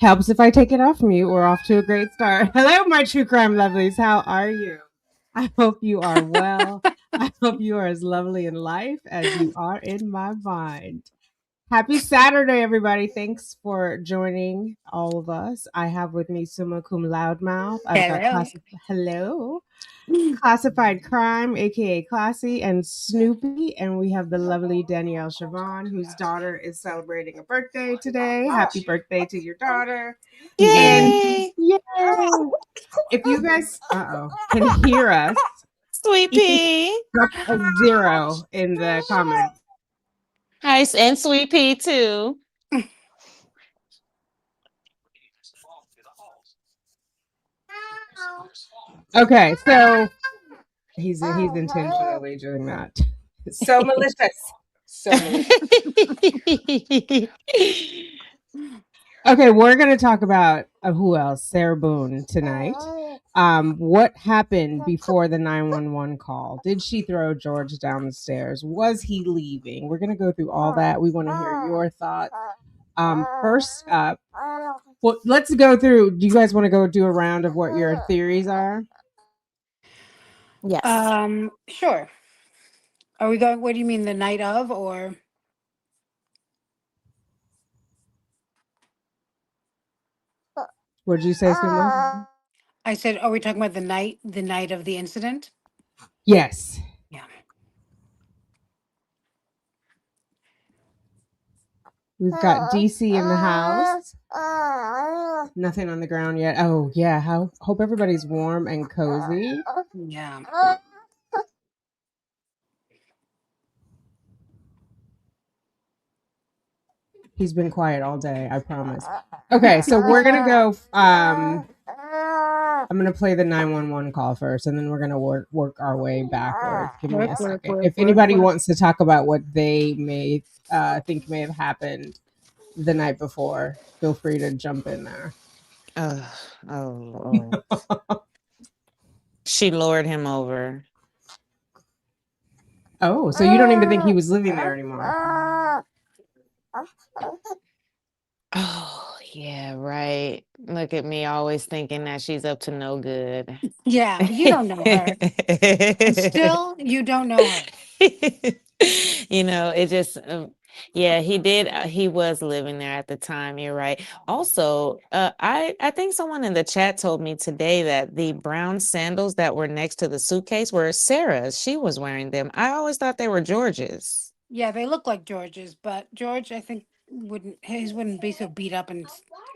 Helps if I take it off mute. We're off to a great start. Hello, my true crime lovelies. How are you? I hope you are well. I hope you are as lovely in life as you are in my mind. Happy Saturday, everybody. Thanks for joining all of us. I have with me Summa Cum Loudmouth. I've got Hello. Hello. Classified Crime, aka Classy, and Snoopy. And we have the lovely Danielle Siobhan, whose daughter is celebrating a birthday today. Happy birthday to your daughter. And Yay! yay! If you guys can hear us, Sweet pea. drop a 0 in the comments. Hi, and Sweet pea too. Okay, so he's intentionally doing that. So malicious. So malicious. Okay, we're going to talk about who else? Sarah Boone tonight. What happened before the 911 call? Did she throw George down the stairs? Was he leaving? We're going to go through all that. We want to hear your thoughts. First up, well, let's go through. Do you guys want to go do a round of what your theories are? Yes. Sure. Are we going? What do you mean, the night of, or? What did you say, Suma? I said, are we talking about the night of the incident? Yes. Yeah. We've got DC in the house. Nothing on the ground yet. Oh, yeah. Hope everybody's warm and cozy. Yeah. He's been quiet all day, I promise. Okay, so we're going to go. I'm going to play the 911 call first, and then we're going to work our way backwards. Give me a second. If anybody wants to talk about what they may think may have happened the night before, feel free to jump in there. She lured him over. Oh, so you don't even think he was living there anymore? Oh, yeah, right. Look at me always thinking that she's up to no good. Yeah, you don't know her. And still, you don't know her. It just yeah, he did. He was living there at the time. You're right. Also, I think someone in the chat told me today that the brown sandals that were next to the suitcase were Sarah's. She was wearing them. I always thought they were George's. Yeah, they look like George's, but George, I think, his wouldn't be so beat up and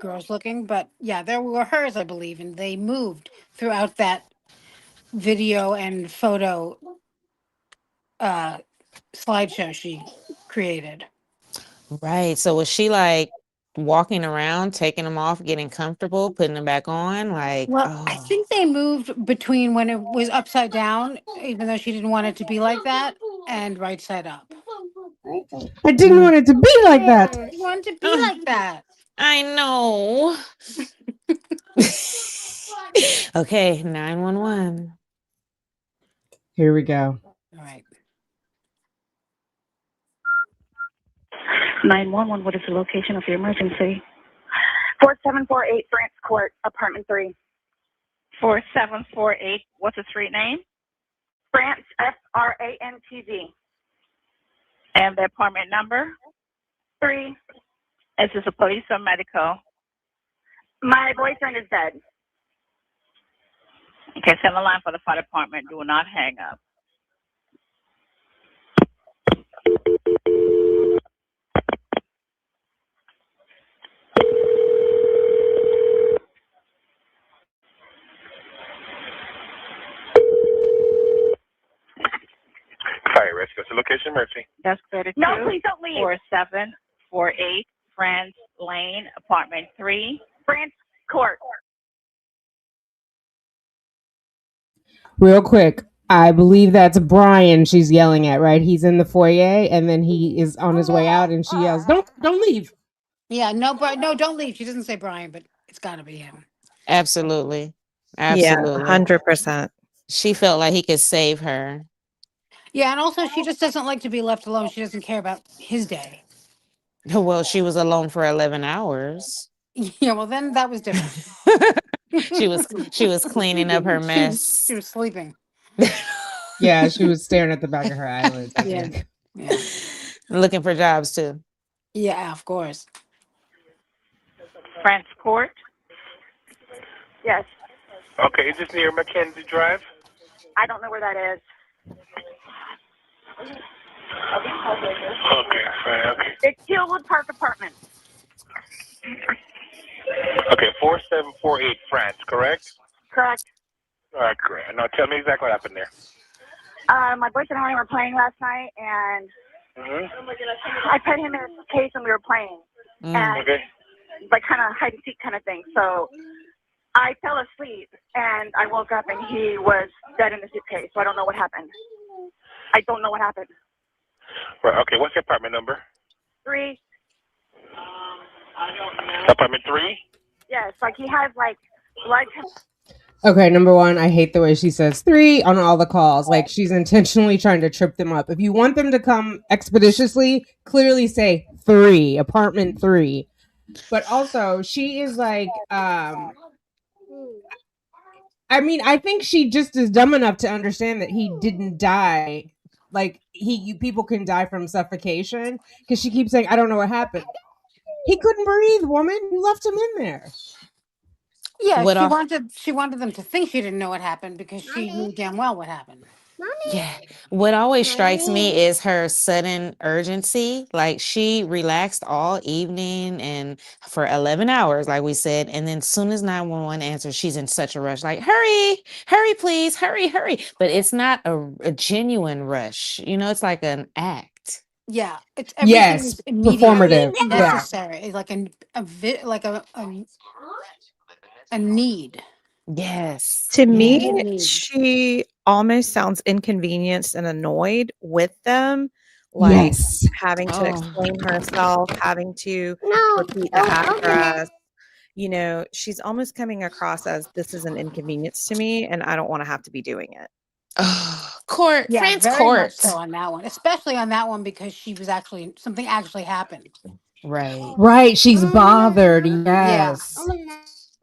gross looking. But yeah, they were hers, I believe, and they moved throughout that video and photo slideshow she created. Right. So was she like walking around, taking them off, getting comfortable, putting them back on? Like, Well, I think they moved between when it was upside down, even though she didn't want it to be like that, and right side up. I didn't want it to be like that. I want it to be like that. I know. Okay, 911. Here we go. All right. 911, what is the location of your emergency? 4748 France Court, apartment 3. 4748, what's the street name? France, FRANTZ. And the apartment number? 3. Is this a police or medical? My boyfriend is dead. Okay, send the line for the fire department. Do not hang up. Fire rescue. What's the location, Mercy? That's 32. No, please don't leave. 4748 France Lane, apartment 3. France Court. Real quick, I believe that's Brian she's yelling at, right? He's in the foyer, and then he is on his way out, and she yells, "Don't leave!" Yeah, no, don't leave. She doesn't say Brian, but it's got to be him. Absolutely. Yeah, Absolutely. 100%. She felt like he could save her. Yeah, and also she just doesn't like to be left alone. She doesn't care about his day. Well, she was alone for 11 hours. Yeah, well, then that was different. she was cleaning up her She mess. was sleeping. Yeah, she was staring at the back of her eyelids, I Yeah. think. Yeah. Looking for jobs too. Yeah, of course. France Court. Yes. Okay, is this near Mackenzie Drive? I don't know where that is. Okay, fine, okay. It's Hillwood Park Apartments. Okay, 4748 France, correct? Correct. All right, great. Now tell me exactly what happened there. My boyfriend and I were playing last night, and I put him in his case when we were playing, and Okay. like kind of hide and seek kind of thing. So I fell asleep, and I woke up, and he was dead in the suitcase. So I don't know what happened. I don't know what happened. Right, okay, what's your apartment number? 3. Apartment 3? Yes, like he has like blood. Okay, number one, I hate the way she says 3 on all the calls. Like she's intentionally trying to trip them up. If you want them to come expeditiously, clearly say 3, apartment 3. But also, she is like, I mean, I think she just is dumb enough to understand that he didn't die. Like people can die from suffocation because she keeps saying, "I don't know what happened." He couldn't breathe, woman. You left him in there. Yeah, What she wanted them to think she didn't know what happened because she knew damn well what happened. Yeah. What always strikes me is her sudden urgency. Like she relaxed all evening and for 11 hours, like we said. And then soon as 911 answers, she's in such a rush, like, hurry, hurry, please, hurry, hurry. But it's not a genuine rush. You know, it's like an act. Yeah, it's everything Yes, is immediate, performative. Yeah. necessary. It's like a need. Yes. To Immediate me, need. she almost sounds inconvenienced and annoyed with them, like Yes. having to Oh. explain herself, having to repeat the address. You know, she's almost coming across as this is an inconvenience to me and I don't want to have to be doing it. Court, Yeah, France very much court. so on that one, especially on that one because something actually happened. Right. Right. She's bothered. Yes. Like,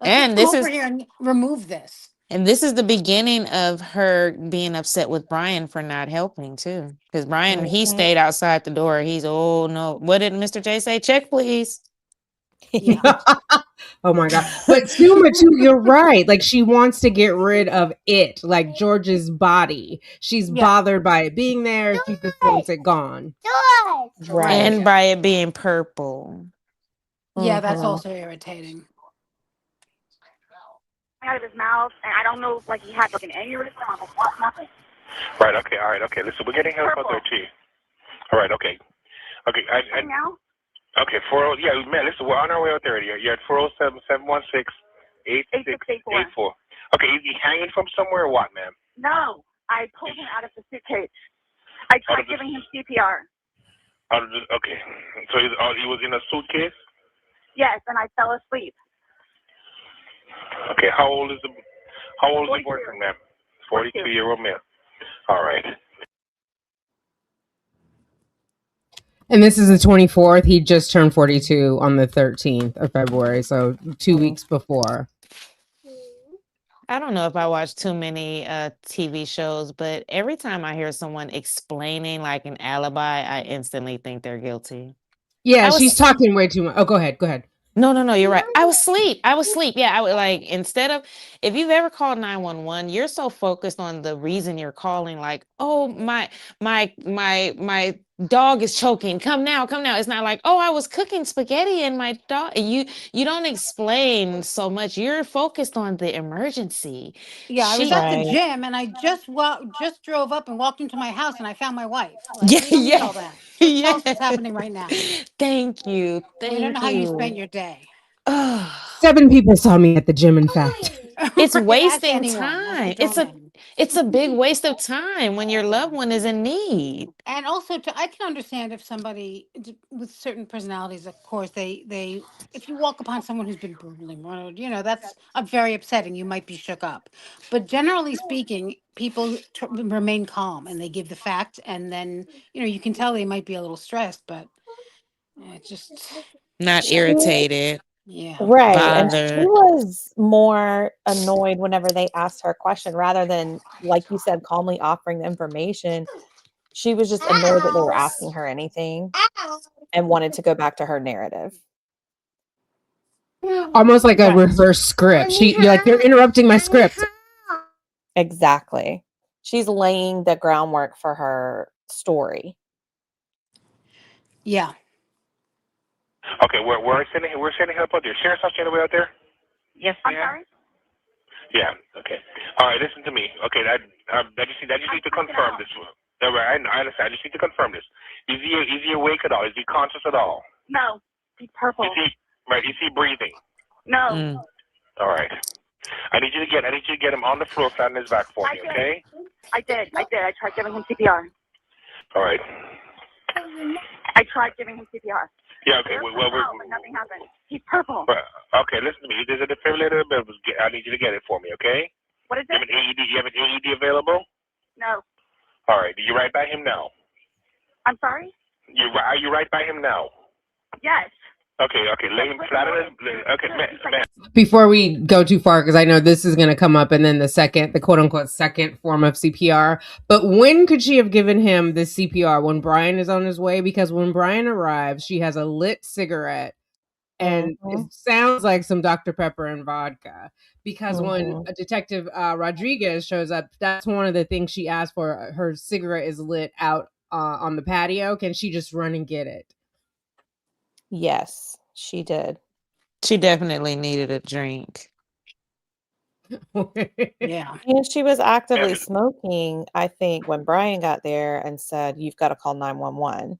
And come this over is here and remove this. And this is the beginning of her being upset with Brian for not helping too. Because Brian, he stayed outside the door. He's, oh no. What did Mr. J say? Check, please. Yeah. Oh my god. But Suma too, you're right. Like she wants to get rid of it, like George's body. She's bothered by it being there. She just wants it gone. Right. And by it being purple. Yeah, that's Mhm. also irritating. Out of his mouth, and I don't know, like he had like an aneurysm or what, nothing. Right, okay, all right, okay. Listen, we're getting help out there too. All right, okay. Okay, Now? okay, yeah, man, listen, we're on our way out there. You're at 407-716-8684. Okay, is he hanging from somewhere or what, ma'am? No, I pulled him out of the suitcase. I tried giving him CPR. Okay, so he was in a suitcase? Yes, and I fell asleep. Okay, how old is the 42. boyfriend, ma'am? 42-year-old male. All right. And this is the 24th. He just turned 42 on the 13th of February, so 2 weeks before. I don't know if I watch too many TV shows, but every time I hear someone explaining like an alibi, I instantly think they're guilty. Yeah, she's talking way too much. Oh, go ahead. No, you're right. I was asleep. Yeah, I would like instead of if you've ever called 911, you're so focused on the reason you're calling, like, oh, my dog is choking. Come now. It's not like, oh, I was cooking spaghetti and my dog. You don't explain so much. You're focused on the emergency. Yeah, I was at the gym and I just drove up and walked into my house and I found my wife. Like, we don't need all that. Just tell us what's happening right now. Thank you. We don't know how you spent your day. 7 people saw me at the gym, in fact. It's Right, wasting ask anyone. time. That's a It's a big waste of time when your loved one is in need. And also, I can understand if somebody with certain personalities, of course, they if you walk upon someone who's been brutally murdered, that's very upsetting. You might be shook up, but generally speaking, people remain calm and they give the fact, and then you can tell they might be a little stressed, but it's just Not irritated. Yeah. Right. And she Bothered. was more annoyed whenever they asked her a question rather than, like you said, calmly offering the information. She was just annoyed that they were asking her anything and wanted to go back to her narrative. Almost like a Right. reverse script. You're like, they're interrupting my script. Exactly. She's laying the groundwork for her story. Yeah. Okay, we're sending help out there. Sheriff's House way out there? Yes, I'm ma'am. sorry? Yeah. Okay. All right. Listen to me. Okay. I just need to confirm this one. All right. I understand. I just need to confirm this. Is he awake at all? Is he conscious at all? No. He's purple. Is he breathing? No. Mm. All right. I need you to get him on the floor, flat on his back for me. Okay. I did. I tried giving him CPR. All right. I tried giving him CPR. Yeah. Okay. But nothing happened. He's purple. Okay. Listen to me. There's a defibrillator available. I need you to get it for me. Okay. What is it? You have an AED available? No. All right. You're right by him now. I'm sorry? Are you right by him now? Yes. Okay. Lay him flat on his. Okay, man. Before we go too far, because I know this is going to come up, and then the quote unquote second form of CPR. But when could she have given him the CPR? When Brian is on his way? Because when Brian arrives, she has a lit cigarette, and it sounds like some Dr. Pepper and vodka. Because when a Detective Rodriguez shows up, that's one of the things she asked for. Her cigarette is lit out on the patio. Can she just run and get it? Yes, she did. She definitely needed a drink. Yeah. And she was actively smoking, I think, when Brian got there and said, "You've got to call 911."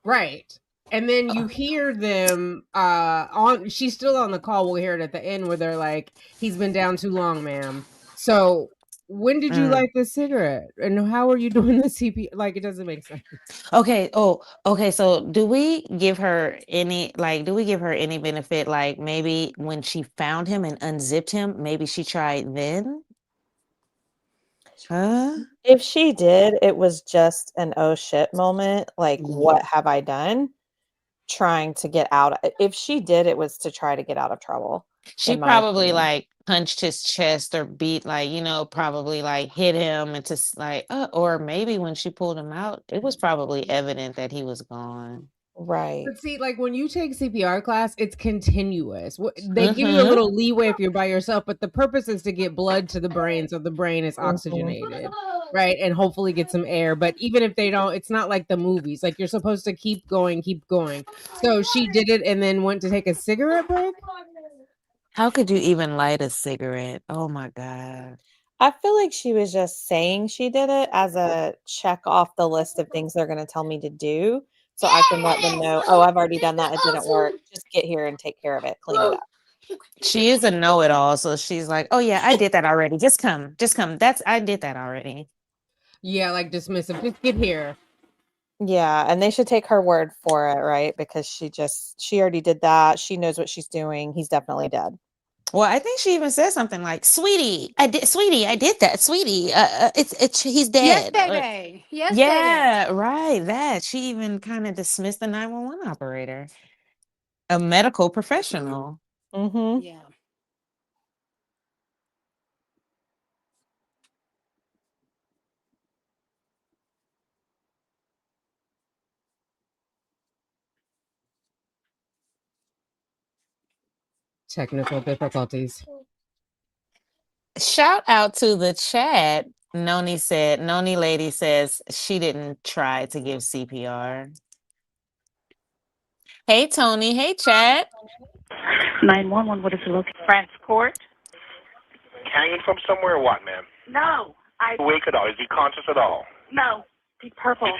Right. And then you hear them she's still on the call. We'll hear it at the end where they're like, he's been down too long, ma'am. So when did you light this cigarette? And how are you doing the CP? Like, it doesn't make sense. Okay. Oh, okay. So do we give her any benefit? Like maybe when she found him and unzipped him, maybe she tried then? Huh? If she did, it was just an oh shit moment. Like, what have I done? Trying to get out. If she did, it was to try to get out of trouble. She in my probably opinion. like punched his chest or beat probably like hit him and just like or maybe when she pulled him out, it was probably evident that he was gone. Right. But see, like when you take CPR class, it's continuous. They give you a little leeway if you're by yourself, but the purpose is to get blood to the brain so the brain is oxygenated, right? And hopefully get some air. But even if they don't, it's not like the movies. Like you're supposed to keep going, keep going. So she did it and then went to take a cigarette break. How could you even light a cigarette? Oh my God. I feel like she was just saying she did it as a check off the list of things they're going to tell me to do. So I can let them know, oh, I've already done that. It didn't work. Just get here and take care of it. Clean it up. She is a know-it-all, so she's like, "Oh yeah, I did that already. Just come. I did that already." Yeah, like dismissive. Just get here. Yeah, and they should take her word for it, right? Because she already did that. She knows what she's doing. He's definitely dead. Well, I think she even said something like, "Sweetie, I did that, sweetie. He's dead." Yesterday. Yeah, right. That she even kind of dismissed the 911 operator, a medical professional. Mm-hmm. Yeah. Technical difficulties. Shout out to the chat. Noni lady says she didn't try to give CPR. Hey Tony, hey chat. 911, what is the location? France Court? Hanging from somewhere or what, ma'am? No. Awake at all? Is he conscious at all? No. He's purple. Is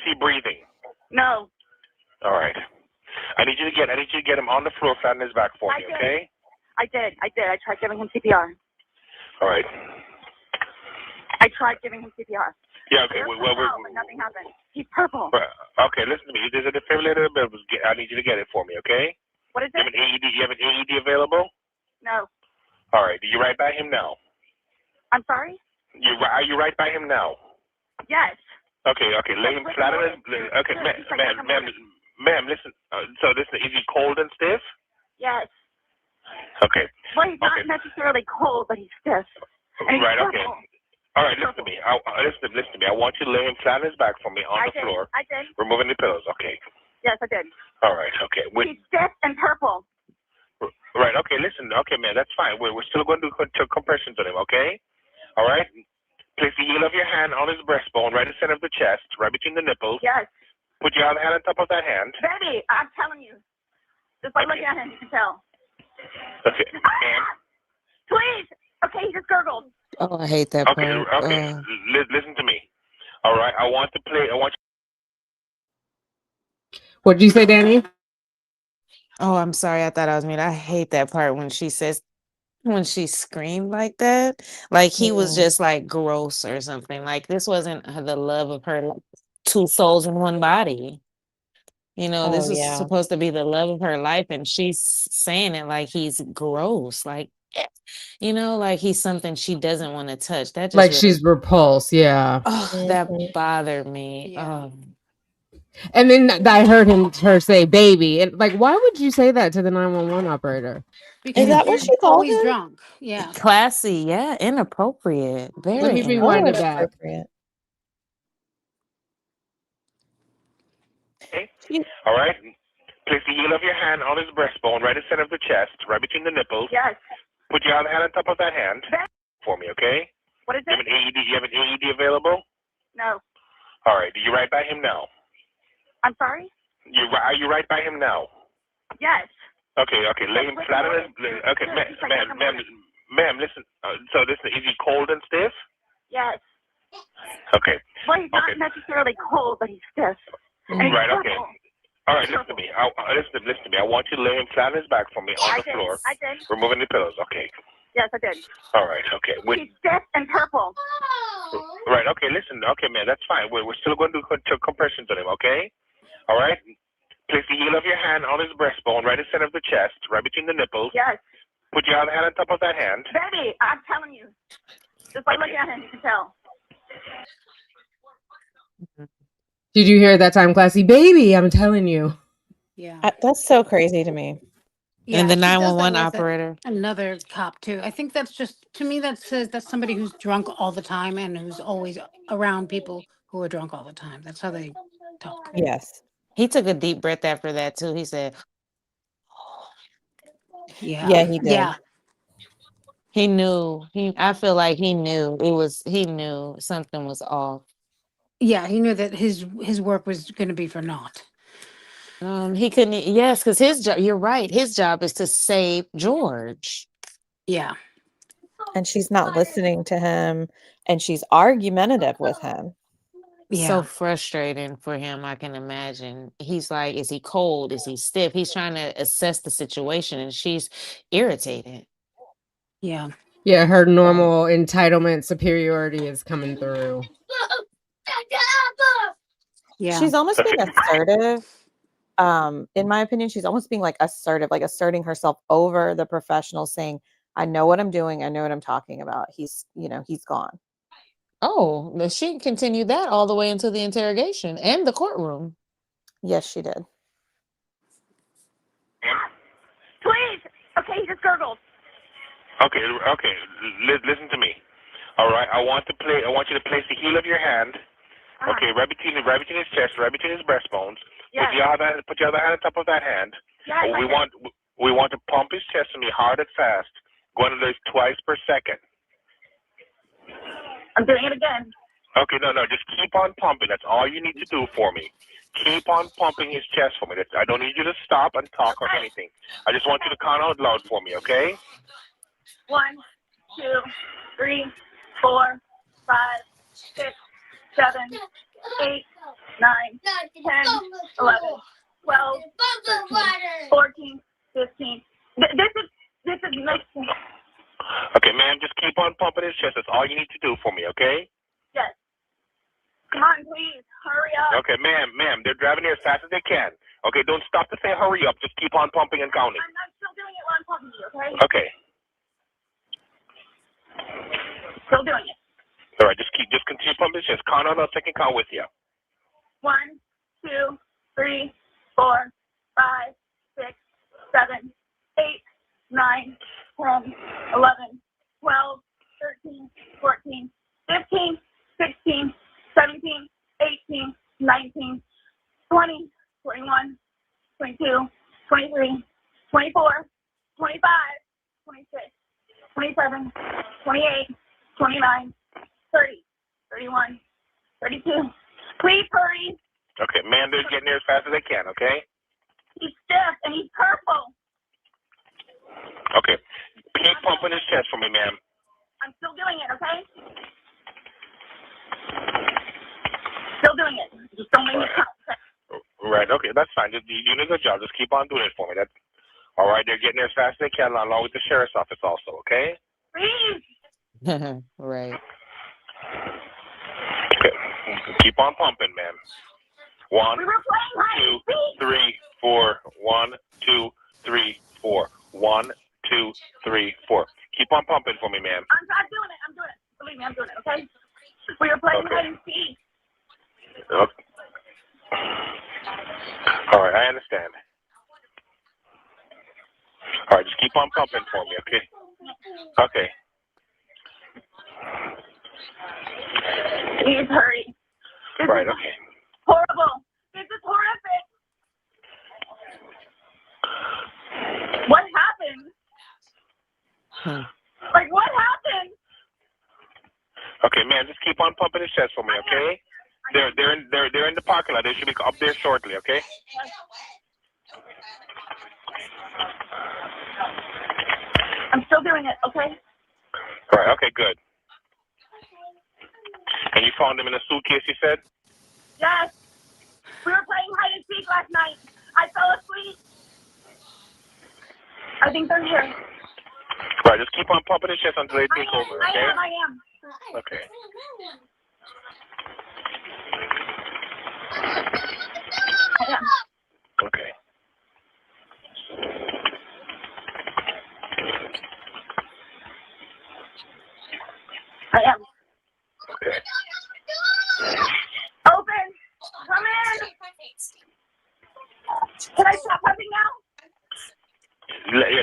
he breathing? No. All right. I need you to get him on the floor, flat on his back for me. Okay. I did. I tried giving him CPR. All right. I tried giving him CPR. Yeah. Okay. But nothing happened. He's purple. Okay. Listen to me. There's a defibrillator available. I need you to get it for me. Okay. What is it? You have an AED available? No. All right. You're right by him now. I'm sorry? Are you right by him now? Yes. Okay. Lay him flat on his. Okay, ma'am. Listen. So listen. Is he cold and stiff? Yes. Okay. Well, he's not Okay. necessarily cold, but he's stiff. And he's Right. Okay. purple. All right. Listen to me. Listen to me. I want you to lay him flat on his back for me on the floor. I did. Removing the pillows. Okay. Yes, I did. All right. Okay. He's stiff and purple. Right. Okay. Listen. Okay, man. That's fine. We're still going to do compressions on him. Okay. All right. Place the heel of your hand on his breastbone, right in the center of the chest, right between the nipples. Yes. Put your other hand on top of that hand. Baby, I'm telling you. Just by looking at him, you can tell. Okay. And Please. Okay, he just gurgled. Oh, I hate that okay. part. Okay. Listen to me. All right. I want What'd you say, Danny? Oh, I'm sorry. I thought I was mute. I hate that part when she screamed like that. Like he was just like gross or something. Like this wasn't the love of her, like, two souls in one body. You know, this Oh is yeah. supposed to be the love of her life, and she's saying it like he's gross, like, you know, like he's something she doesn't want to touch. That just Like really, she's repulsed, yeah. oh, that bothered me. Yeah. And then I heard her say baby. And like, why would you say that to the 911 operator? Is Because that what you're she called always him? drunk. Yeah. Classy, yeah, inappropriate, Let very me So rewind it inappropriate. back. inappropriate. Okay. She, All right. Place the heel of your hand on his breastbone, right in the center of the chest, right between the nipples. Yes. Put your other hand on top of that hand for me, okay? What is You have it? an AED? You have an AED available? No. All right. Are you right by him now? I'm sorry? Are you right by him now? Yes. Okay. Okay. Lay him flat on his. Okay, ma'am. Listen. So listen. Is he cold and stiff? Yes. Okay. Well, he's not necessarily cold, but he's stiff. And he's Right. Okay. purple. All right. Listen to me. Listen to me. I want you to lay him flat on his back for me on the floor. I did. Removing the pillows. Okay. Yes, I did. All right. Okay. He's stiff and purple. Right. Okay. Listen. Okay, man. That's fine. We're still going to do compressions on him. Okay. All right. Place the heel of your hand on his breastbone, right in the center of the chest, right between the nipples. Yes. Put your other hand on top of that hand. Baby, I'm telling you. Just by looking at him, you can tell. Did you hear that time, Classy? Baby, I'm telling you. Yeah. that's so crazy to me. Yeah. And the she does that 911 with operator. another cop too. I think that's just, to me, that says that's somebody who's drunk all the time and who's always around people who are drunk all the time. That's how they talk. Yes. He took a deep breath after that too. He said, Yeah. Yeah, he did. Yeah. he knew. I feel like he knew he knew something was off. Yeah. He knew that his work was going to be for naught. He couldn't. Yes, because his job. You're right. His job is to save George. Yeah. And she's not listening to him, and she's argumentative with him. Yeah. So frustrating for him. I can imagine. He's like, is he cold? Is he stiff? He's trying to assess the situation, and she's irritated. Yeah. Yeah, her normal entitlement superiority is coming through. Yeah. She's almost being assertive. In my opinion, she's almost being like assertive, like asserting herself over the professional, saying, I know what I'm doing. I know what I'm talking about. He's gone. Oh, she continued that all the way into the interrogation and the courtroom. Yes, she did. Please. Okay, he just gurgled. Okay. Okay. Listen to me. All right. I want you to place the heel of your hand. Okay, right between his chest, right between his breastbones. Yes. Put your other hand on top of that hand. Yes, We want to pump his chest to me hard and fast, going at least twice per second. I'm doing it again. Okay, no, just keep on pumping. That's all you need to do for me. Keep on pumping his chest for me. I don't need you to stop and talk or anything. I just want you to count out loud for me, okay? 1, 2, 3, 4, 5, 6, 7, 8, 9, 10, 11, 12, 13, 14, 15. This is like. Okay, ma'am, just keep on pumping his chest. That's all you need to do for me, okay? Yes. Come on, please. Hurry up. Okay, ma'am, they're driving here as fast as they can. Okay, don't stop to say hurry up. Just keep on pumping and counting. I'm still doing it while I'm talking to you, okay? Okay. Still doing it. All right, just continue pumping his chest. Count on us. I can count with you. 1, 2, 3, 4, 5, 6, 7, 8, 9, 10, 11, 12, 13, 14, 15, 16, 17, 18, 19, 20, 21, 22, 23, 24, 25, 26, 27, 28, 29, 30, 31, 32. Please hurry. Okay, ma'am, they're getting there as fast as they can, okay? He's stiff and he's purple. Okay. Keep pumping his chest for me, ma'am. I'm still doing it, okay? Still doing it. Just don't make me count. Right, okay, that's fine. You're doing a good job. Just keep on doing it for me. That's all right. They're getting there as fast as they can, along with the sheriff's office also, okay? Please. Right. Okay. Keep on pumping, ma'am. 1, We were playing hide 2, and seek. 3, 4. 1, 2, 3, 4. 1, 2, 3, 4. Keep on pumping for me, ma'am. I'm doing it. I'm doing it. Believe me, I'm doing it, okay? We were playing Okay. hide and seek. Okay. All right, I understand. All right, just keep on pumping for me, okay? Okay. Please hurry. This Right, is okay. horrible. This is horrific. What happened? Like, what happened? Okay, man, just keep on pumping his chest for me, okay? They're in the parking lot. They should be up there shortly, okay? I'm still doing it, okay? All right, okay, good. And you found them in a suitcase, you said? Yes. We were playing hide and seek last night. I fell asleep. I think they're here. Right, just keep on pumping his chest until they take over, okay? I am. Okay. Okay. I am. Okay. Open. Come in. Can I stop pumping now?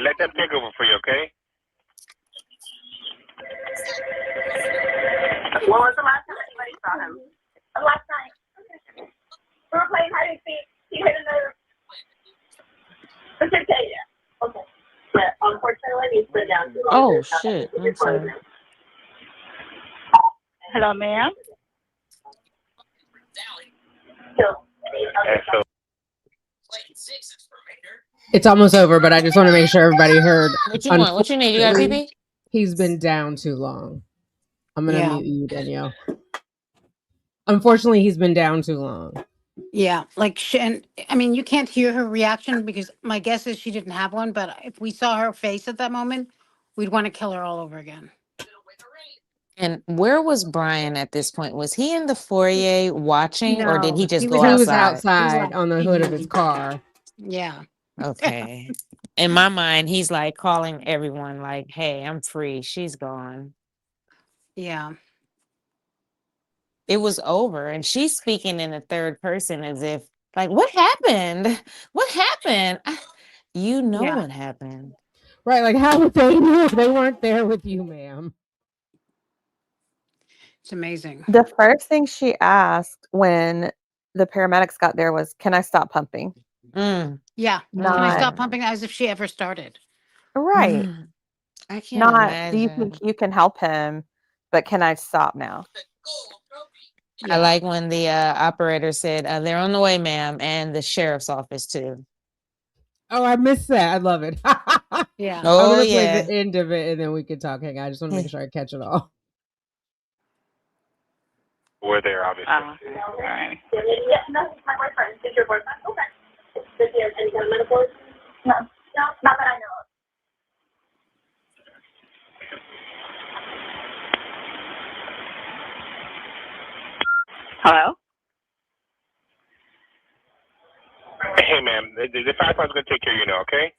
Let them take over for you, okay? When was the last time anybody saw him? Last night. We were playing hide and seek. He hit another. It's okay, yeah. Okay. Yeah, unfortunately, he's been down too long. Oh shit. I'm sorry. Hello, ma'am. And so, It's almost over, but I just want to make sure everybody heard. What you want? What you need? You got a Unfortunately, pee? he's been down too long. I'm gonna Yeah. mute you, Danielle. Unfortunately, he's been down too long. Yeah, like and I mean, you can't hear her reaction because my guess is she didn't have one. But if we saw her face at that moment, we'd want to kill her all over again. And where was Brian at this point? Was he in the foyer watching, or did he No, just he go was He was outside? outside on the hood of his car. Yeah. Okay. In my mind, he's like calling everyone, like, "Hey, I'm free. She's gone." Yeah. It was over, and she's speaking in the third person as if, like, "What happened? What happened? You know Yeah. what happened." Right, like how would they know if they weren't there with you, ma'am? It's amazing. The first thing she asked when the paramedics got there was, "Can I stop pumping?" Mm, Yeah. Can I Not stop pumping as if she ever started? right. mm. I can't Not, "Do you imagine. think you can help him? But can I stop now?" I Yeah. like when the operator said, "They're on the way, ma'am," and the sheriff's office too. Oh, I missed that. I love it. I'm Yeah. Oh gonna play the yeah. end of it and then we can talk. Hang on, I just want to make sure I catch it all. we're there, obviously. All right. Yeah, no, he's my boyfriend. Is your boyfriend? Okay. Does he have any kind of metaphors? No. No, not that I know of. Hello? Hey, ma'am, the firefighter's going to take care of you now, okay?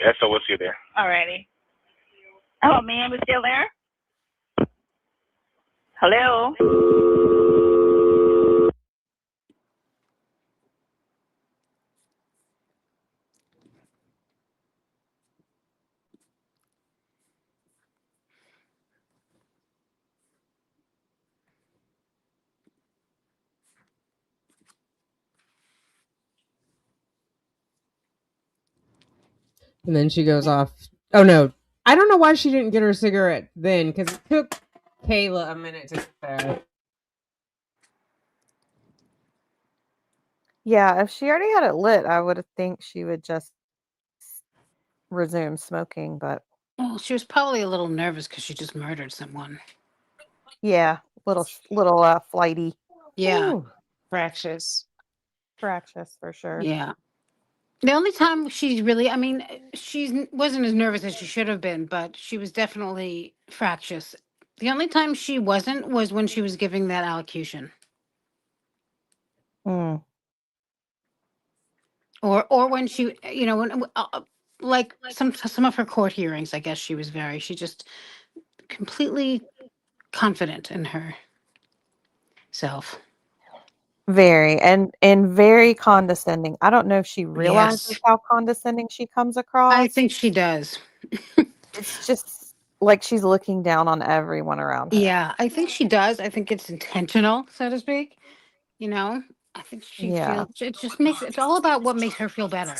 Yeah, so we'll see you there. All righty. Hello, ma'am. Is still there? Hello? And then she goes off. Oh no, I don't know why she didn't get her cigarette then, because it took Kayla a minute to get there. Yeah, if she already had it lit, I would think she would just resume smoking, but Well, she was probably a little nervous because she just murdered someone. yeah, little flighty, Yeah. Ooh, fractious. fractious for sure. Yeah. The only time she's really, I mean, she wasn't as nervous as she should have been, but she was definitely fractious. The only time she wasn't was when she was giving that allocution, Mm. or when she, when like some of her court hearings. I guess she just completely confident in herself. Very and very condescending. I don't know if she realizes Yes, how condescending she comes I across. think she does. It's just like she's looking down on everyone around her. Yeah, I think she does. I think it's intentional, so to speak. You know, I think she Yeah. feels it just makes it's all about what makes her feel better.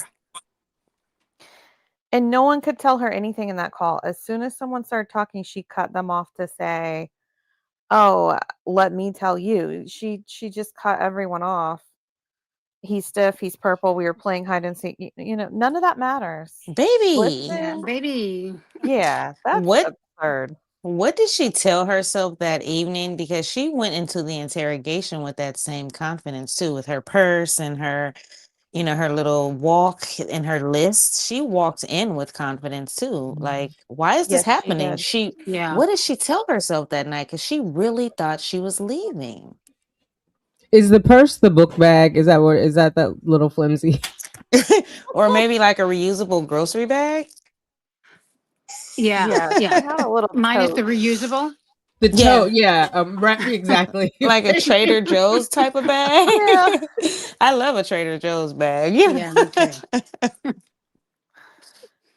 And no one could tell her anything in that call. As soon as someone started talking, she cut them off to say, "Oh, let me tell you." She just cut everyone off. He's stiff, he's purple, we were playing hide and seek. None of that matters. Baby, Yeah, Listen, baby. yeah, that's what absurd. what did she tell herself that evening? Because she went into the interrogation with that same confidence too, with her purse and her, her little walk and her list. She walked in with confidence too. Like, why is this Yes, she happening? did. Yeah. What did she tell herself that night? Because she really thought she was leaving. Is the purse the book bag? Is that that little flimsy? Or maybe like a reusable grocery bag. Yeah. Yeah, Yeah. she had a little Minus the tote. reusable. The Yeah, tote, yeah, right, exactly. like a Trader Joe's type of bag. Yeah. I love a Trader Joe's bag. Yeah, me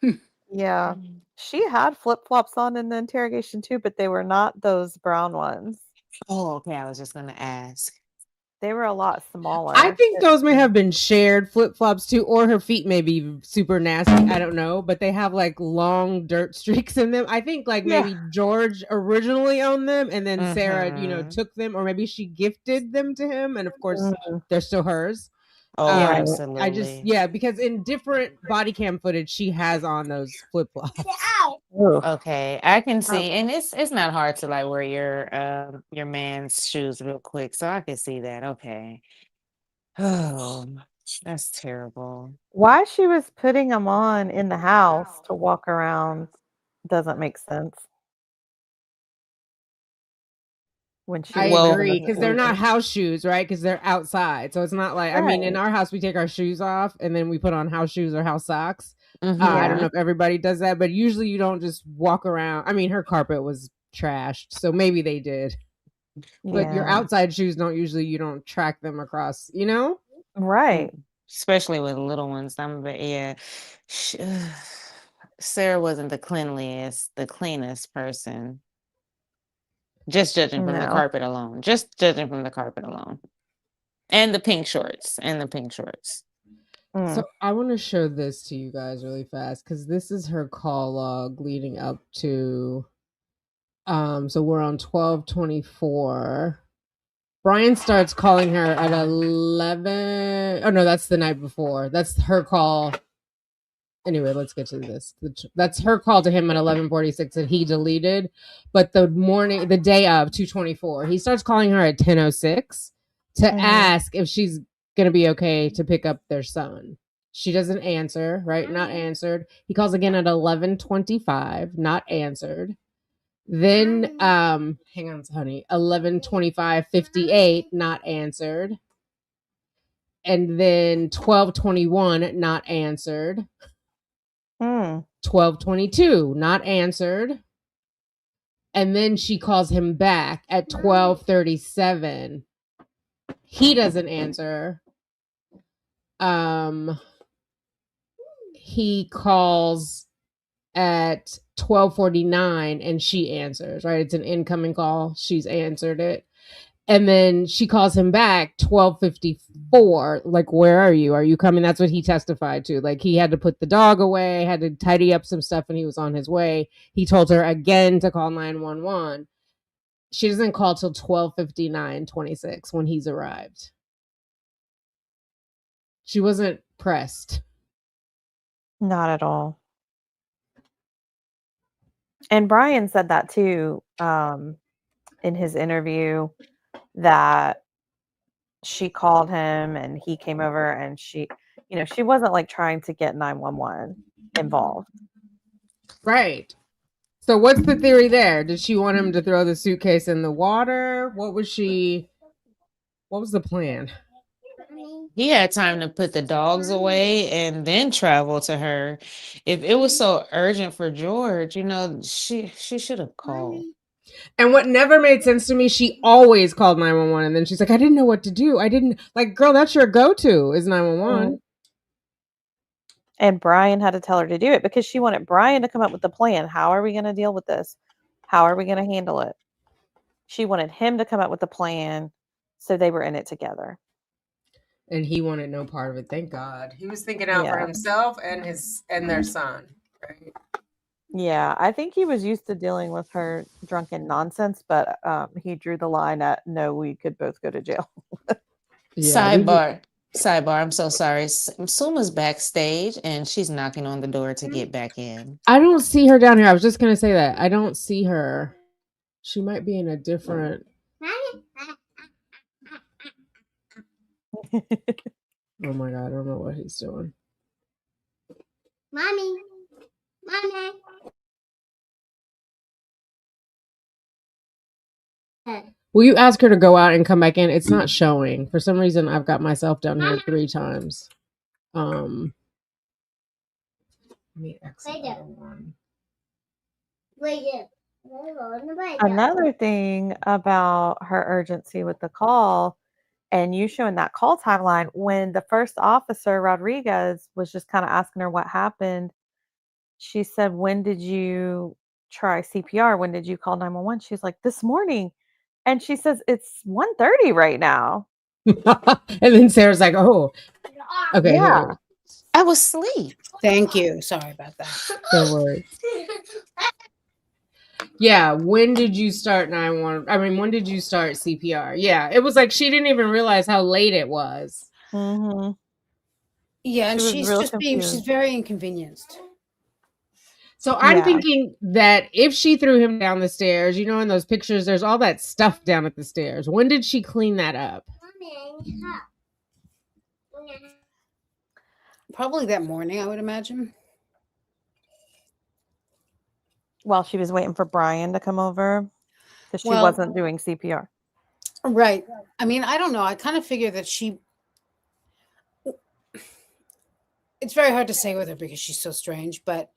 too. Yeah. She had flip-flops on in the interrogation too, but they were not those brown ones. Oh, okay. I was just gonna ask. They were a lot I smaller. think those may have been shared flip flops too, or her feet may be super nasty. I don't know, but they have like long dirt streaks in them. I think like Yeah. maybe George originally owned them, and then Sarah, Mhm. took them, or maybe she gifted them to him, and of course Mhm. they're still hers. Oh, Right. I just absolutely. because in different body cam footage, she has on those flip flops. Ugh. Okay, I can Um, see, and it's not hard to like wear your man's shoes real quick, so I can see that. Okay. Oh, that's terrible. why she was putting them on in the house to walk around doesn't make sense when she I was Well, leaving agree, them because they're not illegal. house shoes, right? Because they're outside, so it's not like in Right. our house we take our shoes off and then we put on house shoes or house socks. I don't Yeah. know if everybody does that, but usually you don't just walk around. I mean, her carpet was trashed, so maybe they did. But your Yeah. outside shoes you don't track them across, Right. especially with little ones. Yeah. Sh- Sarah wasn't the cleanest person. Just judging from the No. carpet alone. Just judging from the carpet alone. And the pink shorts. And the pink shorts. Mm. So I want to show this to you guys really fast because this is her call log leading up to. So we're on 12/24. Brian starts calling her at 11. Oh no, that's the night before. That's her call. Anyway, let's get to this. That's her call to him at 11:46 that he deleted. But the day of 2/24, he starts calling her at 10:06 to Mhm. ask if she's gonna be okay to pick up their son. She doesn't answer, right? Not answered. He calls again at 11:25, not answered. Then hang on, honey. 11:25:58, not answered. And then 12:21, not answered. Mm. 12:22, not answered. And then she calls him back at 12:37. He doesn't answer. He calls at 12:49 and she answers, right? It's an incoming call. She's answered it. And then she calls him back 12:54. Like, where are you? Are you coming? That's what he testified to. Like, he had to put the dog away, had to tidy up some stuff, and he was on his way. He told her again to call 911. She doesn't call till 12:59:26 when he's arrived. She wasn't pressed. Not at all. And Brian said that too, in his interview, that she called him and he came over and she wasn't like trying to get 911 involved. Right. So what's the theory there? Did she want him to throw the suitcase in the water? What was the plan? He had time to put the dogs away and then travel to her. If it was so urgent for George, she should have called. And what never made sense to me, she always called 911 and then she's like, I didn't know what to do. I didn't, like, girl, that's your go-to is 911. And Brian had to tell her to do it because she wanted Brian to come up with the plan. How are we going to deal with this? How are we going to handle it? She wanted him to come up with the plan, so they were in it together. And he wanted no part of it. Thank God. He was thinking out for himself and their son, right? Yeah, I think he was used to dealing with her drunken nonsense, but he drew the line at no, we could both go to jail. Sidebar. I'm so sorry. Suma's backstage and she's knocking on the door to get back in. I don't see her down here. I was just going to say that. I don't see her. She might be in a different. Oh my God. I don't know what he's doing. Mommy. Will you ask her to go out and come back in? It's not showing. For some reason, I've got myself down here 3 times. Let me exit one. Another thing about her urgency with the call, and you showing that call timeline, when the first officer, Rodriguez, was just kind of asking her what happened, she said, when did you try CPR? When did you call 911? She's like, this morning. And she says, it's 1:30 right now. And then Sarah's like, oh, okay. Yeah. Here. I was asleep. Thank you. Sorry about that. Don't worry. Yeah, when did you start 911? I mean, when did you start CPR? Yeah, it was like she didn't even realize how late it was. Mm-hmm. Yeah, and she's very inconvenienced. So I'm thinking that if she threw him down the stairs, in those pictures, there's all that stuff down at the stairs. When did she clean that up? Probably that morning, I would imagine. While she was waiting for Brian to come over, because she wasn't doing CPR. Right. I mean, I don't know. I kind of figure that it's very hard to say with her because she's so strange, but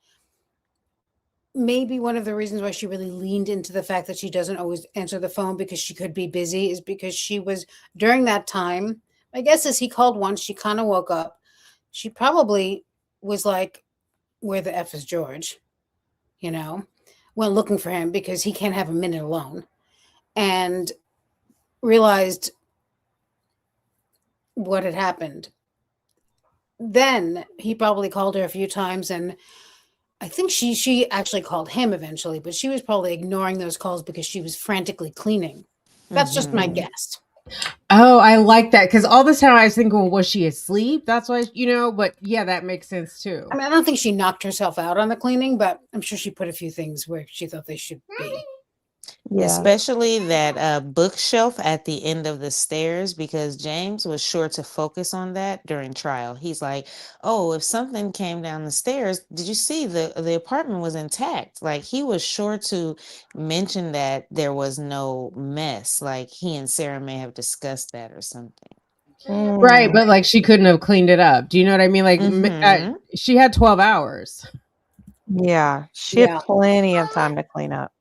maybe one of the reasons why she really leaned into the fact that she doesn't always answer the phone because she could be busy is because she was, during that time, I guess as he called once, she kind of woke up. She probably was like, where the F is George? Went looking for him because he can't have a minute alone, and realized what had happened. Then he probably called her a few times, and I think she actually called him eventually, but she was probably ignoring those calls because she was frantically cleaning. That's just my guess. Oh, I like that, because all this time I was thinking, well, was she asleep? That's why, but yeah, that makes sense too. I mean, I don't think she knocked herself out on the cleaning, but I'm sure she put a few things where she thought they should be. Yeah. Especially that bookshelf at the end of the stairs, because James was sure to focus on that during trial. He's like, oh, if something came down the stairs, did you see the apartment was intact? Like, he was sure to mention that there was no mess. Like, he and Sarah may have discussed that or something. Right, but like she couldn't have cleaned it up. Do you know what I mean? Like she had 12 hours. Yeah, she had plenty of time to clean up.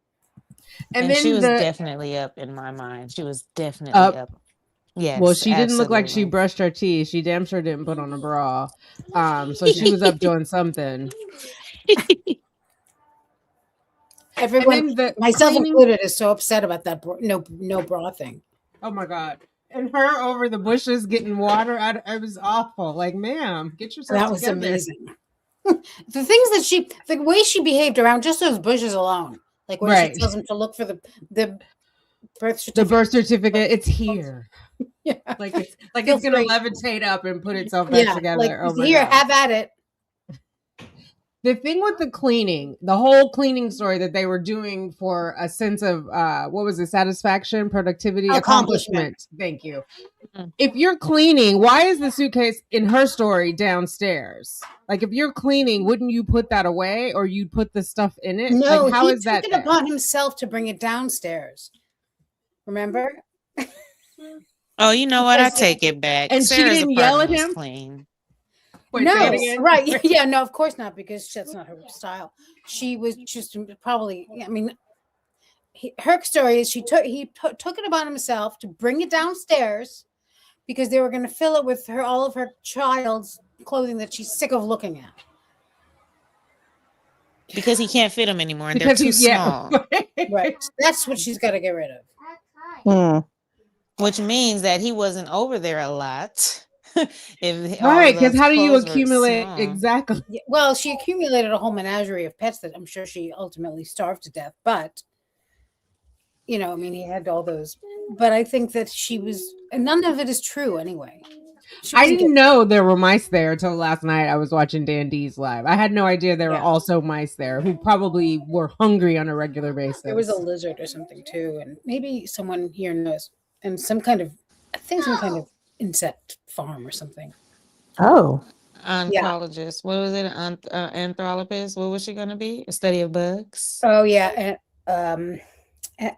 And then she was definitely up in my mind. She was definitely up. Yes. Well, she didn't look like she brushed her teeth. She damn sure didn't put on a bra. So she was up doing something. Everyone, myself included, is so upset about that no bra thing. Oh my God. And her over the bushes getting water. It was awful. Like, ma'am, get yourself That was together. amazing. The things that the way she behaved around just those bushes alone, like when Right. she tells him to look for the birth certificate. The birth certificate, it's here. Yeah. Like it's Feel gonna free. levitate up and put itself back together. Like, oh my here, God. have at it. The thing with the cleaning, the whole cleaning story that they were doing for a sense of what was it, satisfaction, productivity, accomplishment. Thank you. If you're cleaning, why is the suitcase in her story downstairs? Like, if you're cleaning, wouldn't you put that away, or you'd put the stuff in it? No, like, how he is that took it upon himself to bring it downstairs. Remember? Oh, you know what? I take it back. And she Sarah's didn't yell apartment at was him? clean. Wait, No, say it again? right? Yeah, no, of course not, because that's not her style. She was just probably. I mean, her story is he took it upon himself to bring it downstairs because they were going to fill it with all of her child's clothing that she's sick of looking at. Because he can't fit them anymore, and Because they're too small. Right. That's what she's got to get rid of. Which means that he wasn't over there a lot. Right, because how do you accumulate exactly? Yeah, well, she accumulated a whole menagerie of pets that I'm sure she ultimately starved to death. But I mean, he had all those. But I think that and none of it is true anyway. I didn't know there were mice there until last night. I was watching Dan D's live. I had no idea there were also mice there who probably were hungry on a regular basis. There was a lizard or something too, and maybe someone here knows. And some kind of insect farm or something. Oh. Oncologist. What was it? Anthropologist. What was she going to be? A study of bugs? Oh, yeah.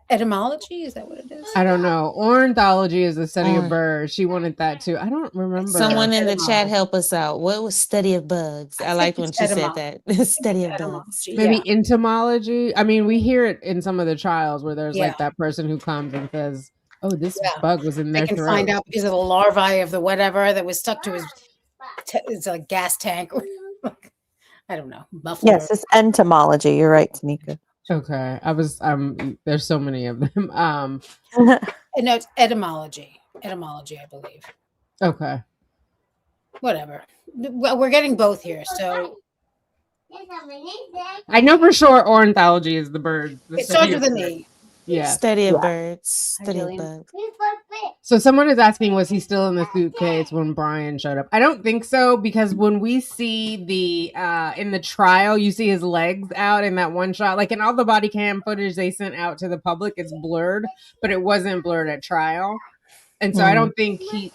Etymology, is that what it is? I don't know. Ornithology is a study of birds. She wanted that too. I don't remember. Someone in the chat help us out. What was study of bugs? I liked when she said that. Study of bugs. Maybe entomology. I mean, we hear it in some of the trials where there's like that person who comes and says, "Oh, this bug was in their throat." They can find out because of the larvae of the whatever that was stuck to his it's a gas tank. I don't know. Buffalo. Yes, it's entomology. You're right, Tanika. Okay. There's so many of them. No, it's etymology. Etymology, I believe. Okay. Whatever. Well, we're getting both here, so I know for sure ornithology is the bird. It starts with an E. Yeah. Study of birds. Study of bugs. So someone is asking, was he still in the suitcase when Brian showed up? I don't think so, because when we see in the trial, you see his legs out in that one shot. Like in all the body cam footage they sent out to the public, it's blurred, but it wasn't blurred at trial. And so I don't think he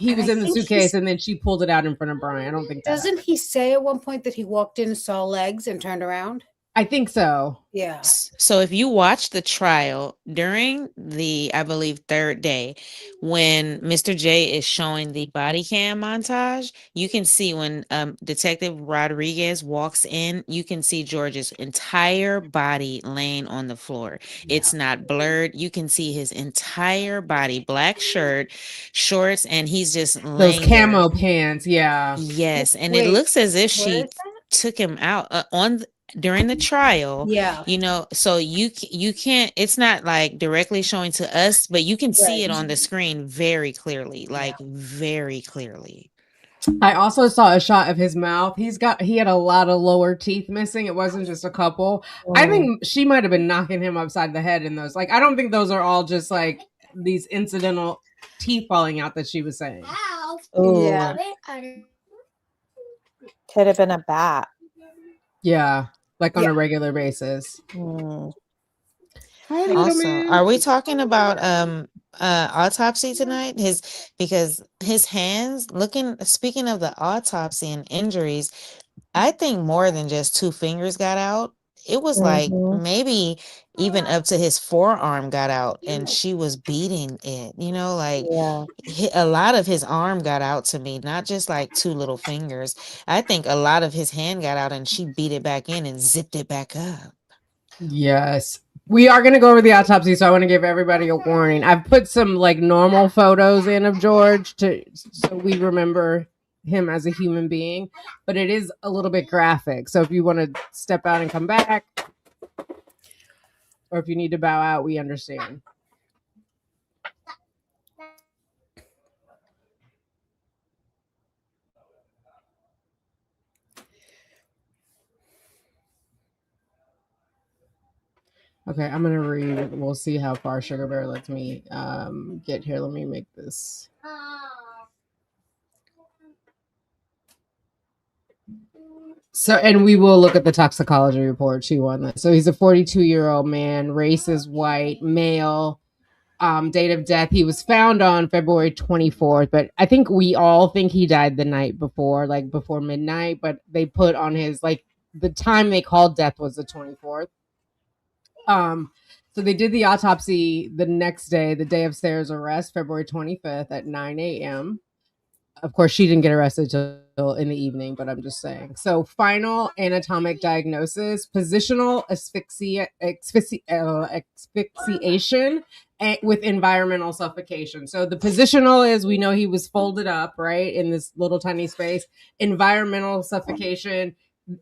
was in the suitcase and then she pulled it out in front of Brian. I don't think that Doesn't he say at one point that he walked in, saw legs, and turned around? I think so. Yeah. So if you watch the trial during the, I believe, third day, when Mr. J is showing the body cam montage, you can see when Detective Rodriguez walks in, you can see George's entire body laying on the floor. Yeah. It's not blurred. You can see his entire body, black shirt, shorts, and he's just laying those camo pants. Yeah. Yes. And it looks as if she took him out during the trial. Yeah. So you can't, it's not like directly showing to us, but you can see it on the screen very clearly, very clearly. I also saw a shot of his mouth. He had a lot of lower teeth missing. It wasn't just a couple. I think she might have been knocking him upside the head in those. Like, I don't think those are all just like these incidental teeth falling out that she was saying. Ooh. Yeah. Could have been a bat. Yeah. Like on a regular basis. Also, are we talking about autopsy tonight? Because his hands, speaking of the autopsy and injuries, I think more than just 2 fingers got out. It was like maybe even up to his forearm got out, and she was beating it, a lot of his arm got out to me, not just like 2 little fingers. I think a lot of his hand got out and she beat it back in and zipped it back up. Yes. We are going to go over the autopsy, so I want to give everybody a warning. I've put some like normal photos in of George so we remember him as a human being, but it is a little bit graphic. So if you want to step out and come back, or if you need to bow out, we understand. Okay, I'm gonna read. We'll see how far Sugar Bear lets me get here. Let me make this. So, and we will look at the toxicology report too on this. So he's a 42-year-old man, race is white, male. Date of death, he was found on February 24th, but I think we all think he died the night before, like before midnight, but they put on his, like, the time they called death was the 24th. So they did the autopsy the next day, the day of Sarah's arrest, February 25th at 9 a.m. Of course, she didn't get arrested till in the evening, but I'm just saying. So, final anatomic diagnosis: positional asphyxiation with environmental suffocation. So, the positional is, we know he was folded up, right, in this little tiny space. Environmental suffocation,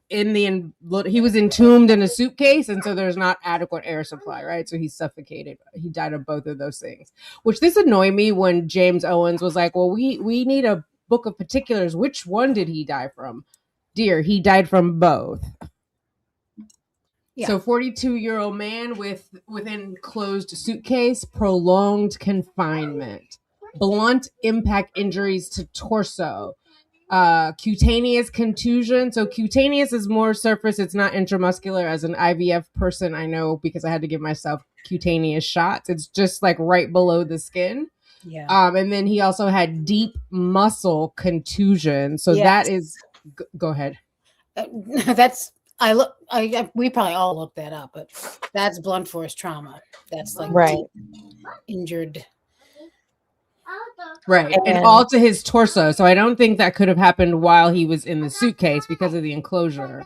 he was entombed in a suitcase, and so there's not adequate air supply, right? So he's suffocated. He died of both of those things, which this annoyed me when James Owens was like, well, we need a book of particulars. Which one did he die from? Dear, he died from both. Yeah. So 42-year-old man within closed suitcase, prolonged confinement, blunt impact injuries to torso, cutaneous contusion. So cutaneous is more surface. It's not intramuscular. As an IVF person, I know, because I had to give myself cutaneous shots. It's just like right below the skin. Yeah. And then he also had deep muscle contusion. So that is, go ahead. That's, we probably all looked that up, but that's blunt force trauma. That's like deep injured. Right. And all to his torso. So I don't think that could have happened while he was in the suitcase because of the enclosure.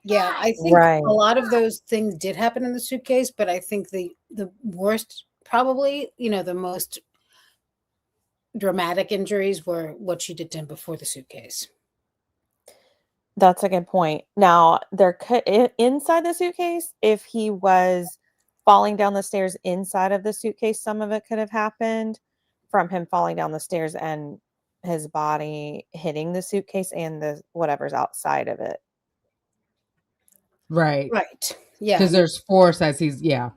Yeah, I think a lot of those things did happen in the suitcase, but I think the worst, probably, the most dramatic injuries were what she did to him before the suitcase. That's a good point. Now, there could, inside the suitcase, if he was falling down the stairs inside of the suitcase, some of it could have happened from him falling down the stairs and his body hitting the suitcase and the whatever's outside of it. Right. Right. Yeah. Because there's force as he's, yeah.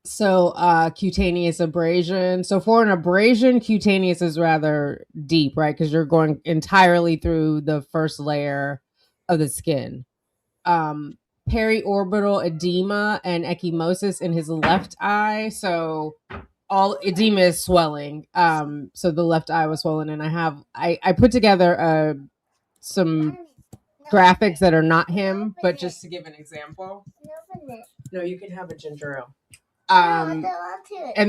So cutaneous abrasion. So for an abrasion, cutaneous is rather deep, right? Because you're going entirely through the first layer of the skin. Periorbital edema and ecchymosis in his left eye. So all edema is swelling. So the left eye was swollen, and I put together some graphics that are not him, but just to give an example. No, you can have a ginger ale. And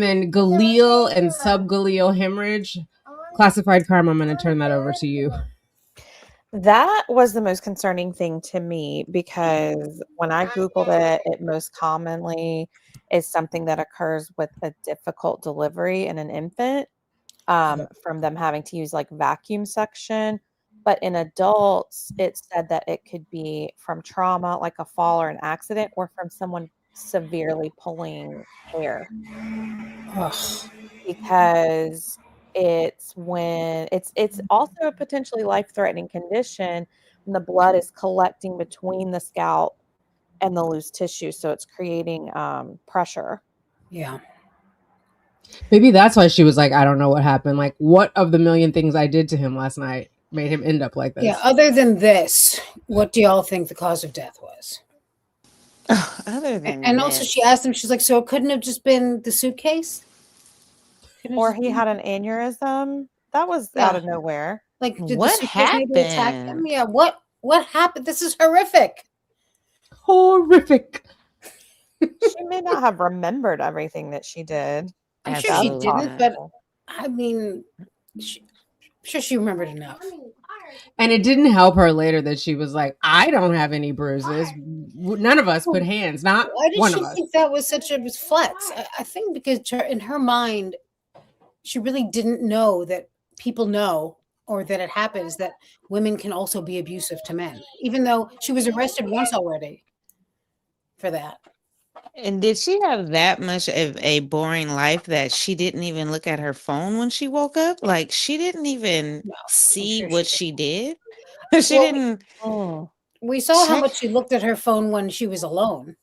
then galeal and subgaleal hemorrhage. Classified crime. I'm going to turn that over to you. That was the most concerning thing to me, because when I Googled it, it most commonly is something that occurs with a difficult delivery in an infant, from them having to use like vacuum suction. But in adults, it said that it could be from trauma, like a fall or an accident, or from someone severely pulling hair. Ugh. Because it's when it's also a potentially life-threatening condition when the blood is collecting between the scalp and the loose tissue, so it's creating pressure. Yeah. Maybe that's why she was like, I don't know what happened. Like, what of the million things I did to him last night made him end up like this? Yeah. Other than this, what do y'all think the cause of death was? Other than and also she asked him, she's like, so it couldn't have just been the suitcase? Or he had an aneurysm? That was out of nowhere. Like, did What the suitcase maybe attack him? happened? Yeah. What happened? This is horrific. Horrific. She may not have remembered everything that she did. I'm sure she Absolutely didn't, not. but I mean, I'm sure she remembered enough. And it didn't help her later that she was like, I don't have any bruises. None of us put hands. Not Why did one she of us. think that was such a flex? I think because in her mind, she really didn't know that people know, or that it happens, that women can also be abusive to men, even though she was arrested once already for that. And did she have that much of a boring life that she didn't even look at her phone when she woke up? Like, she didn't even see sure what she she did? She Well, didn't We saw how check. much she looked at her phone when she was alone.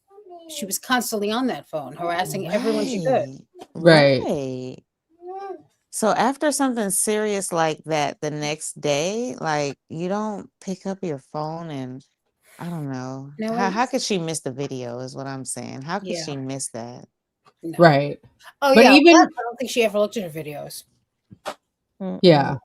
she was constantly on that phone, harassing everyone she could. Right. Right. So after something serious like that, the next day, like you don't pick up your phone and I don't know. No, How could she miss the video is what I'm saying. How could Yeah. she miss that? no. Right. Oh But yeah, even plus, I don't think she ever looked at her videos. yeah.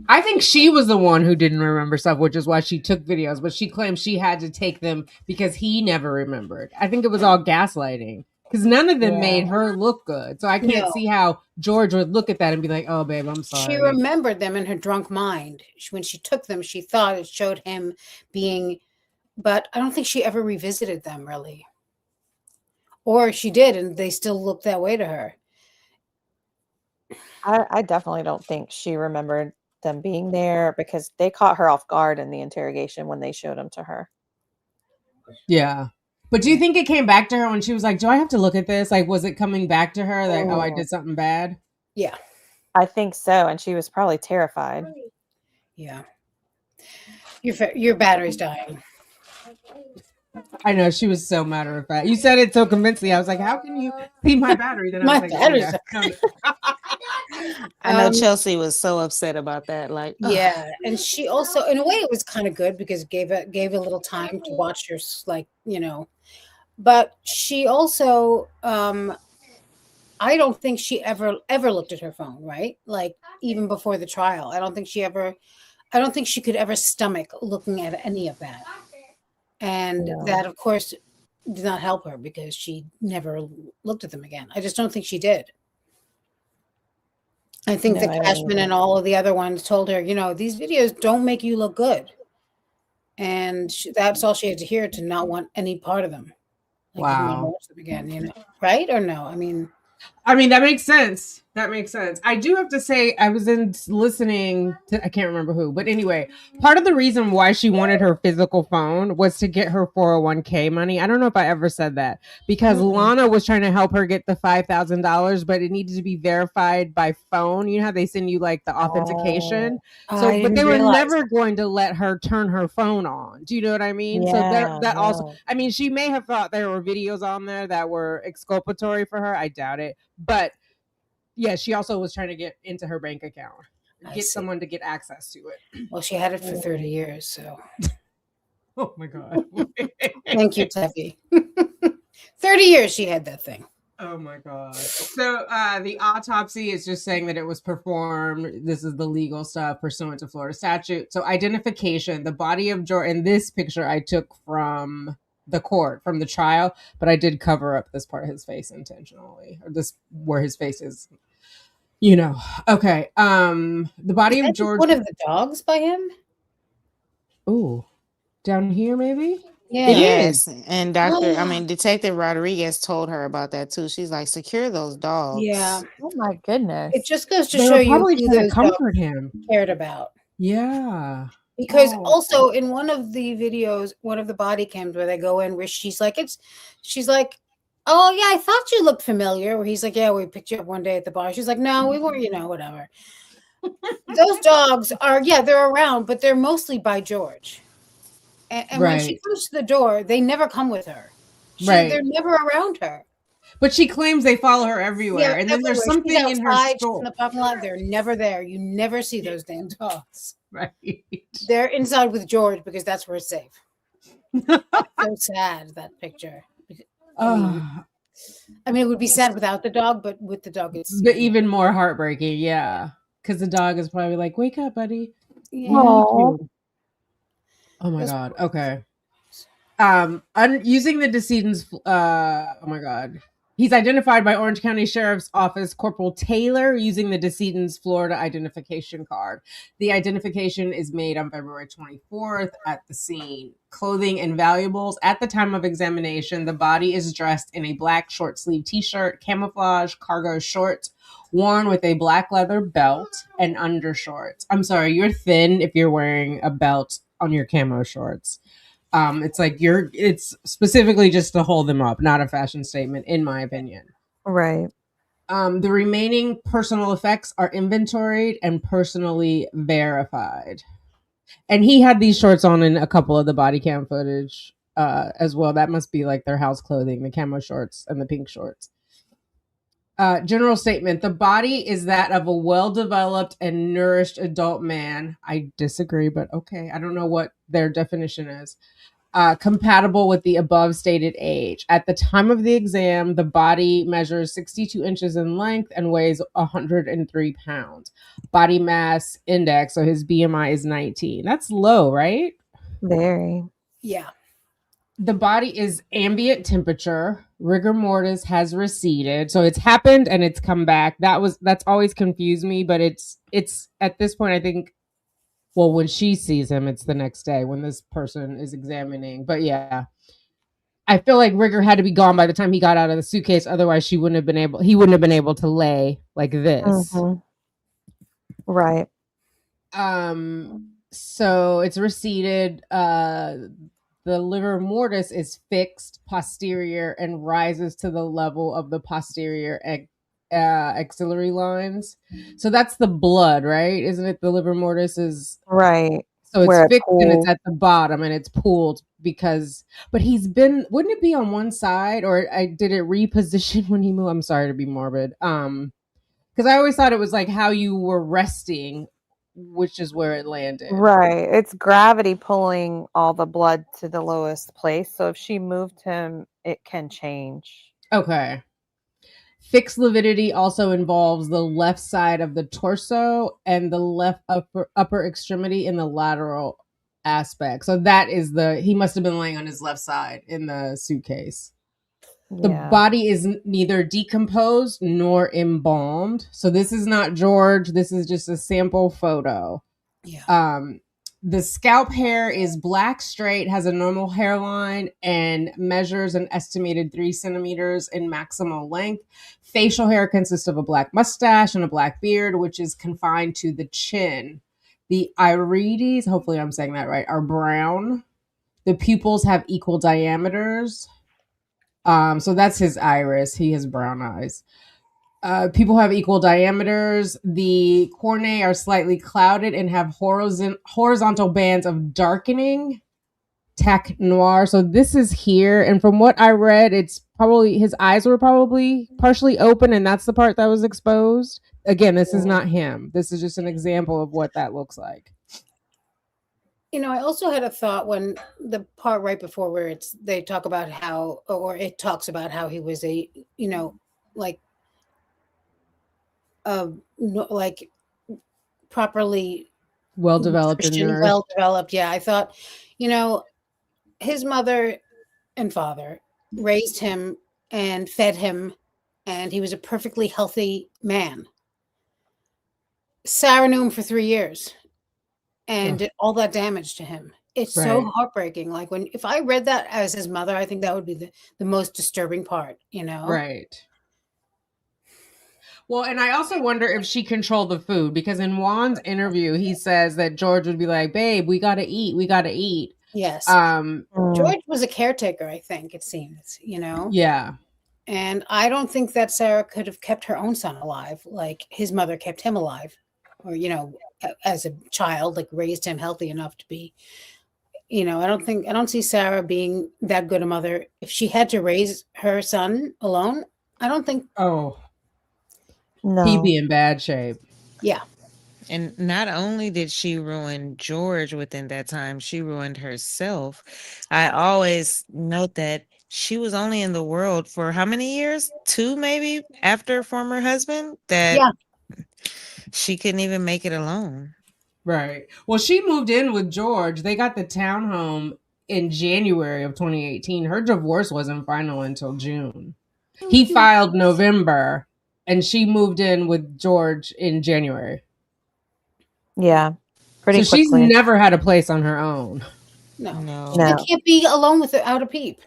I think she was the one who didn't remember stuff, which is why she took videos, but she claimed she had to take them because he never remembered. I think it was all gaslighting because none of them Yeah. made her look good. So I can't No. see how George would look at that and be like, "Oh, babe, I'm She sorry." remembered them in her drunk mind. When she took them, she thought it showed him being, but I don't think she ever revisited them really. Or she did, and they still look that way to her. I definitely don't think she remembered them being there because they caught her off guard in the interrogation when they showed them to her. Yeah. But do you think it came back to her when she was like, "Do I have to look at this?" Like, was it coming back to her like, "Oh, I did something bad"? Yeah. I think so, and she was probably terrified. Yeah. Your battery's dying. I know she was so matter of fact. You said it so convincingly. I was like, "How can you see my battery?" Then I My was like, "Oh battery's yeah." I know Chelsea was so upset about that. Like, Yeah, and she also, in a way, it was kind of good because it gave a little time to watch her, like, you know. But she also, I don't think she ever looked at her phone, right? Like even before the trial, I don't think she could ever stomach looking at any of that. And that, of course, did not help her because she never looked at them again. I just don't think she did. I think No, that I don't Cashman either. and all of the other ones told her, these videos don't make you look good. And that's all she had to hear to not want any part of them. Like, didn't want to Wow. watch them again, right? Or no? I mean, that makes sense. That makes sense. I do have to say, I was listening to, I can't remember who, but anyway, part of the reason why she wanted her physical phone was to get her 401k money. I don't know if I ever said that because Lana was trying to help her get the $5,000, but it needed to be verified by phone. You know how they send you like the authentication. I But didn't they were realize never going to let her turn her phone on. Do you know what I mean? So that also, I mean, she may have thought there were videos on there that were exculpatory for her. I doubt it. But yeah, she also was trying to get into her bank account, get someone to get access to it. Well, she had it for 30 years, so. Oh my God. Thank you, Tevi. 30 years she had that thing. Oh my God. So the autopsy is just saying that it was performed. This is the legal stuff pursuant to Florida statute. So identification, the body of George, in this picture I took from the court, from the trial, but I did cover up this part of his face intentionally, or this where his face is, Okay. The body of George. One of the dogs by him? Ooh. Down here, maybe? Yeah. It yes. is. And Detective Rodriguez told her about that too. She's like, secure those dogs. Yeah. Oh my goodness. It just goes to They show were you probably who trying to those comfort dogs him. cared about. Yeah. Because also in one of the videos, one of the body cams where they go in, where she's like, "Oh yeah, I thought you looked familiar." Where he's like, "Yeah, we picked you up one day at the bar." She's like, "No, we weren't, whatever." Those dogs are, they're around, but they're mostly by George. And when she comes to the door, they never come with her. They're never around her. But she claims they follow her everywhere. Yeah, and then there's everywhere. something She's in her outside, she's store. in the parking lot. They're never there. You never see those damn dogs. Right. They're inside with George because that's where it's safe. So sad, that picture. I mean, it would be sad without the dog, but with the dog, it's even more heartbreaking. Yeah. Because the dog is probably like, wake up, buddy. Yeah. Oh my God. Okay. Using the decedent's, oh my God. He's identified by Orange County Sheriff's Office Corporal Taylor using the decedent's Florida identification card. The identification is made on February 24th at the scene. Clothing and valuables. At the time of examination, the body is dressed in a black short sleeve t-shirt, camouflage cargo shorts, worn with a black leather belt and undershorts. I'm sorry, you're thin if you're wearing a belt on your camo shorts. It's like it's specifically just to hold them up, not a fashion statement, in my opinion. Right. The remaining personal effects are inventoried and personally verified. And he had these shorts on in a couple of the body cam footage. as well. That must be like their house clothing, the camo shorts and the pink shorts. General statement: the body is that of a well-developed and nourished adult man. I disagree, but okay. I don't know what their definition is. Compatible with the above stated age. At the time of the exam, the body measures 62 inches in length and weighs 103 pounds. Body mass index, so his BMI is 19. That's low, right? Very. Yeah. The body is ambient temperature. Rigor mortis has receded. So it's happened and it's come back. That's always confused me, but it's at this point, I think, well, when she sees him, it's the next day when this person is examining. But yeah, I feel like rigor had to be gone by the time he got out of the suitcase. Otherwise, he wouldn't have been able to lay like this. Mhm. Right. So it's receded. The livor mortis is fixed posterior and rises to the level of the posterior axillary lines. So that's the blood, right? Isn't it? The livor mortis is Right. so it's Where it fixed and it's pools. at the bottom and it's pooled because, but wouldn't it be on one side or did it reposition when he moved? I'm sorry to be morbid. Because I always thought it was like how you were resting, which is where it landed. Right. It's gravity pulling all the blood to the lowest place. So if she moved him, it can change. Okay. Fixed lividity also involves the left side of the torso and the left upper extremity in the lateral aspect. So that is he must have been laying on his left side in the suitcase. The body is neither decomposed nor embalmed. So this is not George. This is just a sample photo. Yeah. The scalp hair is black, straight, has a normal hairline, and measures an estimated 3 centimeters in maximal length. Facial hair consists of a black mustache and a black beard, which is confined to the chin. The irides, hopefully I'm saying that right, are brown. The pupils have equal diameters. So that's his iris. He has brown eyes. People have equal diameters. The cornea are slightly clouded and have horizontal bands of darkening, tache noir. So this is here. And from what I read, it's probably his eyes were probably partially open, and that's the part that was exposed. Again, this is not him. This is just an example of what that looks like. I also had a thought when the part right before where they talk about how, or it talks about how he was a, like, like properly well developed and nourished. well developed. Yeah, I thought, his mother and father raised him and fed him, and he was a perfectly healthy man. Sarah knew him for 3 years and did all that damage to him. It's so heartbreaking. Like if I read that as his mother, I think that would be the most disturbing part, Right. Well, and I also wonder if she controlled the food, because in Juan's interview, he says that George would be like, babe, we got to eat. We got to eat. Yes. George was a caretaker, I think it seems, Yeah. And I don't think that Sarah could have kept her own son alive like his mother kept him alive, or, as a child, like raised him healthy enough to be, I don't see Sarah being that good a mother. If she had to raise her son alone, I don't think. Oh, no. He'd be in bad shape. Yeah. And not only did she ruin George within that time, she ruined herself. I always note that she was only in the world for how many years? 2 maybe, after former husband, that she couldn't even make it alone. Right. Well, she moved in with George. They got the townhome in January of 2018. Her divorce wasn't final until June. He filed November, and she moved in with George in January. Yeah. Pretty so quickly. She's never had a place on her own. No. She can't be alone without a peep.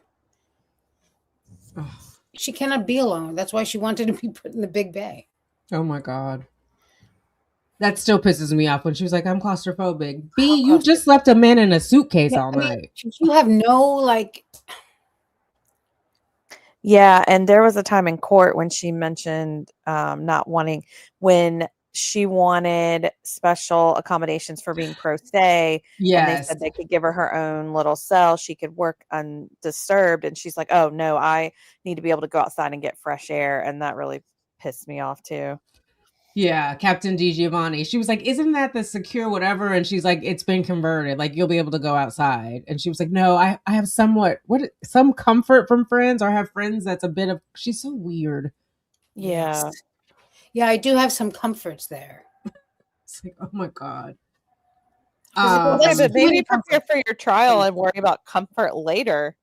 She cannot be alone. That's why she wanted to be put in the big bay. Oh my God. That still pisses me off when she was like, I'm claustrophobic. B, you just left a man in a suitcase all night. You have no, Yeah, and there was a time in court when she mentioned not wanting, when she wanted special accommodations for being pro se. And they Yes. said they could give her her own little cell. She could work undisturbed. And she's like, oh, no, I need to be able to go outside and get fresh air. And that really pissed me off, too. Yeah, Captain DiGiovanni. She was like, "Isn't that the secure whatever?" And she's like, "It's been converted. Like you'll be able to go outside." And she was like, "No, I have some comfort from friends, or I have friends that's a bit of." She's so weird. Yeah. Yes. Yeah, I do have some comforts there. It's like, oh my god. Okay, but maybe prepare comfort. for your trial and worry about comfort later.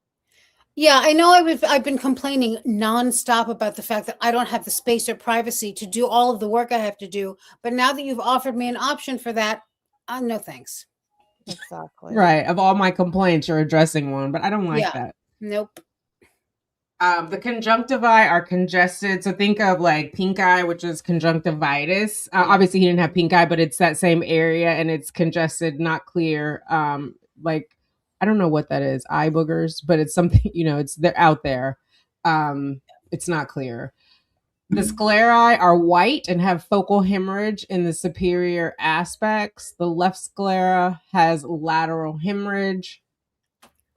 Yeah, I know I've been complaining nonstop about the fact that I don't have the space or privacy to do all of the work I have to do. But now that you've offered me an option for that, no thanks. Exactly. Right. Of all my complaints, you're addressing one, but I don't like that. Nope. The conjunctivi are congested. So think of like pink eye, which is conjunctivitis. Obviously, he didn't have pink eye, but it's that same area and it's congested, not clear. Like, I don't know what that is, eye boogers, but it's something, they're out there. It's not clear. The sclerae are white and have focal hemorrhage in the superior aspects. The left sclera has lateral hemorrhage.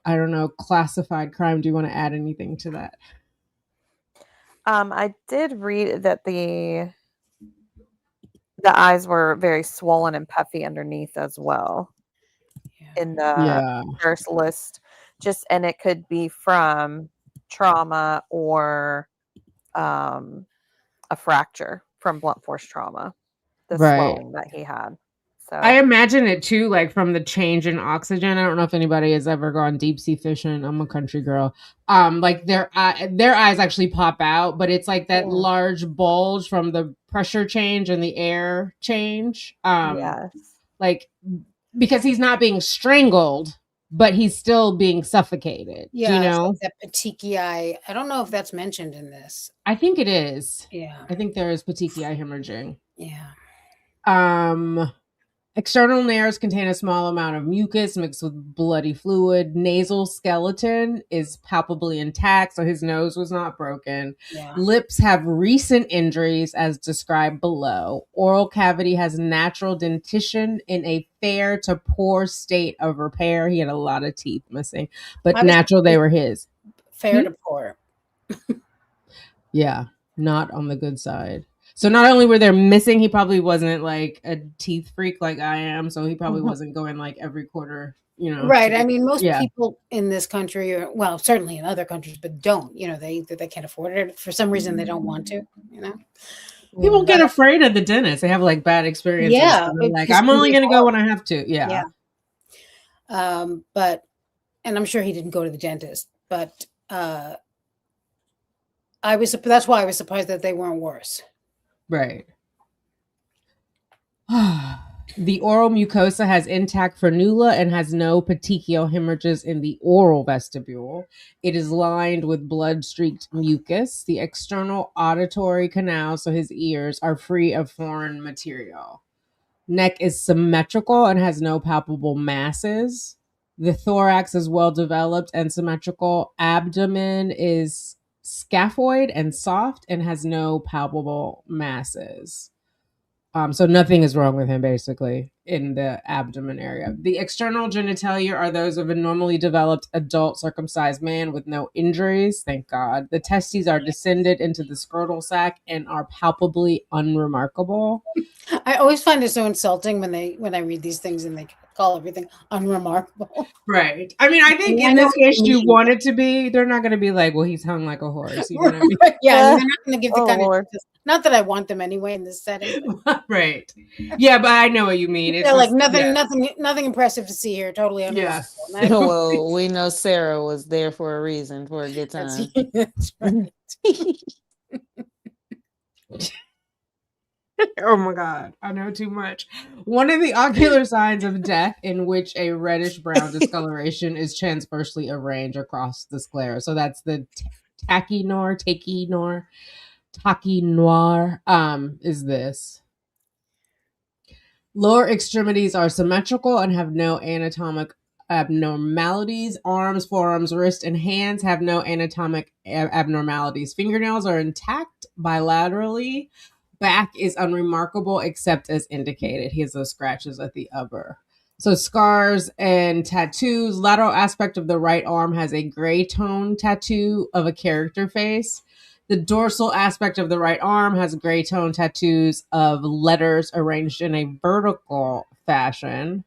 I don't know, classified crime. Do you want to add anything to that? I did read that the eyes were very swollen and puffy underneath as well. In the first list, and it could be from trauma or a fracture from blunt force trauma, the swelling that he had. So I imagine it too, like from the change in oxygen. I don't know if anybody has ever gone deep sea fishing. I'm a country girl. Like their eyes actually pop out, but it's like that large bulge from the pressure change and the air change. Yes. Like because he's not being strangled, but he's still being suffocated. Yeah, do you know? that petechiae. I don't know if that's mentioned in this. I think it is. Yeah. I think there is petechiae hemorrhaging. Yeah. External nares contain a small amount of mucus mixed with bloody fluid. Nasal skeleton is palpably intact, so his nose was not broken. Yeah. Lips have recent injuries as described below. Oral cavity has natural dentition in a fair to poor state of repair. He had a lot of teeth missing, but natural they were his. Fair to poor. Yeah, not on the good side. So not only were they missing, he probably wasn't like a teeth freak like I am. So he probably wasn't going like every quarter, Right. I mean, most people in this country, or well, certainly in other countries, but don't. They can't afford it for some reason. They don't want to. People get afraid of the dentist. They have like bad experiences. Yeah, like I'm only going to go when I have to. Yeah. But, and I'm sure he didn't go to the dentist, but that's why I was surprised that they weren't worse. Right. The oral mucosa has intact frenula and has no petechial hemorrhages in the oral vestibule. It is lined with blood-streaked mucus. The external auditory canal, so his ears, are free of foreign material. Neck is symmetrical and has no palpable masses. The thorax is well developed and symmetrical. Abdomen is scaphoid and soft and has no palpable masses. So nothing is wrong with him, basically, in the abdomen area. The external genitalia are those of a normally developed adult circumcised man with no injuries, thank God. The testes are descended into the scrotal sac and are palpably unremarkable. I always find it so insulting when I read these things and they call everything unremarkable. Right. I mean, I think in this case you want it to be. They're not going to be like, well, he's hung like a horse. You know what I mean? Yeah, they're not going to give the kind of. Not that I want them anyway in this setting. Right. Yeah, but I know what you mean. It's like nothing impressive to see here. Totally unremarkable. Yeah. Well, we know Sarah was there for a reason, for a good time. That's right. Oh my God, I know too much. One of the ocular signs of death in which a reddish-brown discoloration is transversely arranged across the sclera. So that's the tachy-noir is this. Lower extremities are symmetrical and have no anatomic abnormalities. Arms, forearms, wrists, and hands have no anatomic abnormalities. Fingernails are intact bilaterally. back is unremarkable except as indicated. He has those scratches at the upper. So scars and tattoos. Lateral aspect of the right arm has a gray tone tattoo of a character face. The dorsal aspect of the right arm has gray tone tattoos of letters arranged in a vertical fashion.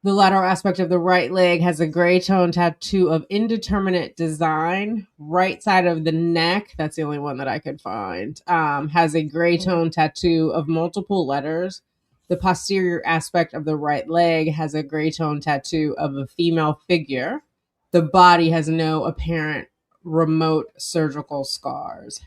The lateral aspect of the right leg has a gray tone tattoo of indeterminate design. Right side of the neck, that's the only one that I could find, has a gray tone tattoo of multiple letters. The posterior aspect of the right leg has a gray tone tattoo of a female figure. The body has no apparent remote surgical scars.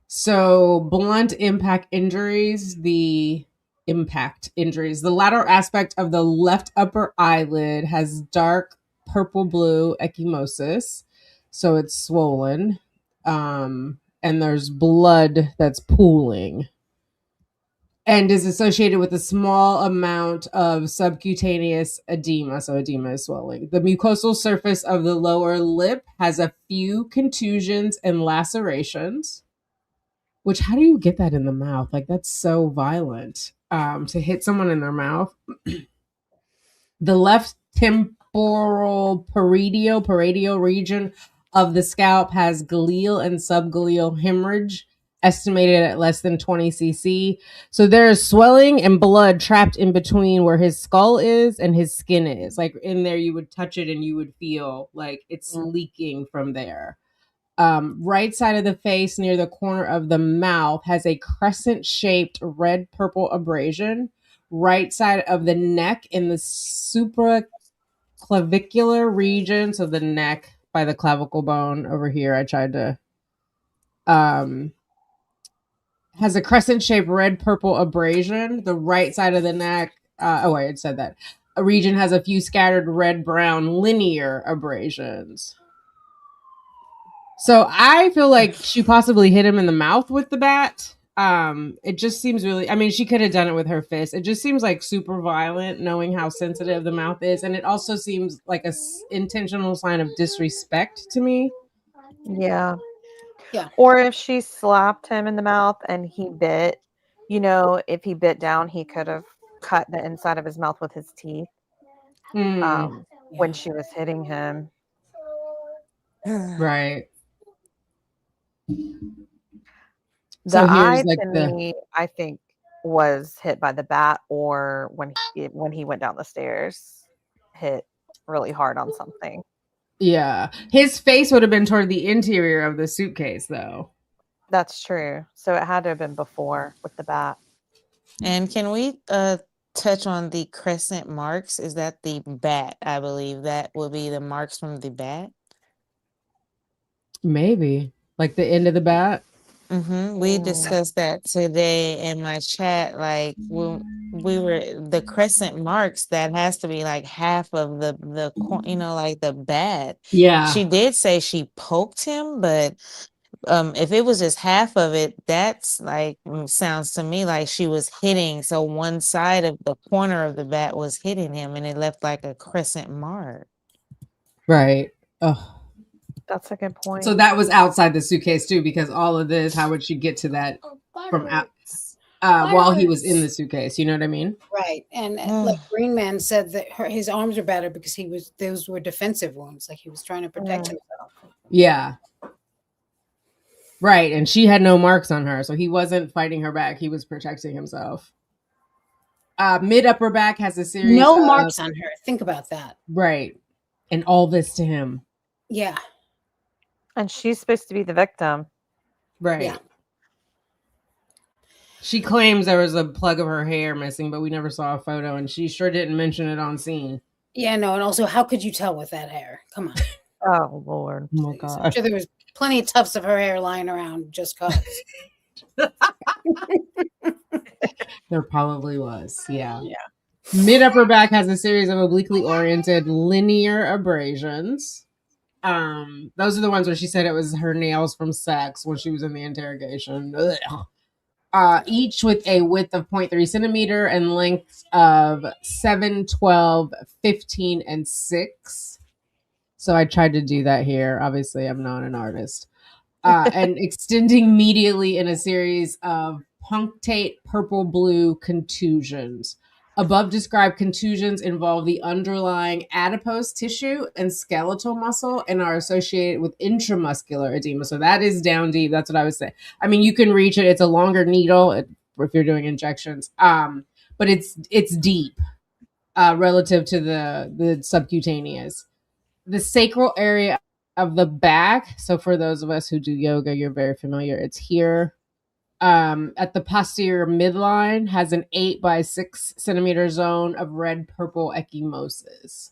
So blunt impact injuries, the lateral aspect of the left upper eyelid has dark purple blue ecchymosis. So it's swollen. And there's blood that's pooling. And is associated with a small amount of subcutaneous edema. So edema is swelling. The mucosal surface of the lower lip has a few contusions and lacerations. Which, how do you get that in the mouth? Like, that's so violent to hit someone in their mouth. The left temporal parietal region of the scalp has glial and subglial hemorrhage, estimated at less than 20 cc. So there is swelling and blood trapped in between where his skull is and his skin is. Like, in there, you would touch it and you would feel like it's leaking from there. Right side of the face near the corner of the mouth has a crescent-shaped red-purple abrasion. Right side of the neck in the supraclavicular region, so the neck by the clavicle bone over here, I tried to has a crescent-shaped red-purple abrasion. The right side of the neck, I had said that. A region has a few scattered red-brown linear abrasions. So I feel like she possibly hit him in the mouth with the bat. It just seems really, I mean, she could have done it with her fist. It just seems like super violent, knowing how sensitive the mouth is. And it also seems like a intentional sign of disrespect to me. Yeah. Yeah. Or if she slapped him in the mouth and he bit, if he bit down, he could have cut the inside of his mouth with his teeth when she was hitting him. Right. The eye, to me, I think, was hit by the bat, or when he went down the stairs, hit really hard on something. Yeah. His face would have been toward the interior of the suitcase, though. That's true. So it had to have been before with the bat. And can we touch on the crescent marks? Is that the bat? I believe that would be the marks from the bat. Maybe. Like the end of the bat? We discussed that today in my chat. Like when we were the crescent marks, that has to be like half of the like the bat. Yeah. She did say she poked him, but if it was just half of it, that's like sounds to me like she was hitting. So one side of the corner of the bat was hitting him, and it left like a crescent mark. Right. Oh. That's a good point. So that was outside the suitcase too, because all of this, how would she get to that from out while he was in the suitcase? You know what I mean? Right. And like Green Man said that his arms are better because those were defensive wounds, like he was trying to protect himself. Yeah. Right. And she had no marks on her, so he wasn't fighting her back. He was protecting himself. Mid upper back has a series no marks on her. Think about that. Right. And all this to him. Yeah. And she's supposed to be the victim. Right. Yeah. She claims there was a plug of her hair missing, but we never saw a photo, and she sure didn't mention it on scene. Yeah, no, and also, how could you tell with that hair? Come on. Oh, Lord. Oh, my God. I'm sure there was plenty of tufts of her hair lying around just cause. There probably was. Yeah. Yeah. Mid upper back has a series of obliquely oriented linear abrasions. Those are the ones where she said it was her nails from sex when she was in the interrogation. Each with a width of 0.3 centimeter and lengths of 7, 12, 15, and 6. So I tried to do that here. Obviously, I'm not an artist. and extending medially in a series of punctate purple-blue contusions. Above described contusions involve the underlying adipose tissue and skeletal muscle and are associated with intramuscular edema. So that is down deep. That's what I would say. I mean, you can reach it. It's a longer needle if you're doing injections, but it's deep relative to the subcutaneous. The sacral area of the back. So for those of us who do yoga, you're very familiar. It's here at the posterior midline, has an 8 by 6 centimeter zone of red purple ecchymosis.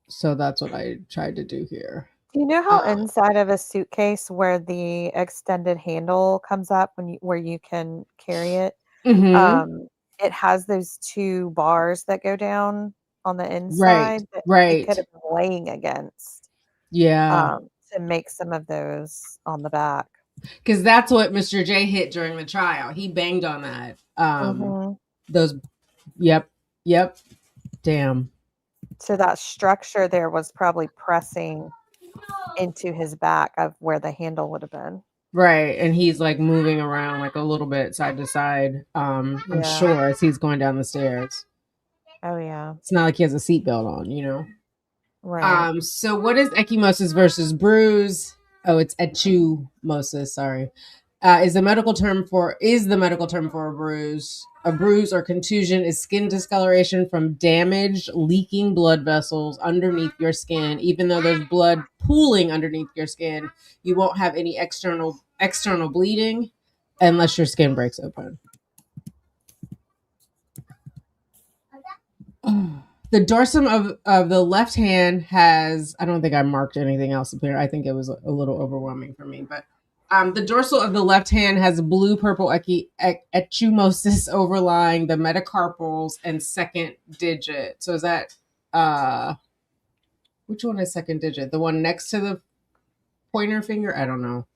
So that's what I tried to do here. Do you know how inside of a suitcase where the extended handle comes up where you can carry it? Mm-hmm. It has those 2 bars that go down on the inside that it could Right. have been laying against. Yeah. To make some of those on the back. Because that's what Mr. J hit during the trial. He banged on that. Those, yep. Damn. So that structure there was probably pressing into his back of where the handle would have been. Right. And he's like moving around like a little bit side to side. I'm sure as he's going down the stairs. Oh yeah. It's not like he has a seatbelt on, you know? Right. So what is ecchymosis versus bruise? Oh, it's ecchymosis, sorry. Is the medical term for a bruise. A bruise or contusion is skin discoloration from damaged, leaking blood vessels underneath your skin. Even though there's blood pooling underneath your skin, you won't have any external bleeding unless your skin breaks open. The dorsum of the left hand has, I don't think I marked anything else up there. I think it was a little overwhelming for me, but the dorsal of the left hand has blue-purple ecchymosis overlying the metacarpals and second digit. So is that, which one is second digit? The one next to the pointer finger? I don't know.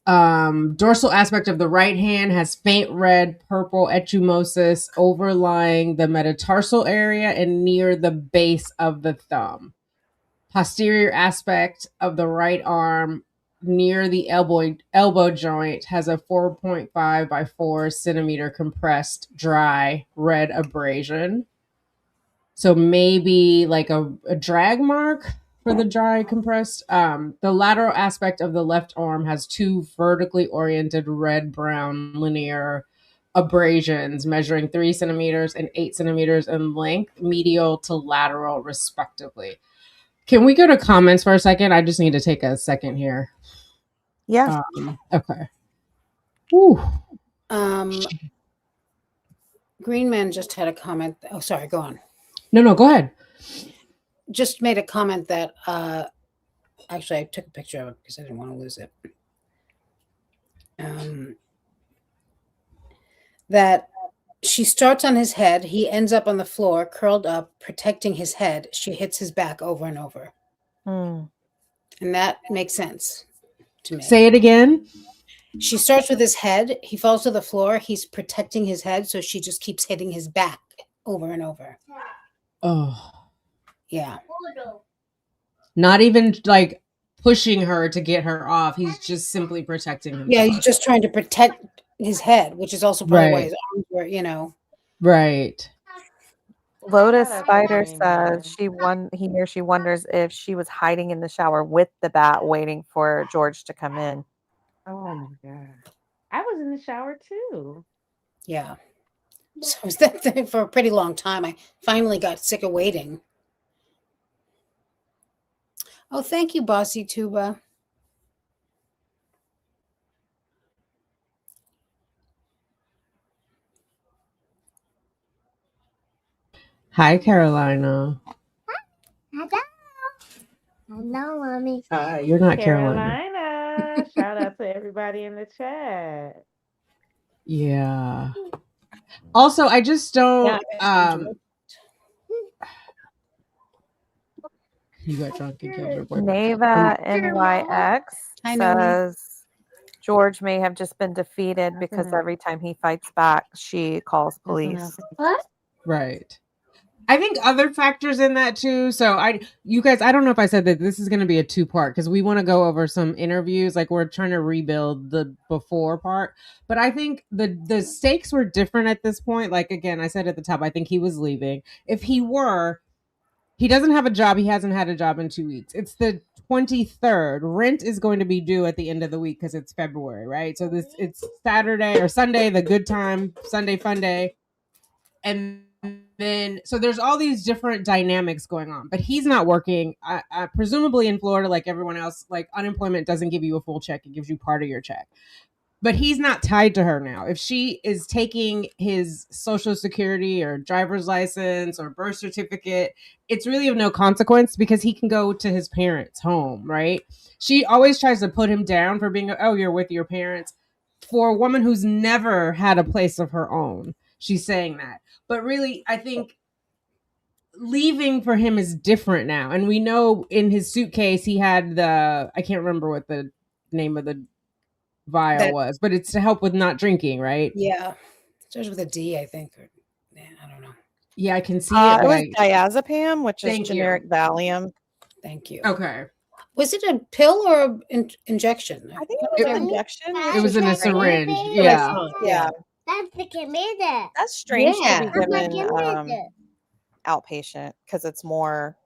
Dorsal aspect of the right hand has faint red purple ecchymosis overlying the metatarsal area and near the base of the thumb. Posterior aspect of the right arm near the elbow joint has a 4.5 by 4 centimeter compressed dry red abrasion. So maybe like a drag mark for the dry compressed. The lateral aspect of the left arm has 2 vertically oriented red-brown linear abrasions measuring 3 centimeters and 8 centimeters in length, medial to lateral respectively. Can we go to comments for a second? I just need to take a second here. Yeah. Okay. Whew. Green Man just had a comment. Oh, sorry. Go on. No, go ahead. Just made a comment that actually I took a picture of it because I didn't want to lose it. That she starts on his head. He ends up on the floor, curled up, protecting his head. She hits his back over and over. And that makes sense to me. Say it again. She starts with his head. He falls to the floor. He's protecting his head, so she just keeps hitting his back over and over. Oh. Yeah. Not even like pushing her to get her off. He's just simply protecting himself. Yeah, he's just trying to protect his head, which is also probably why his arms were, you know. Right. Lotus Spider says he or she wonders if she was hiding in the shower with the bat waiting for George to come in. Oh my God. I was in the shower too. Yeah. So I was there for a pretty long time. I finally got sick of waiting. Oh, thank you, Bossy Tuba. Hi, Carolina. Hello, Mommy. You're not Carolina. Carolina. Shout out to everybody in the chat. Yeah. Also, I just don't. You got drunk and killed your boyfriend. Neva NYX says George may have just been defeated because every time he fights back, she calls police. What? Right. I think other factors in that too. So you guys, I don't know if I said that this is going to be a 2-part because we want to go over some interviews. Like we're trying to rebuild the before part, but I think the stakes were different at this point. Like again, I said at the top, I think he was leaving. If he doesn't have a job. He hasn't had a job in 2 weeks. It's the 23rd. Rent is going to be due at the end of the week because it's February, right? So it's Saturday or Sunday, the good time, Sunday fun day. And then so there's all these different dynamics going on, but he's not working. Presumably in Florida, like everyone else, like unemployment doesn't give you a full check; it gives you part of your check. But he's not tied to her now. If she is taking his social security or driver's license or birth certificate, it's really of no consequence because he can go to his parents' home, right? She always tries to put him down for being, oh, you're with your parents. For a woman who's never had a place of her own, she's saying that. But really, I think leaving for him is different now. And we know in his suitcase, he had I can't remember what the name of the vial was, but it's to help with not drinking, right? Yeah. Starts with a D, I think. Or, yeah, I don't know. Yeah, I can see it. It was diazepam, which is Thank you. generic Valium. Thank you. Okay. Was it a pill or an injection? I think it was an injection. It was in a syringe. Yeah. Yeah. That's the commander. That's strange Yeah. to be given outpatient because it's more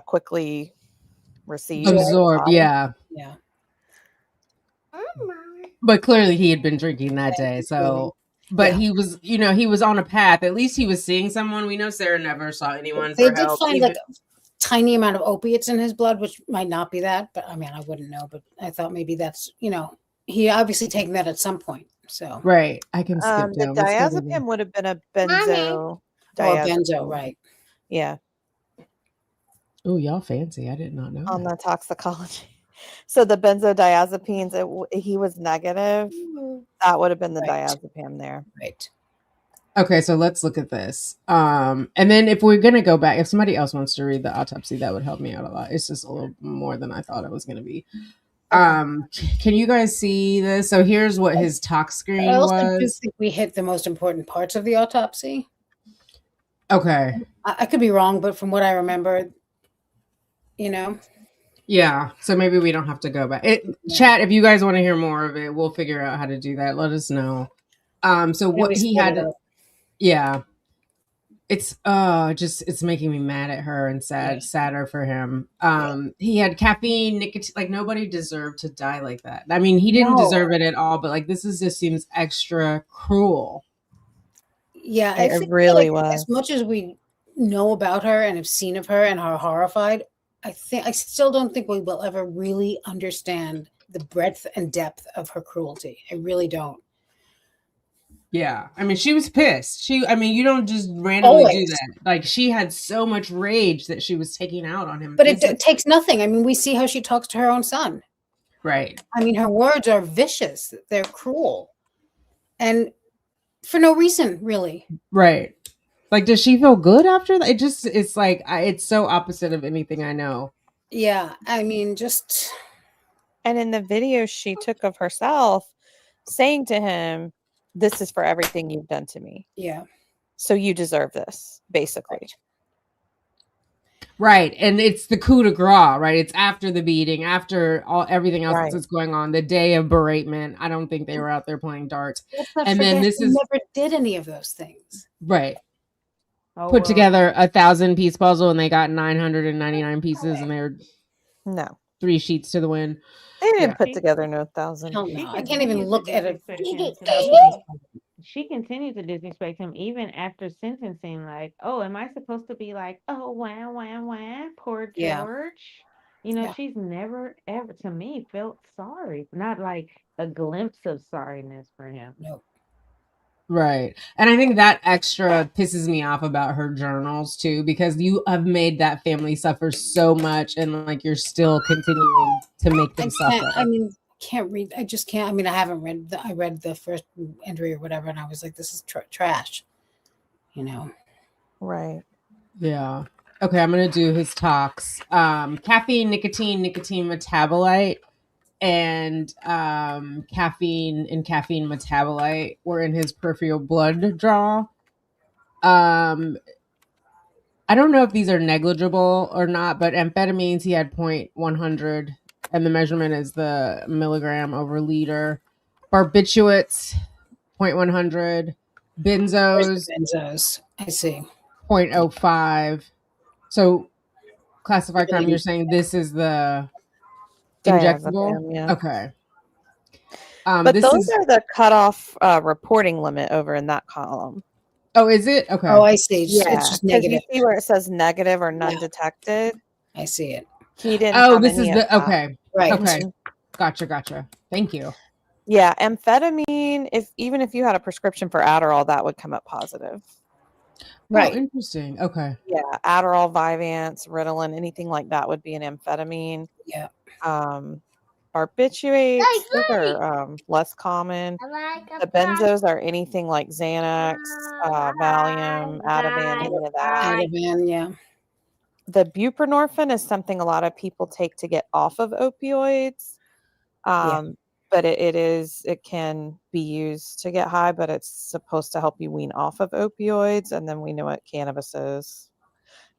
quickly received. Absorbed, yeah. Yeah. But clearly he had been drinking that day. So, but he was, he was on a path. At least he was seeing someone. We know Sarah never saw anyone They for did help. find like a tiny amount of opiates in his blood, which might not be that, but I mean, I wouldn't know, but I thought maybe that's, he obviously taken that at some point. So, right. I can skip down. The diazepam would have been a benzo. Benzo, right. Yeah. Oh, y'all fancy. I did not know. On the toxicology. So the benzodiazepines, he was negative. That would have been the diazepam there. Right. Okay, so let's look at this. And then if we're going to go back, if somebody else wants to read the autopsy, that would help me out a lot. It's just a little more than I thought it was going to be. Can you guys see this? So here's what his tox screen I was. also do think we hit the most important parts of the autopsy. Okay. I could be wrong, but from what I remember, Yeah, so maybe we don't have to go back. Chat, if you guys want to hear more of it, we'll figure out how to do that. Let us know. So what he had, yeah, it's it's making me mad at her and sadder for him. He had caffeine, nicotine. Like nobody deserved to die like that. I mean, he didn't deserve it at all. But like this just seems extra cruel. Yeah, it really was. As much as we know about her and have seen of her and are horrified, I still don't think we will ever really understand the breadth and depth of her cruelty. I really don't. Yeah. I mean, she was pissed. You don't just randomly do that. Like she had so much rage that she was taking out on him. But it takes nothing. I mean, we see how she talks to her own son. Right. I mean, her words are vicious. They're cruel. And for no reason, really. Right. Like, does she feel good after that? It's like, it's so opposite of anything I know. Yeah. I mean, And in the video she took of herself saying to him, this is for everything you've done to me. Yeah. So you deserve this, basically. Right. And it's the coup de grace, right? It's after the beating, after everything else that's going on, the day of beratement. I don't think they were out there playing darts. And then this is never did any of those things. Right. Put together 1,000-piece puzzle and they got 999 pieces and they were 3 sheets to the wind. They didn't put together no 1,000. Hell no. I can't even look at it. She continued to disrespect him even after sentencing. Like, oh, am I supposed to be like, oh, wah, poor George? She's never ever, to me, felt sorry. Not like a glimpse of sorriness for him. Nope. Right. And I think that extra pisses me off about her journals too, because you have made that family suffer so much and like you're still continuing to make them suffer. I mean, can't read. I just can't. I mean, I haven't read I read the first entry or whatever, and I was like, this is trash. Right. Yeah. Okay, I'm going to do his talks. Caffeine, nicotine metabolite, and caffeine and caffeine metabolite were in his peripheral blood draw. I don't know if these are negligible or not, but amphetamines, he had 0.100, and the measurement is the milligram over liter. Barbiturates, 0.100. Where's Benzos, the benzos? I see. 0.05. So classified crime, Everything- you're saying this is the injectable? Diazepam, yeah. Okay. But This those is, are the cutoff reporting limit over in that column. oh, is it? Okay. Oh, I see. It's Yeah, just because you negative. see where it says negative or none Yeah. detected. I see it. He didn't Oh, have this any is of the, that. okay. Right. Okay. Gotcha. Thank you. Yeah, amphetamine, even if you had a prescription for Adderall, that would come up positive. Right. Oh, interesting. Okay. Yeah, Adderall, Vyvanse, Ritalin, anything like that would be an amphetamine. Yeah. Barbiturates, those are less common. The benzos are anything like Xanax, Valium, Ativan, any of that. Ativan, yeah. The buprenorphine is something a lot of people take to get off of opioids. But it can be used to get high, but it's supposed to help you wean off of opioids. And then we know what cannabis is,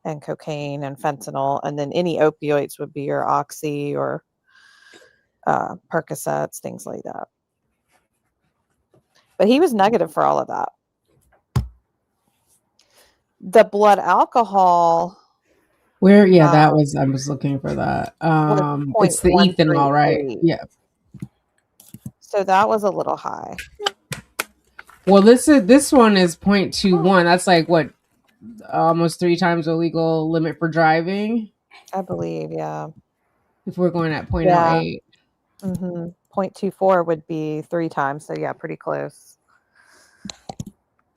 and cocaine and fentanyl. And then any opioids would be your Oxy or Percocets, things like that. But he was negative for all of that. The blood alcohol. Where? Yeah, that was, I was looking for that. It's the ethanol, right? Yeah. So that was a little high. Well, this one is 0.21. That's like what, almost 3 times the legal limit for driving. I believe, yeah. If we're going at 0.08. Yeah. 0.24 would be 3 times. So yeah, pretty close.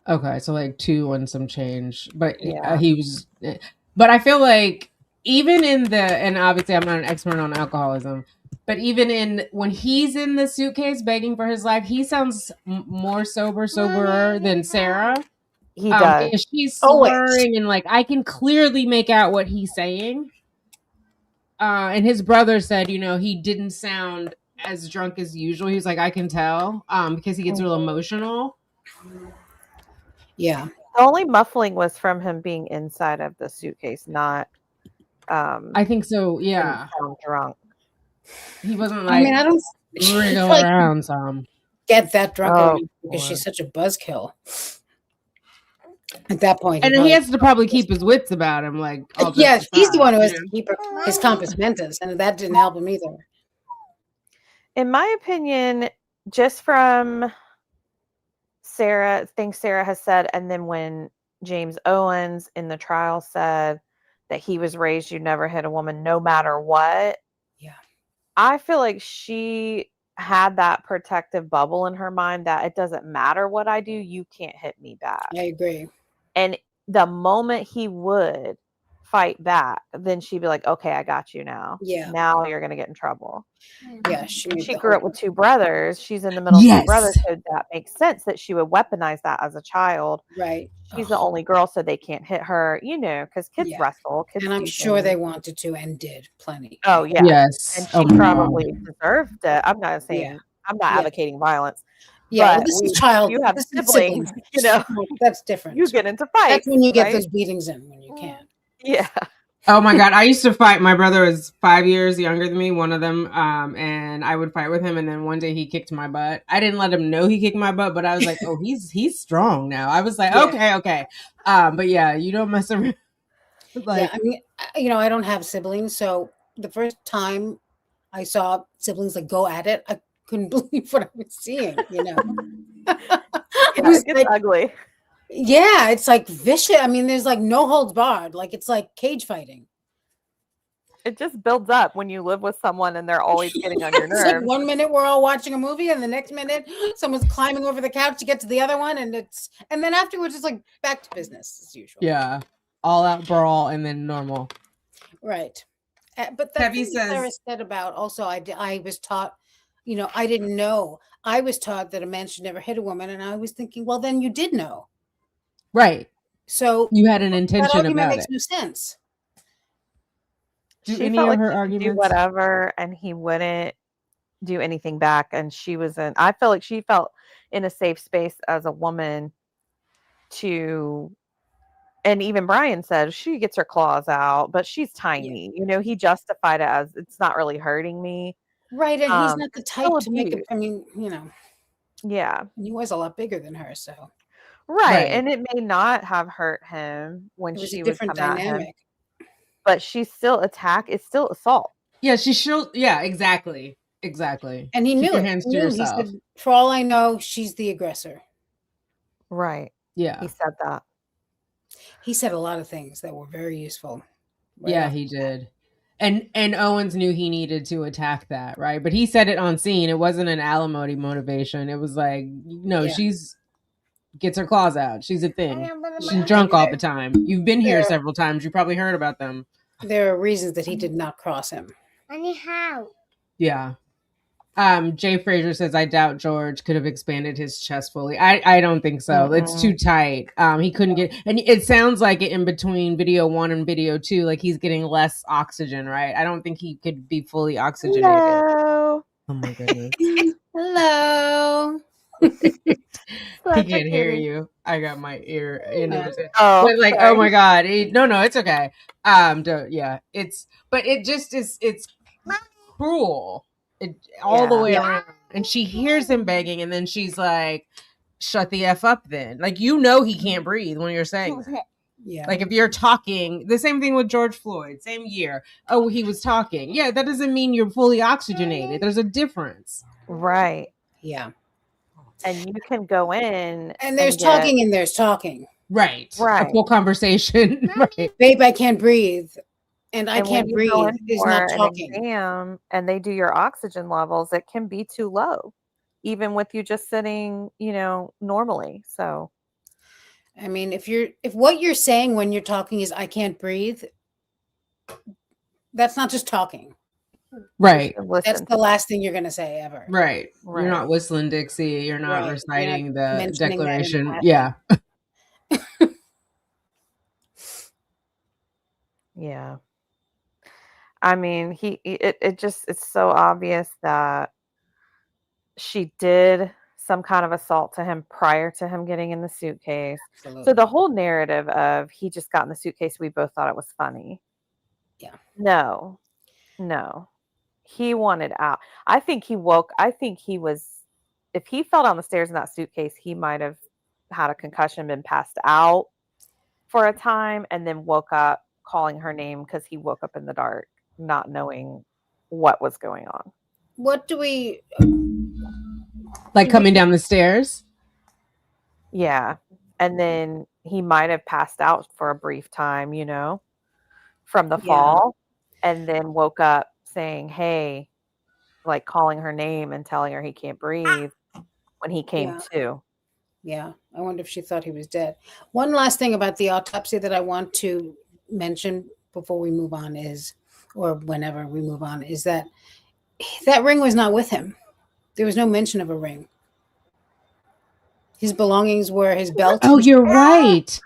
Okay, so like 2 and some change. But Yeah. he was, but I feel like even in the, and obviously I'm not an expert on alcoholism, but even in when he's in the suitcase begging for his life, he sounds more soberer than Sarah. He does. Because she's slurring and like I can clearly make out what he's saying. And his brother said, he didn't sound as drunk as usual. He was like, I can tell, because he gets real emotional. Yeah. The only muffling was from him being inside of the suitcase, not. I think so. Yeah. Sound drunk. He wasn't I mean, I don't wriggle around some. Get that drunk because she's such a buzzkill. At that point, and he has to probably keep his wits about him, like yes, he's the one who has to keep his compass mentis, and that didn't help him either. In my opinion, just from things Sarah has said, and then when James Owens in the trial said that he was raised, you never hit a woman no matter what. Yeah. I feel like she had that protective bubble in her mind that it doesn't matter what I do, you can't hit me back. I agree. And the moment he would fight back, then she'd be like, okay, I got you now. Yeah. Now you're going to get in trouble. Yeah. She grew up with 2 brothers. She's in the middle of 2 brothers. So that makes sense that she would weaponize that as a child. Right. She's the only girl, so they can't hit her, because kids wrestle. Kids and I'm sure they wanted to and did plenty. Oh, yeah. Yes. And she probably deserved it. I'm not saying, I'm not advocating violence. Yeah, but this is child. You have siblings, That's different. You get into fights. That's when you get those beatings in, when you can. Yeah. Oh my God. I used to fight. My brother was 5 years younger than me, one of them. And I would fight with him. And then one day he kicked my butt. I didn't let him know he kicked my butt, but I was like, oh, he's strong now. I was like, okay. But yeah, you don't mess around. Yeah, I mean, I don't have siblings. So the first time I saw siblings like go at it, I couldn't believe what I was seeing, It was like, ugly. Yeah, it's like vicious. I mean, there's like no holds barred. Like it's like cage fighting. It just builds up when you live with someone and they're always getting on your nerves. It's like 1 minute we're all watching a movie, and the next minute someone's climbing over the couch to get to the other one, and then afterwards it's like back to business as usual. Yeah, all out brawl and then normal. Right, but that thing Sarah said about also I was taught, I didn't know. I was taught that a man should never hit a woman, and I was thinking, well, then you did know. Right. So you had an intention that argument about makes no sense. She felt like she could do whatever, and he wouldn't do anything back. And I felt like she felt in a safe space as a woman to And even Brian said she gets her claws out, but she's tiny. You know, he justified it as it's not really hurting me. Right, and he's not the It's type still to make it. abuse. I mean, you know, Yeah. and he was a lot bigger than her, so Right. Right. And it may not have hurt him when it was a she would different come at him, dynamic. but she's still it's still assault. Yeah, yeah, exactly. Exactly. And he Keep knew your it. hands He to knew. He yourself. said, "For all I know, she's the aggressor." Right. Yeah. He said that. He said a lot of things that were very useful. right Yeah, off he the bat. did. And Owens knew he needed to attack that, right? But he said it on scene. It wasn't an alimony motivation. It was like, Yeah. she's gets her claws out. She's a thing. She's Yeah. drunk all the time. You've been here Yeah. several times. You probably heard about them. There are reasons that he did not cross him. Anyhow. Yeah. Jay Frazier says, I doubt George could have expanded his chest fully. I don't think so. It's too tight. He couldn't get, and it sounds like in between video 1 and video 2, like he's getting less oxygen, right? I don't think he could be fully oxygenated. Hello. Oh my goodness. Hello. He Such a can't hear kitty. you. I got my ear in his ear. Oh, But like, sorry. oh my god. No, it's okay. Yeah, but it just is, it's cruel. All the Yeah. way Yeah. around. And she hears him begging, and then she's like, shut the F up then. Like, he can't breathe when you're saying that. Yeah. Like, if you're talking, the same thing with George Floyd, same year. Oh, he was talking. Yeah, that doesn't mean you're fully oxygenated. There's a difference. Right. Yeah. And you can go in And there's get- talking and there's talking. Right. Right. A full conversation. Right. Babe, I can't breathe. And I and can't when you go breathe in is for not an talking. exam and they do your oxygen levels, it can be too low, even with you just sitting, normally. So I mean, if what you're saying when you're talking is I can't breathe, that's not just talking. Right. That's the last thing you're going to say ever. Right. Right. You're not whistling Dixie. You're not Right. You're not reciting the mentioning that in Declaration. passing. Yeah. Yeah. I mean, it's so obvious that she did some kind of assault to him prior to him getting in the suitcase. Absolutely. So the whole narrative of he just got in the suitcase, we both thought it was funny. Yeah. No. He wanted out. I think he was, if he fell down the stairs in that suitcase, he might have had a concussion, been passed out for a time, and then woke up calling her name because he woke up in the dark, not knowing what was going on. What do we Like coming down the stairs? Yeah. And then he might have passed out for a brief time, from the fall, and then woke up saying, hey, like calling her name and telling her he can't breathe when he came to. Yeah. I wonder if she thought he was dead. One last thing about the autopsy that I want to mention before we move on or whenever we move on, is that ring was not with him. There was no mention of a ring. His belongings were his belt. Oh, you're right.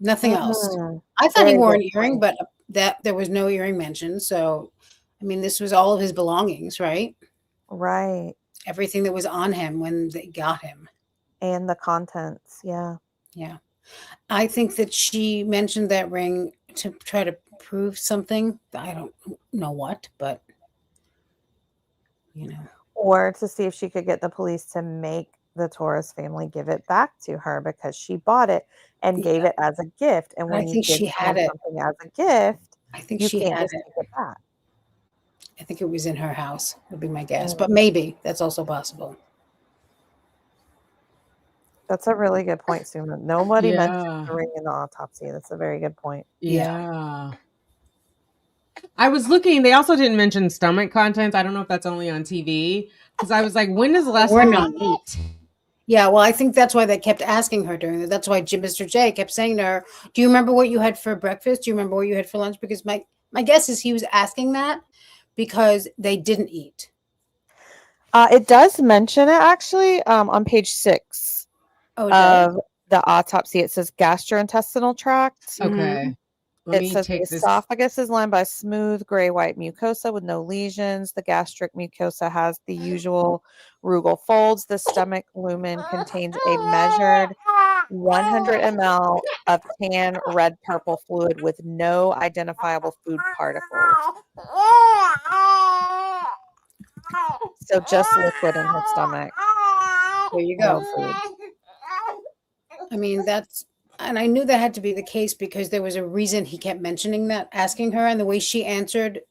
Nothing else. Mhm. I thought he Very wore an good earring, point. but that there was no earring mentioned. So, I mean, this was all of his belongings, right? Right. Everything that was on him when they got him. And the contents. Yeah. Yeah. I think that she mentioned that ring to try to prove something. I don't know what, but Or to see if she could get the police to make the Torres family give it back to her because she bought it and gave it as a gift. And I when you think give she had someone it. something as a gift, I think you she can't had just it. take it back. I think it was in her house, would be my guess. But maybe that's also possible. That's a really good point, Suma. Nobody mentioned Yeah. the ring in the autopsy. That's a very good point. Yeah. I was looking, they also didn't mention stomach contents. I don't know if that's only on TV. Because I was like, when does the last Or time not. we eat? Yeah, well, I think that's why they kept asking her during that. That's why Mr. J kept saying to her, do you remember what you had for breakfast? Do you remember what you had for lunch? Because my guess is he was asking that because they didn't eat. It does mention it actually on page 6 of the autopsy. It says gastrointestinal tract. Okay. Let It me says the take this. esophagus is lined by smooth gray-white mucosa with no lesions. The gastric mucosa has the usual rugal folds. The stomach lumen contains a measured 100 ml of tan red purple fluid with no identifiable food particles. So just liquid in her stomach. There you No go. food. I mean, and I knew that had to be the case because there was a reason he kept mentioning that, asking her, and the way she answered,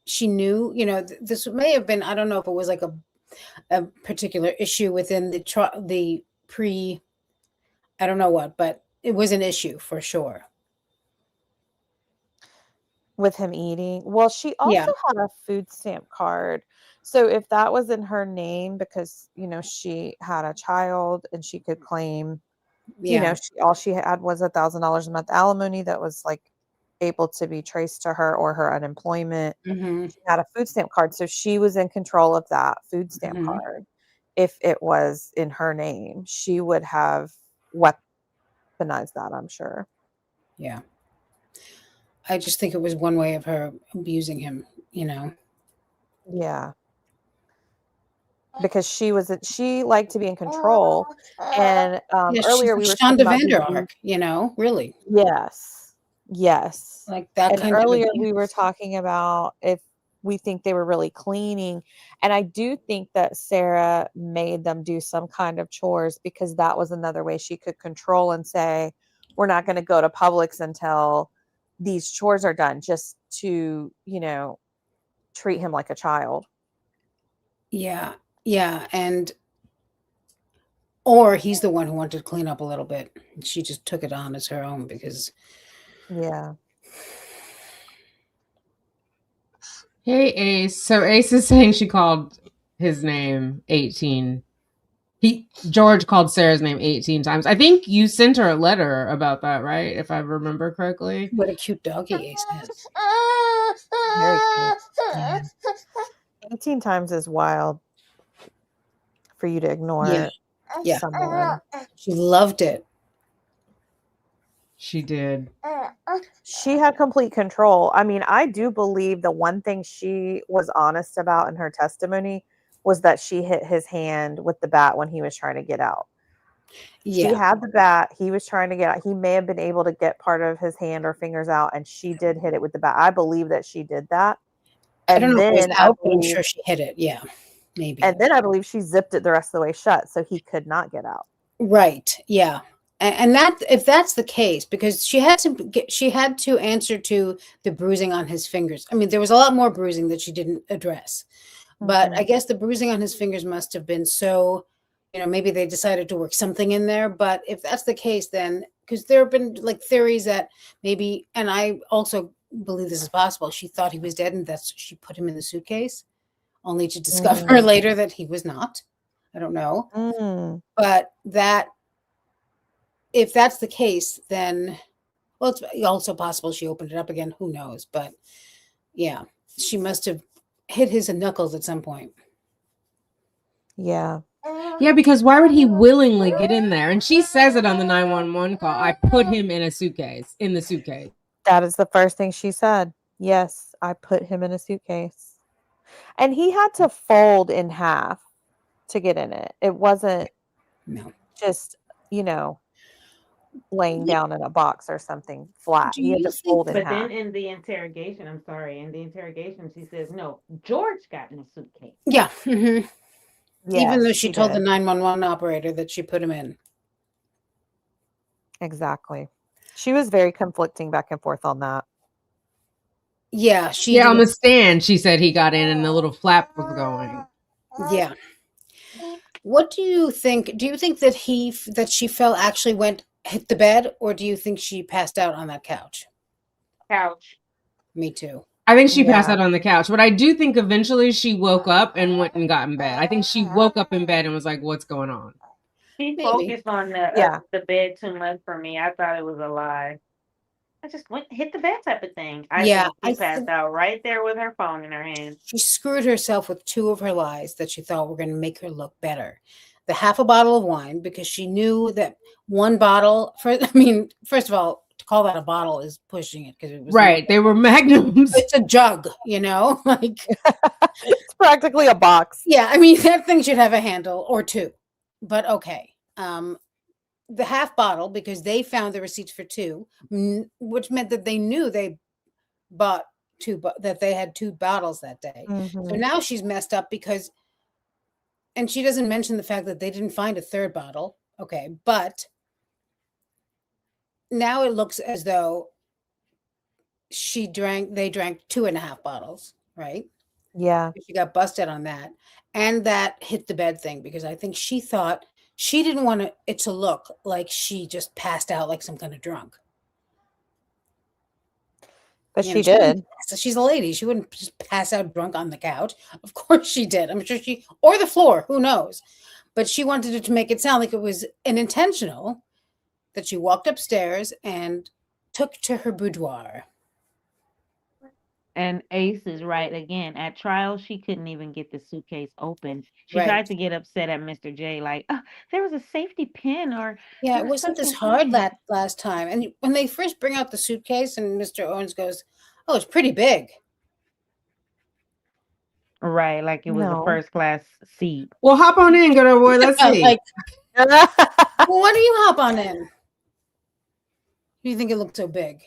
she knew, this may have been, I don't know if it was like a particular issue within the I don't know what, but it was an issue for sure. With him eating. Well, she Yeah. also had a food stamp card. So if that was in her name because, she had a child and she could claim, Yeah. all she had was $1,000 a month alimony that was like able to be traced to her or her unemployment. Mm-hmm. She had a food stamp card. So she was in control of that food stamp Mhm. card. If it was in her name, she would have weaponized that, I'm sure. Yeah. I just think it was one way of her abusing him, Yeah. Because she liked to be in control. And Yeah, earlier she's we were talking Shonda about Vander Ark, really. Yes. Yes. Like that And kind of earlier we were abuse. talking about if we think they were really cleaning. And I do think that Sarah made them do some kind of chores because that was another way she could control and say, we're not going to go to Publix until these chores are done, just to, treat him like a child. Yeah. Yeah. Or he's the one who wanted to clean up a little bit. She just took it on as her own because. Yeah. Hey, Ace. So Ace is saying she called his name 18. George called Sarah's name 18 times. I think you sent her a letter about that, right? If I remember correctly. What a cute doggy Ace has. Very cute. Yeah. 18 times is wild for you to ignore Yeah. someone. She loved it. She did. She had complete control. I mean, I do believe the one thing she was honest about in her testimony was that she hit his hand with the bat when he was trying to get out. She Yeah. had the bat. He was trying to get out. He may have been able to get part of his hand or fingers out, and she did hit it with the bat. I believe that she did that. I And don't know if it was then I out, but I'm believe, sure she hit it. Yeah. Maybe. and then I believe she zipped it the rest of the way shut so he could not get out. Right. Yeah. And that, if that's the case, because she had to answer to the bruising on his fingers. I mean, there was a lot more bruising that she didn't address, but I guess the bruising on his fingers must have been so, maybe they decided to work something in there. But if that's the case, then because there have been like theories that maybe, and I also believe this is possible, she thought he was dead and she put him in the suitcase, only to discover later that he was not. I don't know. But if that's the case, then, well, it's also possible she opened it up again. Who knows? But yeah, she must have hit his knuckles at some point. Yeah. Yeah, because why would he willingly get in there? And she says it on the 911 call. I put him in the suitcase. That is the first thing she said. Yes, I put him in a suitcase. And he had to fold in half to get in it. It wasn't just, laying down in a box or something flat. He had to fold in half. But then in the interrogation, she says, no, George got in a suitcase. Yeah. Mm-hmm. Yes, even though she told did. the 911 operator that she put him in. Exactly. She was very conflicting back and forth on that. Yeah, on the stand, she said he got in and the little flap was going. Yeah. What do you think? Do you think that she fell actually hit the bed, or do you think she passed out on that couch? Couch. Me too. I think she passed out on the couch, but I do think eventually she woke up and went and got in bed. I think she woke up in bed and was like, what's going on? She focused on the bed too much for me. I thought it was a lie. I just hit the bed type of thing. I think she passed out right there with her phone in her hand. She screwed herself with two of her lies that she thought were going to make her look better. The half a bottle of wine, because she knew that one bottle, first of all, to call that a bottle is pushing it, because it was right. They were magnums. It's a jug, like it's practically a box. Yeah, I mean that thing should have a handle or two, but okay. the half bottle because they found the receipts for 2, which meant that they knew they bought 2 that they had 2 bottles that day. So Mhm. now she's messed up because and she doesn't mention the fact that they didn't find a 3rd bottle. Okay, but now it looks as though they drank 2.5 bottles, right? Yeah. She got busted on that. And that hit the bed thing because I think she thought she didn't want it to look like she just passed out like some kind of drunk. But You know, she she wouldn't did. she's a lady. She wouldn't just pass out drunk on the couch. Of course she did. I'm sure or the floor, who knows? But she wanted it to make it sound like it was an intentional that she walked upstairs and took to her boudoir. And Ace is right again. At trial, she couldn't even get the suitcase open. She Right. tried to get upset at Mr. J, like, "Oh, there was a safety pin, or Yeah, there it was wasn't such this and hard such." last time. And when they first bring out the suitcase and Mr. Owens goes, "Oh, it's pretty big." Right, like it was a No. first class seat. Well, hop on in, good old boy. Let's see. Like, well, why do you hop on in? Do you think it looked so big?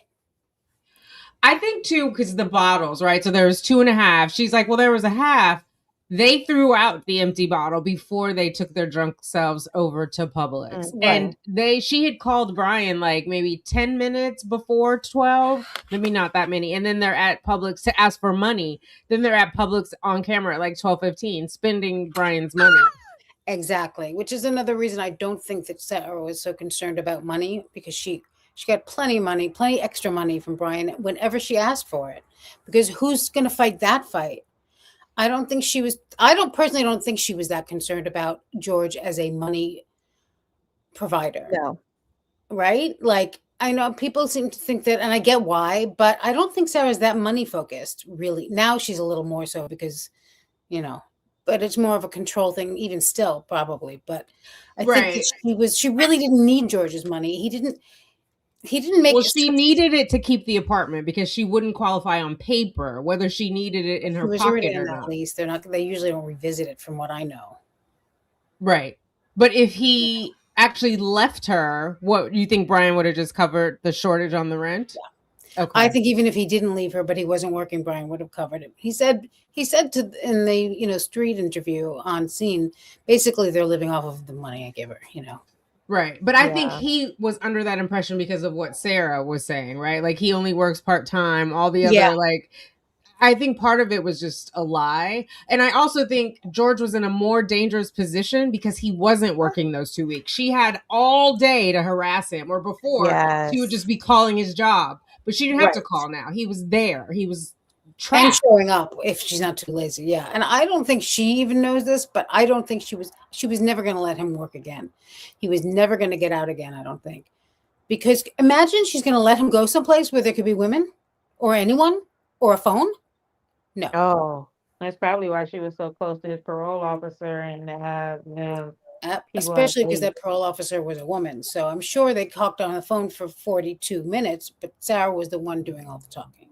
I think too, because the bottles, right? So there was 2.5. She's like, well, there was a half. They threw out the empty bottle before they took their drunk selves over to Publix. Right. And she had called Brian like maybe 10 minutes before 12, maybe not that many. And then they're at Publix to ask for money. Then they're at Publix on camera at like 12:15 spending Brian's money. Exactly, which is another reason I don't think that Sarah was so concerned about money because she got plenty of money, plenty extra money from Brian whenever she asked for it. Because who's going to fight that fight? I don't personally don't think she was that concerned about George as a money provider. No. Right? Like I know people seem to think that, and I get why, but I don't think Sarah's that money focused, really. Now she's a little more so because, but it's more of a control thing, even still, probably. But I think that she really didn't need George's money. He didn't make Well, she needed it to keep the apartment because she wouldn't qualify on paper, whether she needed it in her was already pocket or in that not. lease. They usually don't revisit it from what I know. Right. But if he actually left her, what you think Brian would have just covered the shortage on the rent? Yeah. Okay. I think even if he didn't leave her, but he wasn't working, Brian would have covered it. He said in the street interview on scene, basically they're living off of the money I give her, Right. But I think he was under that impression because of what Sarah was saying, right? Like he only works part-time, all the other I think part of it was just a lie. And I also think George was in a more dangerous position because he wasn't working those 2 weeks. She had all day to harass him, or before she would just be calling his job. But she didn't have to call now. He was there. He was trapped. And showing up if she's not too lazy. Yeah. And I don't think she even knows this, but I don't think she was never going to let him work again. He was never going to get out again, I don't think. Because imagine she's going to let him go someplace where there could be women or anyone or a phone. No. Oh, that's probably why she was so close to his parole officer and especially because that parole officer was a woman. So I'm sure they talked on the phone for 42 minutes, but Sarah was the one doing all the talking.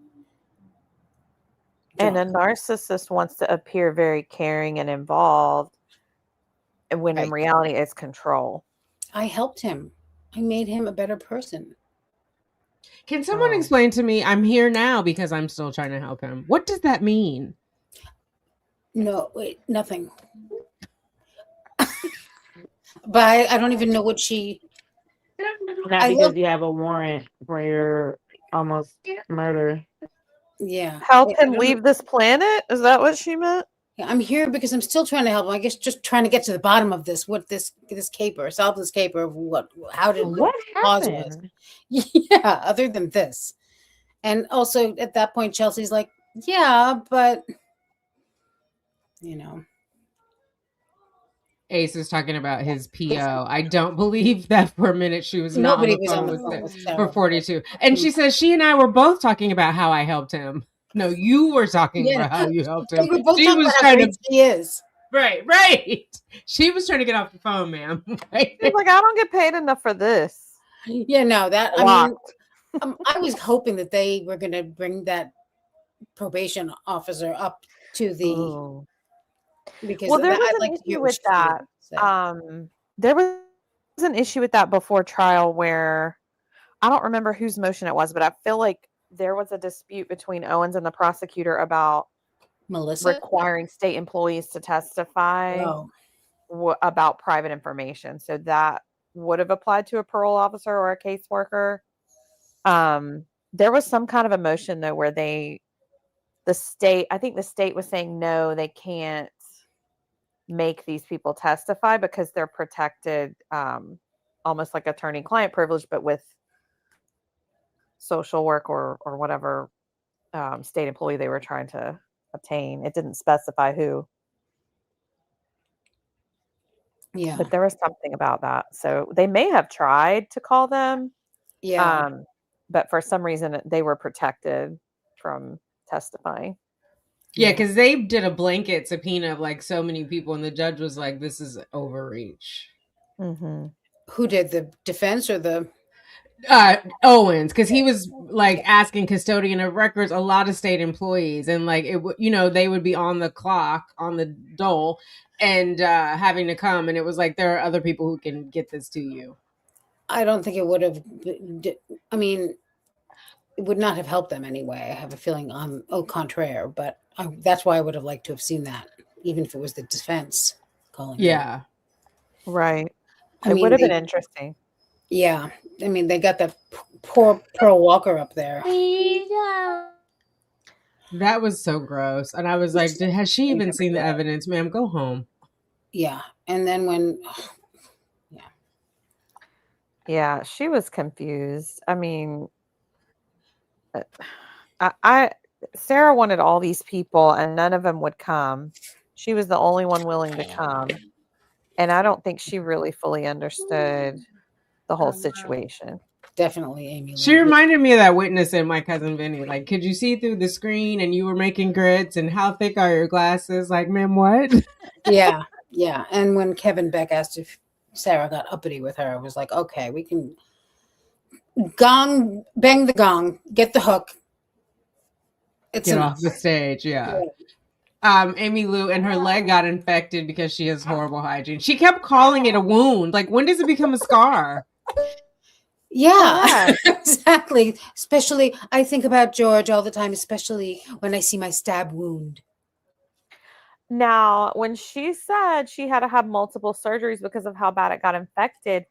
And a narcissist wants to appear very caring and involved, when in reality it's control. I helped him. I made him a better person. Can someone explain to me, I'm here now because I'm still trying to help him? What does that mean? No, wait, nothing. But I don't even know what she... Not because you have a warrant for your almost murder. Yeah. Help him leave this planet? Is that what she meant? Yeah, I'm here because I'm still trying to help him. I guess just trying to get to the bottom of this. What this caper, solve this caper of what cause was. Yeah, other than this. And also at that point, Chelsea's like, yeah, but Ace is talking about his PO. I don't believe that for a minute she was not on the phone with Sarah for 42. And she says she and I were both talking about how I helped him. No, you were talking about how you helped him. She was trying to. She is right. She was trying to get off the phone, ma'am. Right? She's like, I don't get paid enough for this. Yeah, no, that I mean, I was hoping that they were going to bring that probation officer up to the. Because there was an issue with that. There was an issue with that before trial where I don't remember whose motion it was, but I feel like there was a dispute between Owens and the prosecutor about Melissa? requiring state employees to testify Oh, about private information. So that would have applied to a parole officer or a caseworker. There was some kind of a motion though where I think the state was saying no, they can't make these people testify because they're protected, almost like attorney-client privilege, but with social work or whatever state employee they were trying to obtain. It didn't specify who, yeah. but there was something about that. So they may have tried to call them, Yeah. but for some reason they were protected from testifying. Yeah, because they did a blanket subpoena of like so many people, and the judge was like, "This is overreach." Mm-hmm. Who did, the defense or the? Owens, because he was like asking custodian of records, a lot of state employees, and like it would, they would be on the clock, on the dole, and having to come, and it was like there are other people who can get this to you. I don't think it would have. I mean, it would not have helped them anyway. I have a feeling au contraire, but that's why I would have liked to have seen that, even if it was the defense calling. Yeah, right. I It mean, would have been interesting. Yeah, I mean, they got that poor Pearl Walker up there. that was so gross, and I was like, has she even seen the evidence, ma'am? Go home. Yeah, and then when, Yeah, she was confused. I mean, I Sarah wanted all these people and none of them would come. She was the only one willing to come. And I don't think she really fully understood the whole situation. Definitely Amy. She reminded me of that witness in My Cousin Vinny. Like, could you see through the screen and you were making grits, and how thick are your glasses? Like, ma'am, what? Yeah. And when Kevin Beck asked if Sarah got uppity with her, I was like, okay, we can bang the gong, get the hook. It's Get enough. off the stage, yeah. Amy Lou, and her leg got infected because she has horrible hygiene. She kept calling it a wound. Like, when does it become a scar? Yeah, exactly. Especially, I think about George all the time, especially when I see my stab wound. Now, when she said she had to have multiple surgeries because of how bad it got infected,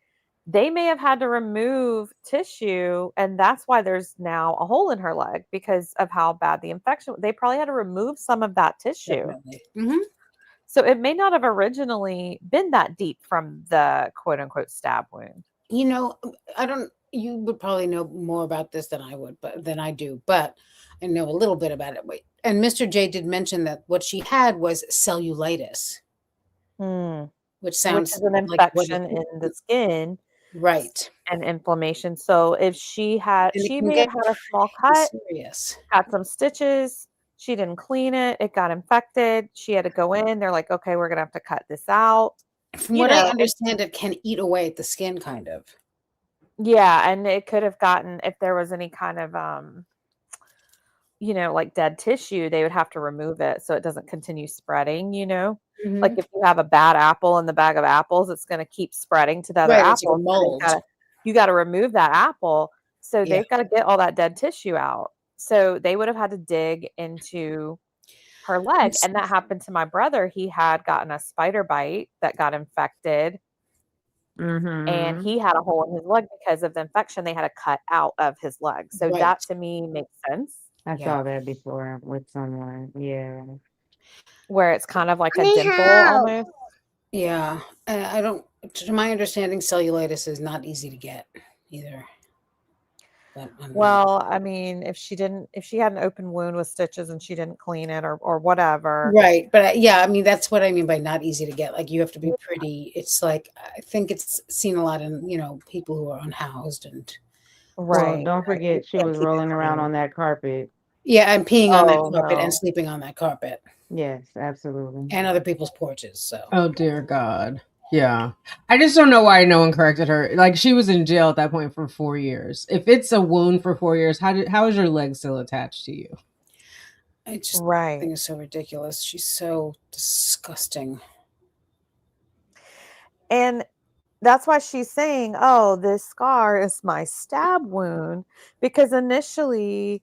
they may have had to remove tissue, and that's why there's now a hole in her leg because of how bad the infection. They probably had to remove some of that tissue. Mm-hmm. So it may not have originally been that deep from the quote unquote stab wound. You would probably know more about this than I do, but I know a little bit about it. And Mr. J did mention that what she had was cellulitis, which sounds is an infection in the skin, right? And inflammation. So if she may have had a small cut, had some stitches, she didn't clean it, it got infected, she had to go in. They're like, okay, we're gonna have to cut this out. From what I understand, it can eat away at the skin, kind of. Yeah, and it could have gotten, if there was any kind of like dead tissue, they would have to remove it so it doesn't continue spreading, Mm-hmm. Like if you have a bad apple in the bag of apples, it's going to keep spreading to the other apples. You got to remove that apple. So they've got to get all that dead tissue out. So they would have had to dig into her leg. And that happened to my brother. He had gotten a spider bite that got infected. And he had a hole in his leg because of the infection. They had to cut out of his leg. So that to me makes sense. I saw that before with someone. Yeah. Where it's kind of like a dimple almost. Yeah. To my understanding, cellulitis is not easy to get either. Well, I mean, if she had an open wound with stitches and she didn't clean it or whatever. Right. But I mean, that's what I mean by not easy to get. Like you have to be pretty. It's like, I think it's seen a lot in, people who are unhoused and. Right. Well, don't forget she was rolling around on that carpet. Yeah. And peeing on that carpet and sleeping on that carpet. Yes, absolutely. And other people's porches. So. Oh, dear God. Yeah. I just don't know why no one corrected her. Like, she was in jail at that point for 4 years. If it's a wound for 4 years, how is your leg still attached to you? I just think it's so ridiculous. She's so disgusting. And that's why she's saying, "Oh, this scar is my stab wound," because initially,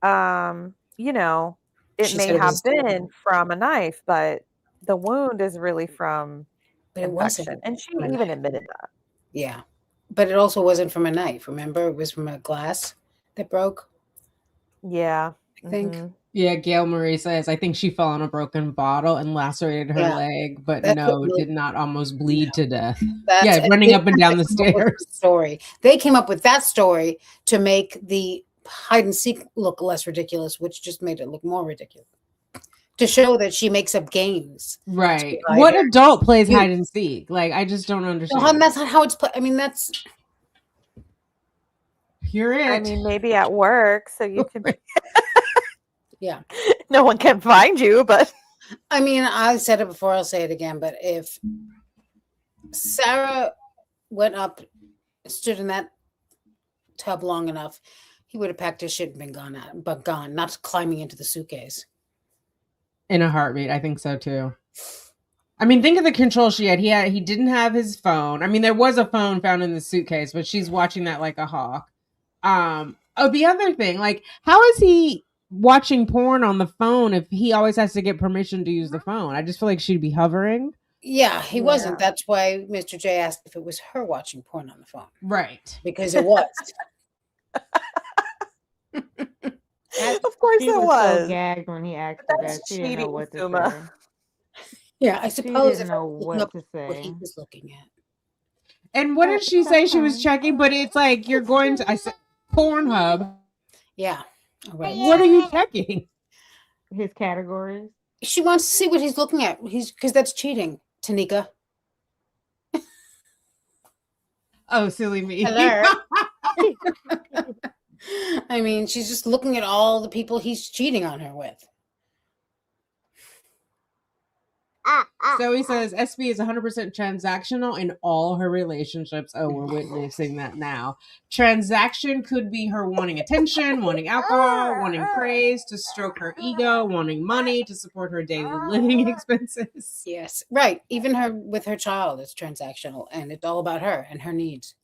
you know, it She may said it have was, been from a knife, but the wound is really from but it infection, wasn't and she from a even knife. admitted that. Yeah, but it also wasn't from a knife. Remember, it was from a glass that broke. Yeah. I think. Mhm. Yeah, Gail Marie says, I think she fell on a broken bottle and lacerated her Yeah, leg, but that's what. no, did not almost No, bleed to death. that's Yeah, running they up and had down to the come up with that stairs. story. They came up with that story to make the hide and seek look less ridiculous, which just made it look more ridiculous. To show that she makes up games to Right. hide What her adult plays youth. hide and seek? Like, I just don't No, understand. that's not how it's put. I mean, that's You're I it. mean, maybe at work, so you can yeah. no one can find you, but I mean, I said it before. I'll say it again. But if Sarah went up, stood in that tub long enough, he would have packed his shit and been gone. But gone, not climbing into the suitcase. In a heartbeat, I think so too. I mean, think of the control she had. He didn't have his phone. I mean, there was a phone found in the suitcase, but she's watching that like a hawk. Oh, the other thing, like, how is he watching porn on the phone if he always has to get permission to use the phone? I just feel like she'd be hovering. Yeah, he wasn't. yeah. That's why Mr. J asked if it was her watching porn on the phone Right. because it was. Of course She it was so was. gagged when he asked But her that. that's She didn't know cheating, what to Suma. say. Yeah, I She suppose didn't if I know was looking what up to what he say. was looking at. And what did she say she was checking? But it's like you're going to I said Pornhub. Yeah, all right. What are you checking? His categories. She wants to see what he's looking at. He's because that's cheating, Tanika. Oh, silly me. Hello. I mean, she's just looking at all the people he's cheating on her with. So he says SB is 100% transactional in all her relationships. Oh, we're witnessing that now. Transaction could be her wanting attention, wanting alcohol, wanting praise, to stroke her ego, wanting money to support her daily living expenses. Yes, right. Even her with her child is transactional, and it's all about her and her needs.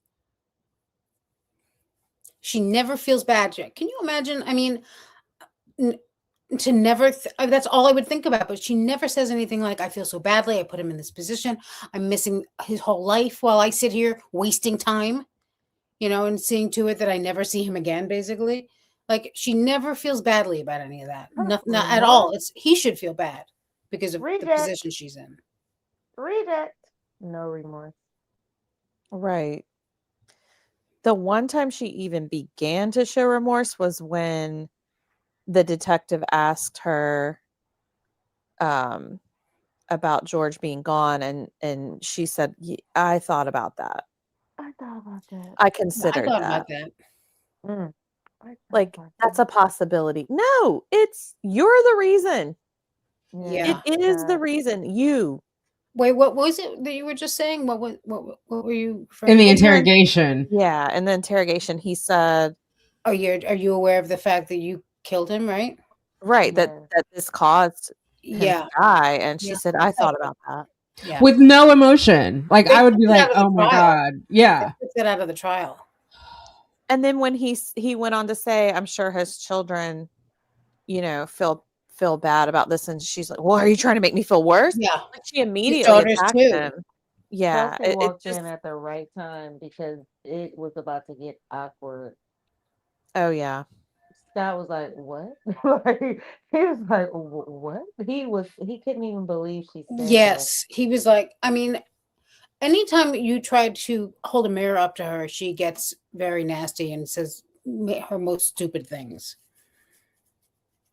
She never feels bad. Can you imagine? I mean, to never that's all I would think about, but she never says anything like, I feel so badly, I put him in this position, I'm missing his whole life while I sit here wasting time, and seeing to it that I never see him again, basically. Like, she never feels badly about any of that. Not at all. It's he should feel bad because of the Reject. position she's in. Reject. No remorse. Right. The one time she even began to show remorse was when the detective asked her about George being gone, and she said, I thought about that. I thought about that. I I considered thought that. about that. Mm. I thought Like, about that's a that. possibility. No, you're the reason. Yeah. It is the reason. You. Wait, what was it that you were just saying? What were you referring In the to? interrogation. Yeah, in the interrogation, he said, Oh, are you aware of the fact that you killed him, right? right, that this caused him Yeah. to die, and she Yeah. said, I thought about that. Yeah. With no emotion. Like, They I would took be it like, out of the oh my trial. God. Yeah. They took that out of the trial. And then when he went on to say, I'm sure his children, feel bad about this, and she's like, well, are you trying to make me feel worse? Yeah. Like, she His immediately daughters attacked too. him. Yeah, Chelsea it walked just, in at the right time because it was about to get awkward. oh yeah. Scott was like, "What?" Like, he was like, "What?" He couldn't even believe she said that. Yes. He was like, I mean, anytime you try to hold a mirror up to her, she gets very nasty and says her most stupid things.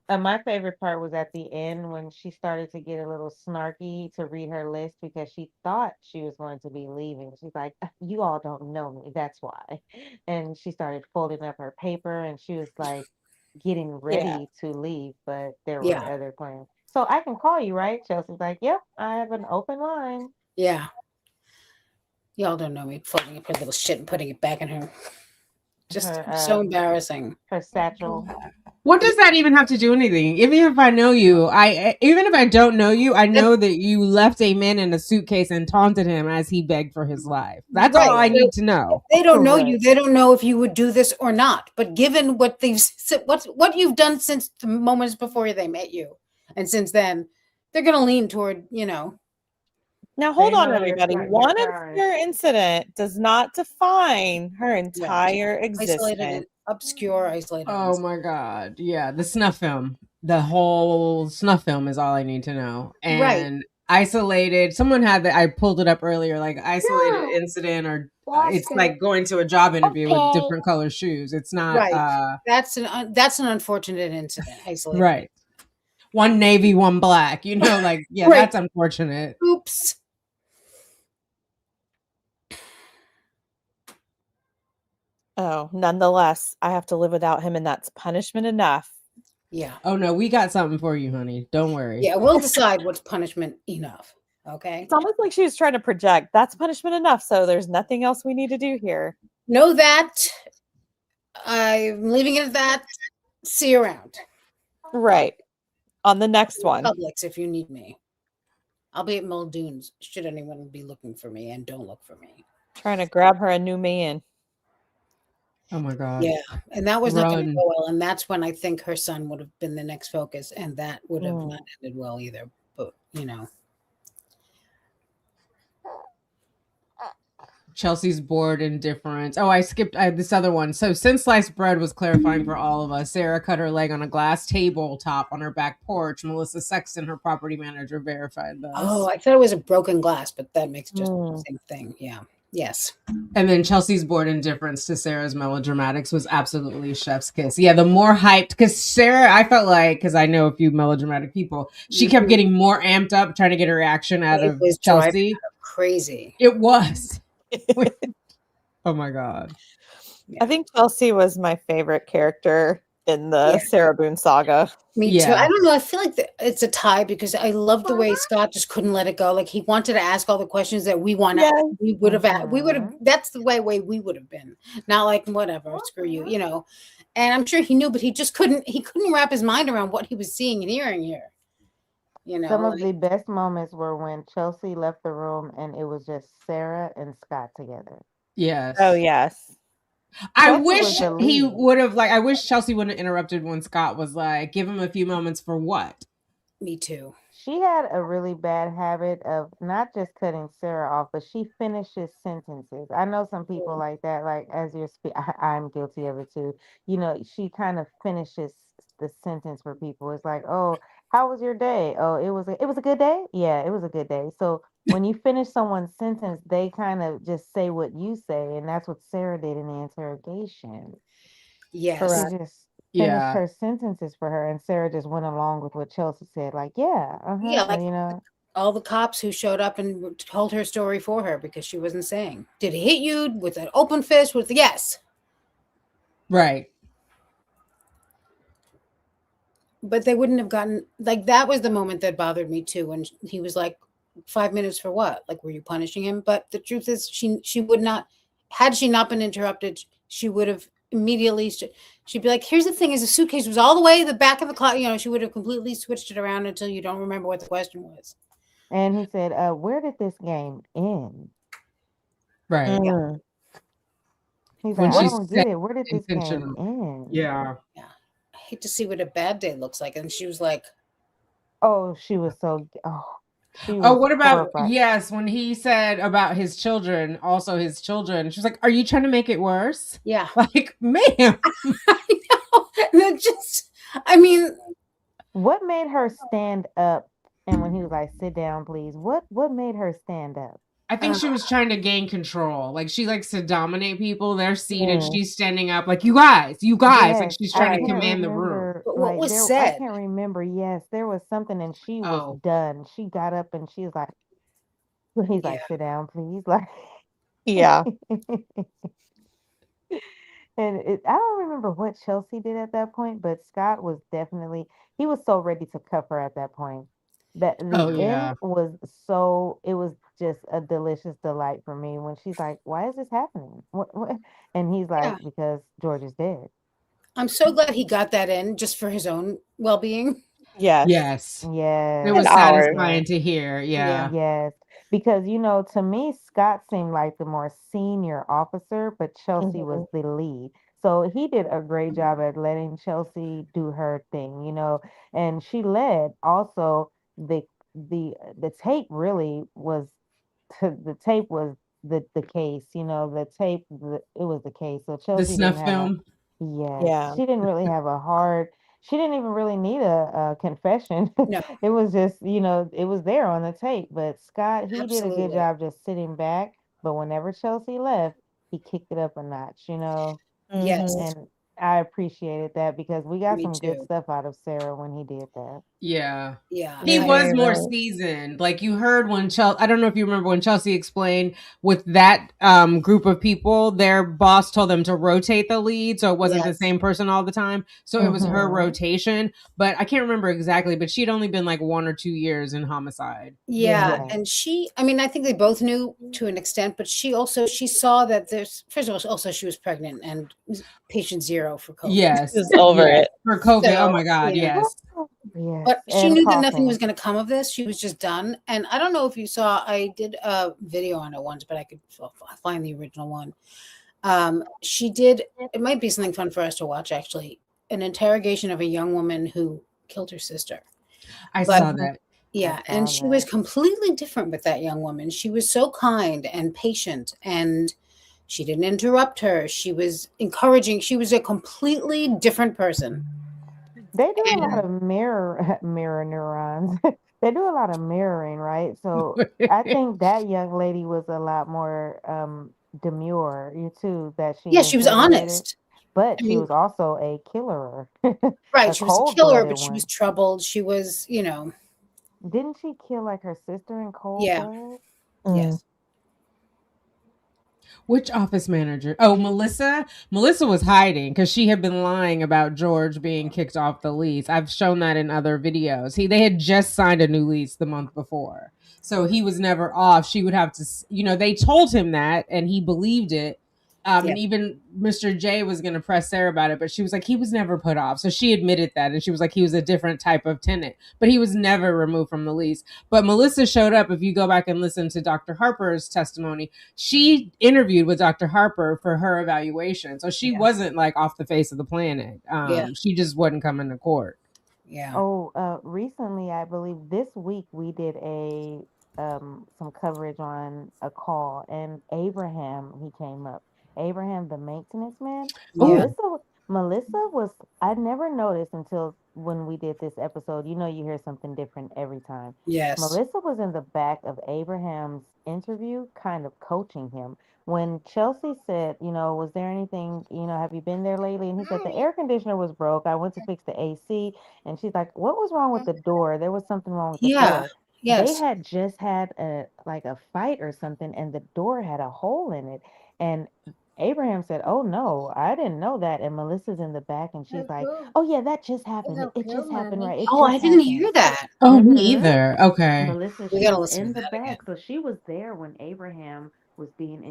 My favorite part was at the end when she started to get a little snarky to read her list because she thought she was going to be leaving. She's like, "You all don't know me, that's why." And she started folding up her paper and she was like getting ready to leave, but there were Yeah. other plans. So I can call you, right? Chelsea's like, "Yep, I have an open line." Yeah. Y'all don't know me folding up her little shit and putting it back in her. Just Her so embarrassing. her satchel. What does that even have to do anything? Even if I know you, even if I don't know you, I know that you left a man in a suitcase and taunted him as he begged for his life. That's all I Right. need to know. They don't know you. Right. They don't know if you would do this or not. But given what what you've done since the moments before they met you, and since then, they're going to lean toward, Now hold They on, know you're everybody. trying your One time. obscure incident does not define her right, entire isolated existence. and obscure, isolated. Oh my god. Yeah, the snuff film. The whole snuff film is all I need to know. Right. And isolated, someone had that I pulled it up earlier, like isolated incident or it's like going to a job interview with different color shoes. It's not Right. That's an unfortunate incident. Isolated. right. One navy, one black. Like yeah, Right. that's unfortunate. Oops. Oh, nonetheless, I have to live without him, and that's punishment enough. Yeah. Oh no, we got something for you, honey. Don't worry. Yeah, we'll decide what's punishment enough. Okay. It's almost like she was trying to project. That's punishment enough, so there's nothing else we need to do here. Know that. I'm leaving it at that. See you around. Right. On the next one. Publix if you need me. I'll be at Muldoon's should anyone be looking for me, and don't look for me. Trying to grab her a new man. Oh my god. Yeah, and that was not going to Run. go well. And that's when I think her son would have been the next focus, and that would have not ended well either. But Chelsea's bored indifference. Oh, I skipped this other one. So since sliced bread was clarifying for all of us, Sarah cut her leg on a glass tabletop on her back porch. Melissa Sexton, her property manager, verified this. Oh, I thought it was a broken glass, but that makes just the same thing. Yeah. Yes. And then Chelsea's bored indifference to Sarah's melodramatics was absolutely chef's kiss. Yeah, the more hyped, because Sarah, I felt like, because I know a few melodramatic people, she kept getting more amped up trying to get a reaction out of Chelsea. Crazy. It was. Oh my god. I think Chelsea was my favorite character in the Sarah Boone saga. Me too. I don't know. I feel like it's a tie because I love the way Scott just couldn't let it go. Like he wanted to ask all the questions that we want. Yes. We would have. We would have. That's the way we would have been. Not like whatever. Screw you. And I'm sure he knew, but he just couldn't. He couldn't wrap his mind around what he was seeing and hearing here. Some of the best moments were when Chelsea left the room and it was just Sarah and Scott together. Yes. Oh yes. I wish he would have I wish Chelsea wouldn't have interrupted when Scott was like, give him a few moments for what? Me too. She had a really bad habit of not just cutting Sarah off, but she finishes sentences. I know some people like that, like as you're I'm guilty of it too. She kind of finishes the sentence for people. It's like, oh, how was your day? Oh, it was a good day? Yeah, it was a good day. So when you finish someone's sentence, they kind of just say what you say, and that's what Sarah did in the interrogation. Yes. She just finished her sentences for her, and Sarah just went along with what Chelsea said. Like, all the cops who showed up and told her story for her because she wasn't saying. Did he hit you with an open fist? With yes. Right. But they wouldn't have gotten that was the moment that bothered me too when he was like 5 minutes for what? Like, were you punishing him? But the truth is she would not, had she not been interrupted, she would have immediately, she'd be like, here's the thing is the suitcase was all the way the back of the closet. She would have completely switched it around until you don't remember what the question was. And he said, where did this game end? Right. Yeah. He's like, I don't get it. Where did this game end? Yeah. I hate to see what a bad day looks like. And she was like, oh, she was so, what about, yes, when he said about his children, she was like, are you trying to make it worse? Yeah. Like, ma'am. I know. What made her stand up? And when he was like, sit down, please, what made her stand up? I think she was trying to gain control. Like, she likes to dominate people. They're seated. She's standing up like, you guys. Yes, like, she's trying to command the room. But what was said? I can't remember. Yes, there was something and she was done. She got up and she was like, he's like, sit down, please. Like, yeah. And I don't remember what Chelsea did at that point, but Scott was definitely, he was so ready to cuff her at that point. That the end was it was just a delicious delight for me when she's like, why is this happening? What? And he's like, because George is dead. I'm so glad he got that in just for his own well-being. Yes. Yes. Yes. It was And ours. satisfying to hear. Yeah. Yes, because to me, Scott seemed like the more senior officer, but Chelsea was the lead. So he did a great job at letting Chelsea do her thing, and she led. Also, the tape really was the tape was the case, the tape it was the case. So The Chelsea didn't snuff have a film. yes, Yeah. she didn't really have a hard. She didn't even really need a confession. No, It was just, it was there on the tape. But Scott, he did a good absolutely. job just sitting back. But whenever Chelsea left, he kicked it up a notch. Yes, Mhm. And I appreciated that because we got me some good too. stuff out of Sarah when he did that. Yeah. Yeah, He You're I was very more right. seasoned. Like you heard when Chelsea, I don't know if you remember when Chelsea explained with that group of people, their boss told them to rotate the lead. So it wasn't the yes. same person all the time. So it was her Mhm. rotation. But I can't remember exactly, but she'd only been like 1 or 2 years in homicide. Yeah, Yes. and I mean, I think they both knew to an extent, but she saw that there's first of all, also she was pregnant and was patient zero for COVID. Yes. Just over Yes. it. For COVID. Oh So, my God. Yes. Yes. but she And knew that nothing was coughing. going to come of this. She was just done. And I don't know if you saw, I did a video on it once, but I could find the original one. She did, it might be something fun for us to watch actually, an interrogation of a young woman who killed her sister. I But saw that. yeah, I and saw she was that. completely different with that young woman. She was so kind and patient, and she didn't interrupt her. She was encouraging. She was a completely different person. They do a lot And of mirror neurons. They do a lot of mirroring, right? So I think that young lady was a lot more demure, you too, that she yeah, she was interrogated, honest. but I she mean, was also a killerer, right, a she was a killer, cold-blooded but she was one. troubled. She was, Didn't she kill like her sister in cold yeah, blood? Mm. yes. Which office manager? Oh, Melissa. Melissa was hiding because she had been lying about George being kicked off the lease. I've shown that in other videos. They had just signed a new lease the month before, so he was never off. She would have to, they told him that, and he believed it. Yeah, And even Mr. J was going to press Sarah about it, but she was like, he was never put off. So she admitted that, and she was like, he was a different type of tenant, but he was never removed from the lease. But Melissa showed up. If you go back and listen to Dr. Harper's testimony, she interviewed with Dr. Harper for her evaluation. So she yeah, wasn't like off the face of the planet. yeah, She just wasn't coming to court. yeah, Oh, recently, I believe this week we did some coverage on a call, and Abraham he came up. Abraham, the maintenance man. yeah, Oh, Melissa was I never noticed until when we did this episode. You hear something different every time. yes, Melissa was in the back of Abraham's interview, kind of coaching him. When Chelsea said, was there anything, have you been there lately? And he said the air conditioner was broke. I went to fix the AC. And she's like, "What was wrong with the door? There was something wrong with the yeah, door." They yes, had just had a fight or something, and the door had a hole in it. And Abraham said, "Oh no, I didn't know that." And Melissa's in the back, and she's like, "Oh yeah, that just happened. It just happened, right? It oh, I just didn't happened." hear that. oh, me Mm-hmm. either. Okay. Melissa, We she gotta was listen to in the that again. back, so she was there when Abraham was being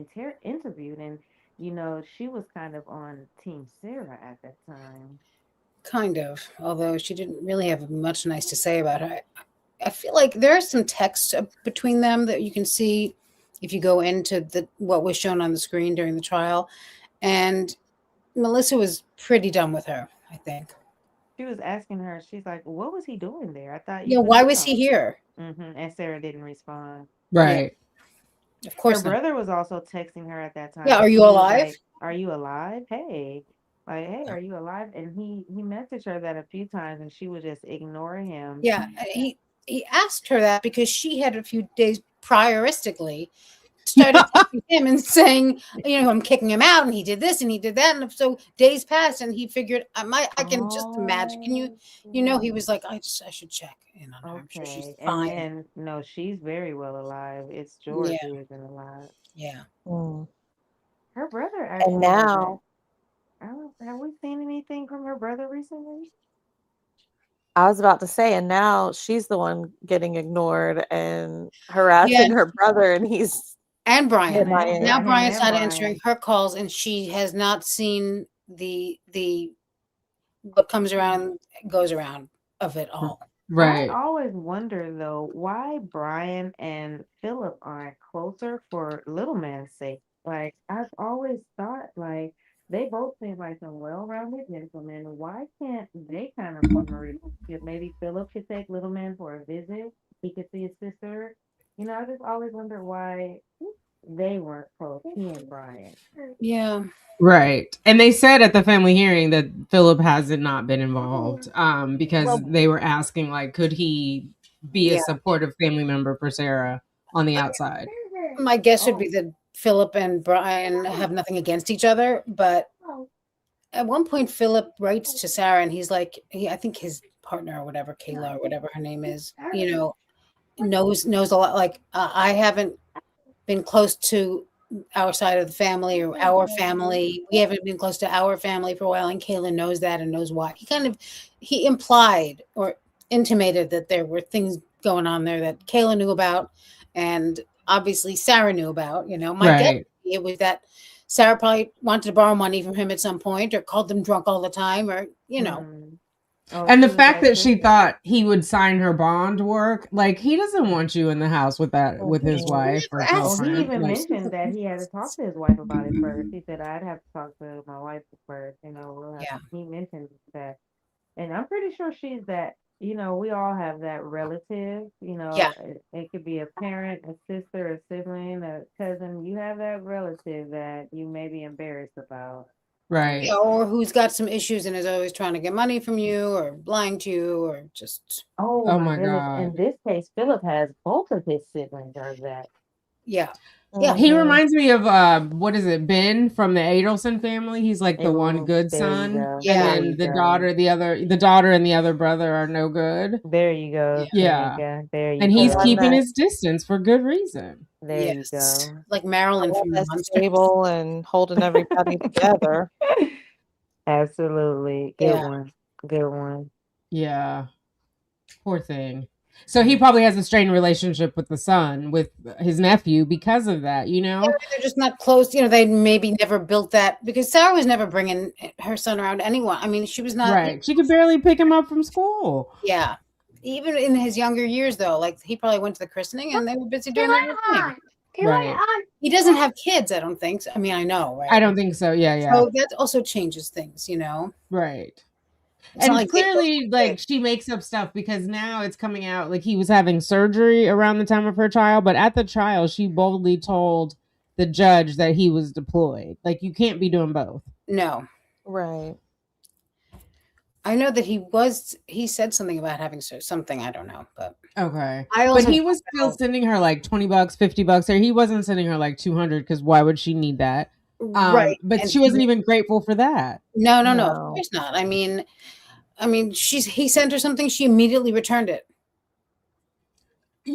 interviewed, and she was kind of on Team Sarah at that time. Kind of, although she didn't really have much nice to say about her. I feel like there's some text between them that you can see if you go into what was shown on the screen during the trial, and Melissa was pretty done with her, I think. She was asking her, she's like, "What was he doing there? I thought you Yeah, couldn't why was he tell." here? And Sarah didn't respond. Yeah, Right. of Her course not. brother was also texting her at that Yeah, time, are and you he was alive? like, "Are you alive? Hey." Like, "Hey, are you alive?" And he messaged her that a few times, and she would just ignore him. Yeah, he asked her that because she had a few days prioristically started texting him and saying, I'm kicking him out, and he did this and he did that, and so days passed, and he figured I can just imagine. Can you, Oh, he was like, I should check in on her. I'm sure she's okay. And fine. then no, she's very well alive. It's Yeah, George who isn't alive. yeah. Mm. Her brother And actually hasn't. now Have we seen anything from her brother recently? I was about to say, and now she's the one getting ignored and Yeah, harassing her brother, and he's and Brian. MIA. Now Him Brian's and not answering Brian. her calls, and she has not seen the what comes around goes around of it all. Right. I always wonder though why Brian and Philip aren't closer for little man's sake. Like I've always thought like they both seem like some well-rounded gentlemen. Why can't they kind of form a relationship? Maybe Philip could take little man for a visit. He could see his sister. You know, I just always wonder why they weren't close, he and Brian. Yeah. Right. And they said at the family hearing that Philip hasn't not been involved because Well, they were asking, like, could he be a yeah. supportive family member for Sarah on the outside? My guess would be that Philip and Brian have nothing against each other, but at one point Philip writes to Sarah and he's like, I think his partner or whatever, Kayla or whatever her name is, you know, knows a lot. Like I haven't been close to our side of the family or our family. We haven't been close to our family for a while, and Kayla knows that and knows why. He implied or intimated that there were things going on there that Kayla knew about, and obviously Sarah knew about. You know, my guess it was that Sarah probably wanted to borrow money from him at some point, or called them drunk all the time, or you know. Oh, And the she was fact that she sister. thought he would sign her bond work, like, he doesn't want you in the house with his wife or Never asked Oh, he girlfriend. even Like, mentioned that he had to talk to his wife about it first. He said, I'd have to talk to my wife first. You know, Yeah. he mentioned that. And I'm pretty sure she's that, you know, we all have that relative, you know, Yeah. it could be a parent, a sister, a sibling, a cousin. You have that relative that you may be embarrassed about. right. Yeah, or who's got some issues and is always trying to get money from you or lying to you or just Oh Oh my my goodness. God. In this case, Philip has both of his siblings are that. yeah. He reminds me of what is it, Ben from the Adelson family? He's like the one Oh, good there you son. go. And Yeah. then the daughter and the other brother are no good. There you go, Yeah. Tamika. There you And go. he's one keeping that- his distance for good reason. There you Yes. go. Like Marilyn one from the that's Monsters. stable and holding everybody together. Absolutely. Good Yeah. one. Good one. Yeah. Poor thing. So he probably has a strained relationship with the son, with his nephew because of that, you know? They're just not close. You know, they maybe never built that because Sarah was never bringing her son around anyone. I mean, she was not. Right. She could barely pick him up from school. Yeah. Even in his younger years, though, like he probably went to the christening and they were busy doing their own thing. Right. He doesn't have kids, I don't think. So. I mean, I know, right? I don't think so. Yeah, yeah. So that also changes things, you know? Right. It's not And like they clearly, like, she makes up stuff because now it's coming out like he was having surgery around the time of her trial. But at the trial, she boldly told the judge that he was deployed. Like, you can't be doing both. No. Right. I know that he said something about having something, I don't know, but Okay. I But also he was still sending her like $20, $50, or he wasn't sending her like 200 because why would she need that? right. But And she wasn't even grateful for that. No, of No. course not. I mean, he sent her something, she immediately returned it.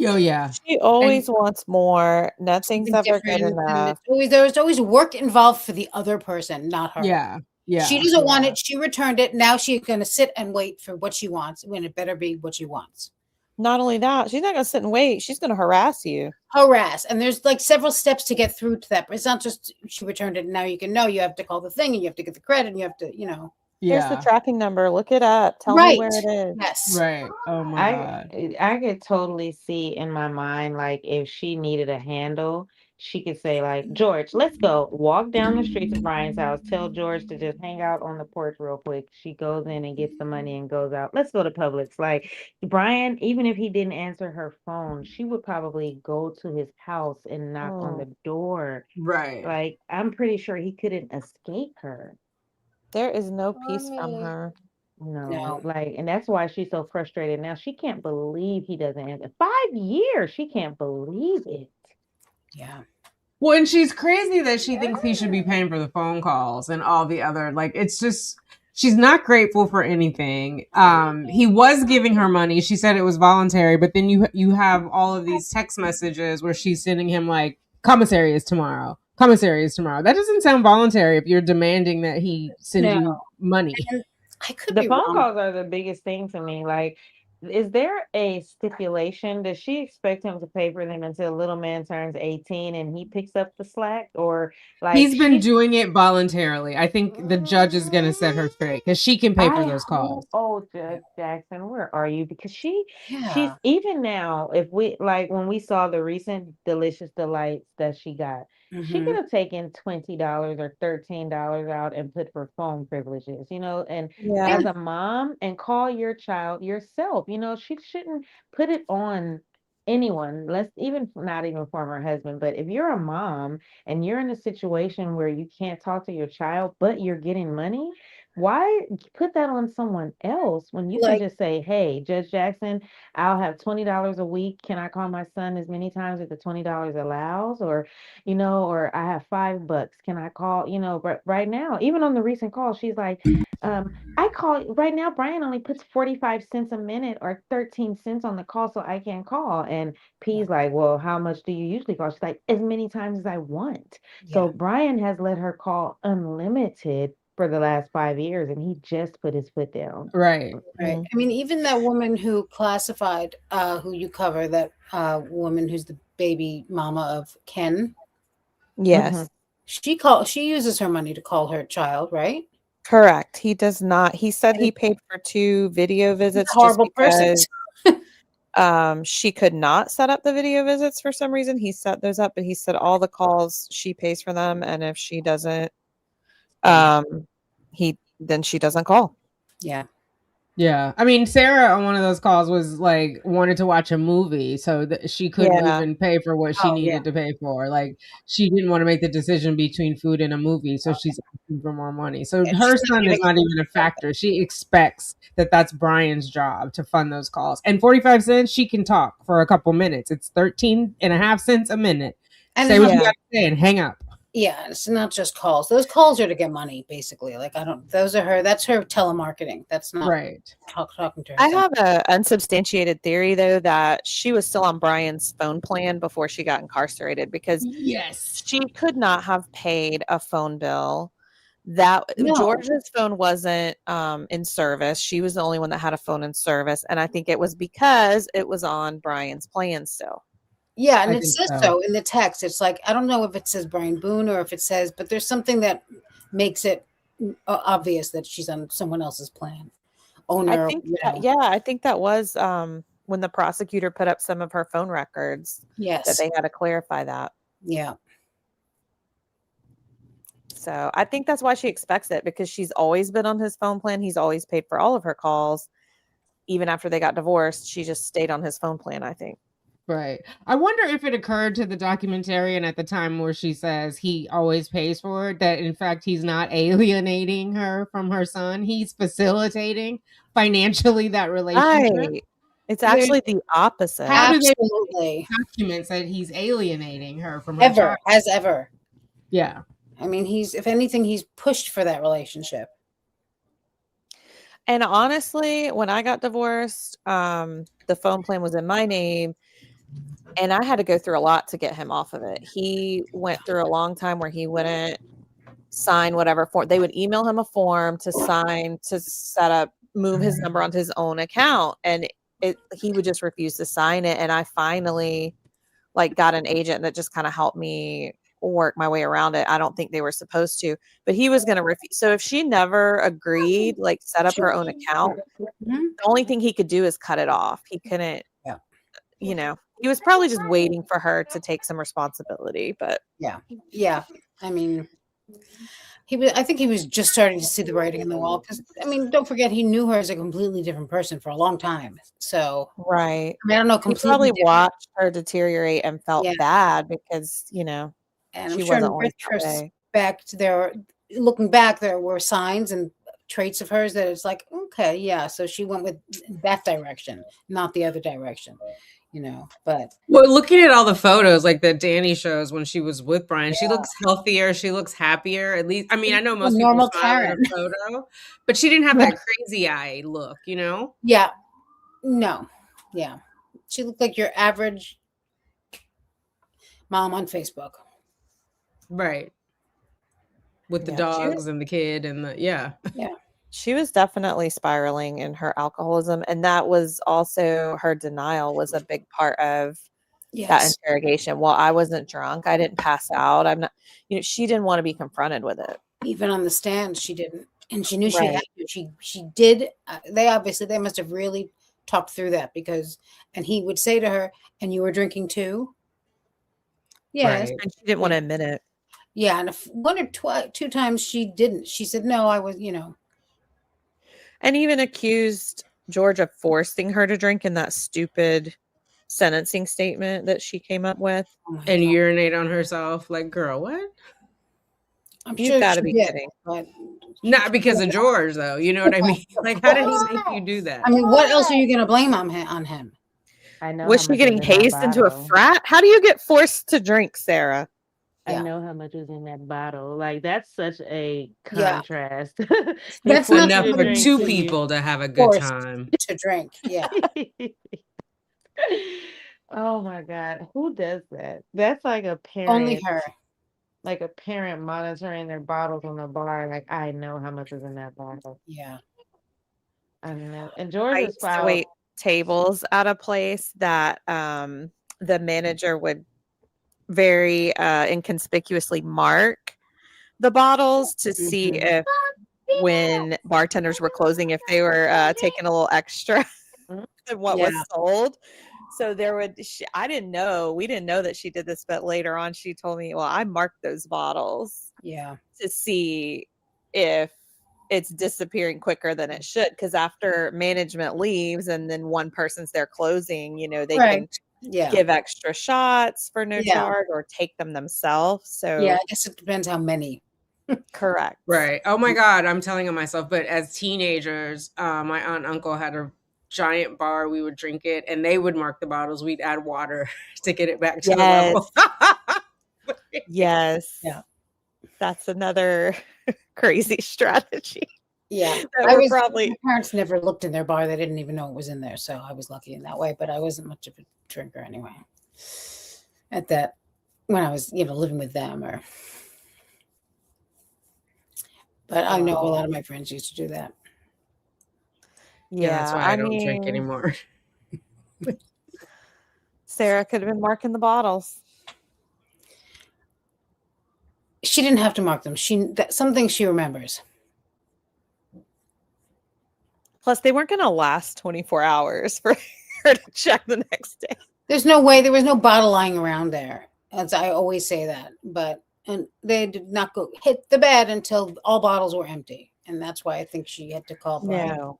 Oh yeah. She always wants more. Nothing's Something ever good different, and enough. there's always work involved for the other person, not her. Yeah. Yeah. She doesn't want it. She returned it. Now she's going to sit and wait for what she wants when it better be what she wants. Not only that, she's not going to sit and wait. She's going to harass you. Harass. And there's like several steps to get through to that. But it's not just she returned it and now you can know. You have to call the thing and you have to get the credit and you have to, you know. Here's the tracking number. Look it up. Tell me where it is. Yes. Right. Oh my God. I could totally see in my mind, like, if she needed a handle, she could say, like, George, let's go. Walk down the street to Brian's house. Tell George to just hang out on the porch real quick. She goes in and gets the money and goes out. Let's go to Publix. Like, Brian, even if he didn't answer her phone, she would probably go to his house and knock on the door. Right. Like, I'm pretty sure he couldn't escape her. There is no peace from her. No, like, and that's why she's so frustrated now. She can't believe he doesn't answer. 5 years. She can't believe it. Yeah. Well, and she's crazy that she thinks he should be paying for the phone calls and all the other, like, it's just, she's not grateful for anything. He was giving her money. She said it was voluntary, but then you have all of these text messages where she's sending him like, commissary is tomorrow. Commissary is tomorrow. That doesn't sound voluntary if you're demanding that he send you money. And I could The be phone wrong. calls are the biggest thing to me. Like, is there a stipulation? Does she expect him to pay for them until little man turns 18 and he picks up the slack? Or like He's been doing it voluntarily. I think the judge is going to set her straight because she can pay for I those hope, calls. oh, Judge Jackson, where are you? Because she's Yeah. even now, if we like when we saw the recent Delicious Delights that she got, she could Mhm. have taken $20 or $13 out and put for phone privileges, and Yeah. as a mom and call your child yourself. She shouldn't put it on anyone, let's even not even former husband. But if you're a mom and you're in a situation where you can't talk to your child, but you're getting money, why put that on someone else when you can Like, just say, "Hey, Judge Jackson, I'll have $20 a week. Can I call my son as many times as the $20 allows?" Or I have $5. Can I call? But right now, even on the recent call, she's like, I call right now, Brian only puts 45 cents a minute or 13 cents on the call so I can call. And P's like, well, how much do you usually call? She's like, as many times as I want. So yeah. Brian has let her call unlimited for the last 5 years, and he just put his foot down. Right. Right. Mhm. I mean, even that woman who classified, who you cover, that woman who's the baby mama of Ken, Yes. she uses her money to call her child, right? Correct. He does not. He said And he paid for 2 video he's visits a just horrible person. because she could not set up the video visits for some reason. He set those up, but he said all the calls she pays for them, and if she doesn't, Yeah. then she doesn't call. Yeah. Yeah. I mean, Sarah on one of those calls was like wanted to watch a movie, so that she couldn't Yeah. even pay for what she Oh, yeah. needed to pay for. Like she didn't want to make the decision between food and a movie, so she's asking for more money. So Yeah, her she's not son is giving not even a factor. She expects that that's Brian's job to fund those calls. And 45 cents, she can talk for a couple minutes. It's 13.5 cents a minute. And Say it's what not, you Yeah. got to say and hang up. yeah, it's not just calls. Those calls are to get money, basically. Like, that's her telemarketing. That's not Right. talking to her I son. have a unsubstantiated theory though that she was still on Brian's phone plan before she got incarcerated because Yes. she could not have paid a phone bill. That No. George's phone wasn't in service. She was the only one that had a phone in service, and I think it was because it was on Brian's plan still. Yeah, and I it think says so. so in the text. It's like, I don't know if it says Brian Boone or if it says, but there's something that makes it obvious that she's on someone else's plan. I Owner, think I think that was when the prosecutor put up some of her phone records that Yes. they had to clarify that. Yeah. So I think that's why she expects it because she's always been on his phone plan. He's always paid for all of her calls. Even after they got divorced, she just stayed on his phone plan, I think. Right. I wonder if it occurred to the documentarian at the time where she says he always pays for it, that in fact he's not alienating her from her son. He's facilitating financially that relationship. Right. It's There's actually the opposite. How do they absolutely documents that he's alienating her from her ever child? as ever. Yeah. I mean, if anything, he's pushed for that relationship. And honestly, when I got divorced, the phone plan was in my name, and I had to go through a lot to get him off of it. He went through a long time where he wouldn't sign whatever form. They would email him a form to sign to move his number onto his own account, and he would just refuse to sign it. And I finally got an agent that just kind of helped me work my way around it. I don't think they were supposed to, but he was going to refuse. So if she never agreed, set up her own account, Mhm. the only thing he could do is cut it off. He couldn't, Yeah. He was probably just waiting for her to take some responsibility, but Yeah. I mean, I think he was just starting to see the writing in the wall because, I mean, don't forget he knew her as a completely different person for a long time. So, right. I mean, I don't know, He completely probably different. watched her deteriorate and felt Yeah. bad because, And I'm she sure in wasn't always that way. looking back, there were signs and traits of hers that it's like, okay, yeah. So she went with that direction, not the other direction, but Well, looking at all the photos like that Danny shows when she was with Brian, she looks healthier, she looks happier. At least, I mean, I know a most people normal smile in a Karen. photo, but she didn't have that crazy eye look, you know? Yeah. No. Yeah. She looked like your average mom on Facebook. Right. With the Yeah. dogs and the kid and the Yeah. She was definitely spiraling in her alcoholism, and that was also her denial was a big part of that Yes. interrogation. Well, I wasn't drunk. I didn't pass out. I'm not, she didn't want to be confronted with it. Even on the stand, she didn't, and she knew she had Right. to. She did. They must have really talked through that because, and he would say to her, "And you were drinking too?" Yes. Right. And she didn't want to admit it. Yeah, and if one or two times she didn't. She said, "No, I was." And even accused George of forcing her to drink in that stupid sentencing statement that she came up with. Oh my And God. urinate on herself. Like, girl, what? I'm You've sure got to she be did, kidding. but Not because of George, though. You know what I mean? Like, how did he make you do that? I mean, what else are you going to blame on him? I know Was how she much getting is in that hazed into a bottle. frat? How do you get forced to drink, Sarah? I Yeah. know how much is in that bottle. Like that's such a Yeah. contrast. He That's not forced you Enough to for something drink two to you. people to have a good forced time. to drink. Yeah. Oh my God. Who does that? That's Only her. like a parent monitoring their bottles on the bar. Like, I know how much is in that bottle. Yeah. I know. And I George has used to filed. wait tables at a place that the manager would very inconspicuously mark the bottles to see Mhm. if when bartenders were closing, if they were taking a little extra Mhm. than what Yeah. was sold. So I didn't know, we didn't know that she did this, but later on she told me, well, I marked those bottles Yeah. to see if it's disappearing quicker than it should. Because after management leaves and then one person's there closing, they Right. can Yeah. give extra shots for no Yeah. charge or take them themselves. Yeah. So I guess it depends how many. correct. Right. Oh my God, I'm telling on myself. But as teenagers, my aunt and uncle had a giant bar. We would drink it, and they would mark the bottles. We'd add water to get it back to the level. Yes. Yeah. That's another crazy strategy Yeah. that we're probably. My parents never looked in their bar. They didn't even know it was in there. So I was lucky in that way, but I wasn't much of a drinker anyway. At that, when I was, living with them but I know a lot of my friends used to do that. Yeah, that's Yeah, why I don't drink anymore. Sarah could have been marking the bottles. She didn't have to mark them. Some things she remembers. Plus, they weren't going to last 24 hours for her to check the next day. There's no way. There was no bottle lying around there. As I always say that. And they did not go hit the bed until all bottles were empty. And that's why I think she had to call Brian. No.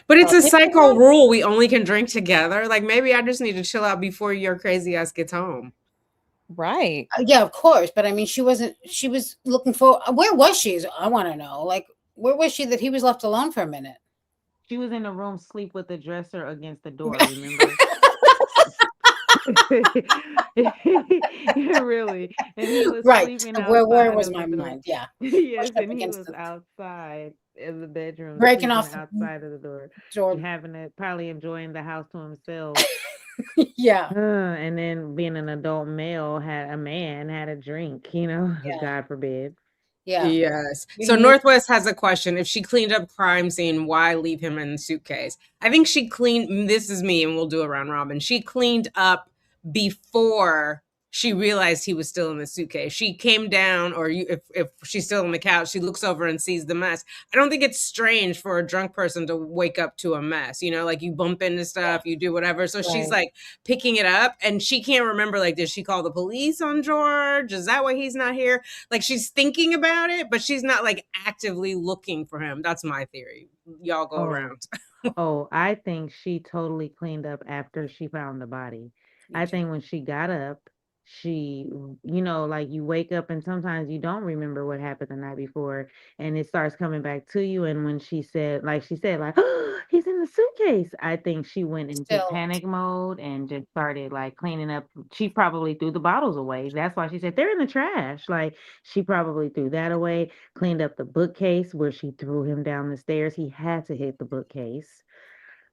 But it's a psycho rule. We only can drink together. Like, maybe I just need to chill out before your crazy ass gets home. Right. Yeah, of course. But I mean, she was looking for, where was she? I want to know. Like, where was she that he was left alone for a minute? She was in the room, sleep with the dresser against the door, remember? Yeah, really. And he was Right. sleeping Where outside was of my the door. mind? Yeah. Yes, Pushed up and he against was the outside in the bedroom, breaking sleeping off the outside of the door, door. and having it, probably enjoying the house to himself. Yeah. And then being an adult male, had a drink, Yeah. God forbid. Yeah. Yes. You So didn't need- Northwest has a question. If she cleaned up crime scene, why leave him in the suitcase? I think she cleaned, this is me and we'll do a round robin. She cleaned up before she realized he was still in the suitcase. She came down, or if she's still on the couch, she looks over and sees the mess. I don't think it's strange for a drunk person to wake up to a mess. Like you bump into stuff, you do whatever. So she's Right. like picking it up, and she can't remember, like, did she call the police on George? Is that why he's not here? Like, she's thinking about it, but she's not like actively looking for him. That's my theory. Y'all go Oh, around. I think she totally cleaned up after she found the body. I think when she got up, she, like you wake up and sometimes you don't remember what happened the night before and it starts coming back to you. And when she said, like, oh, he's in the suitcase, I think she went into Still. panic mode and just started like cleaning up. She probably threw the bottles away. That's why she said they're in the trash. Like, she probably threw that away, cleaned up the bookcase where she threw him down the stairs. He had to hit the bookcase,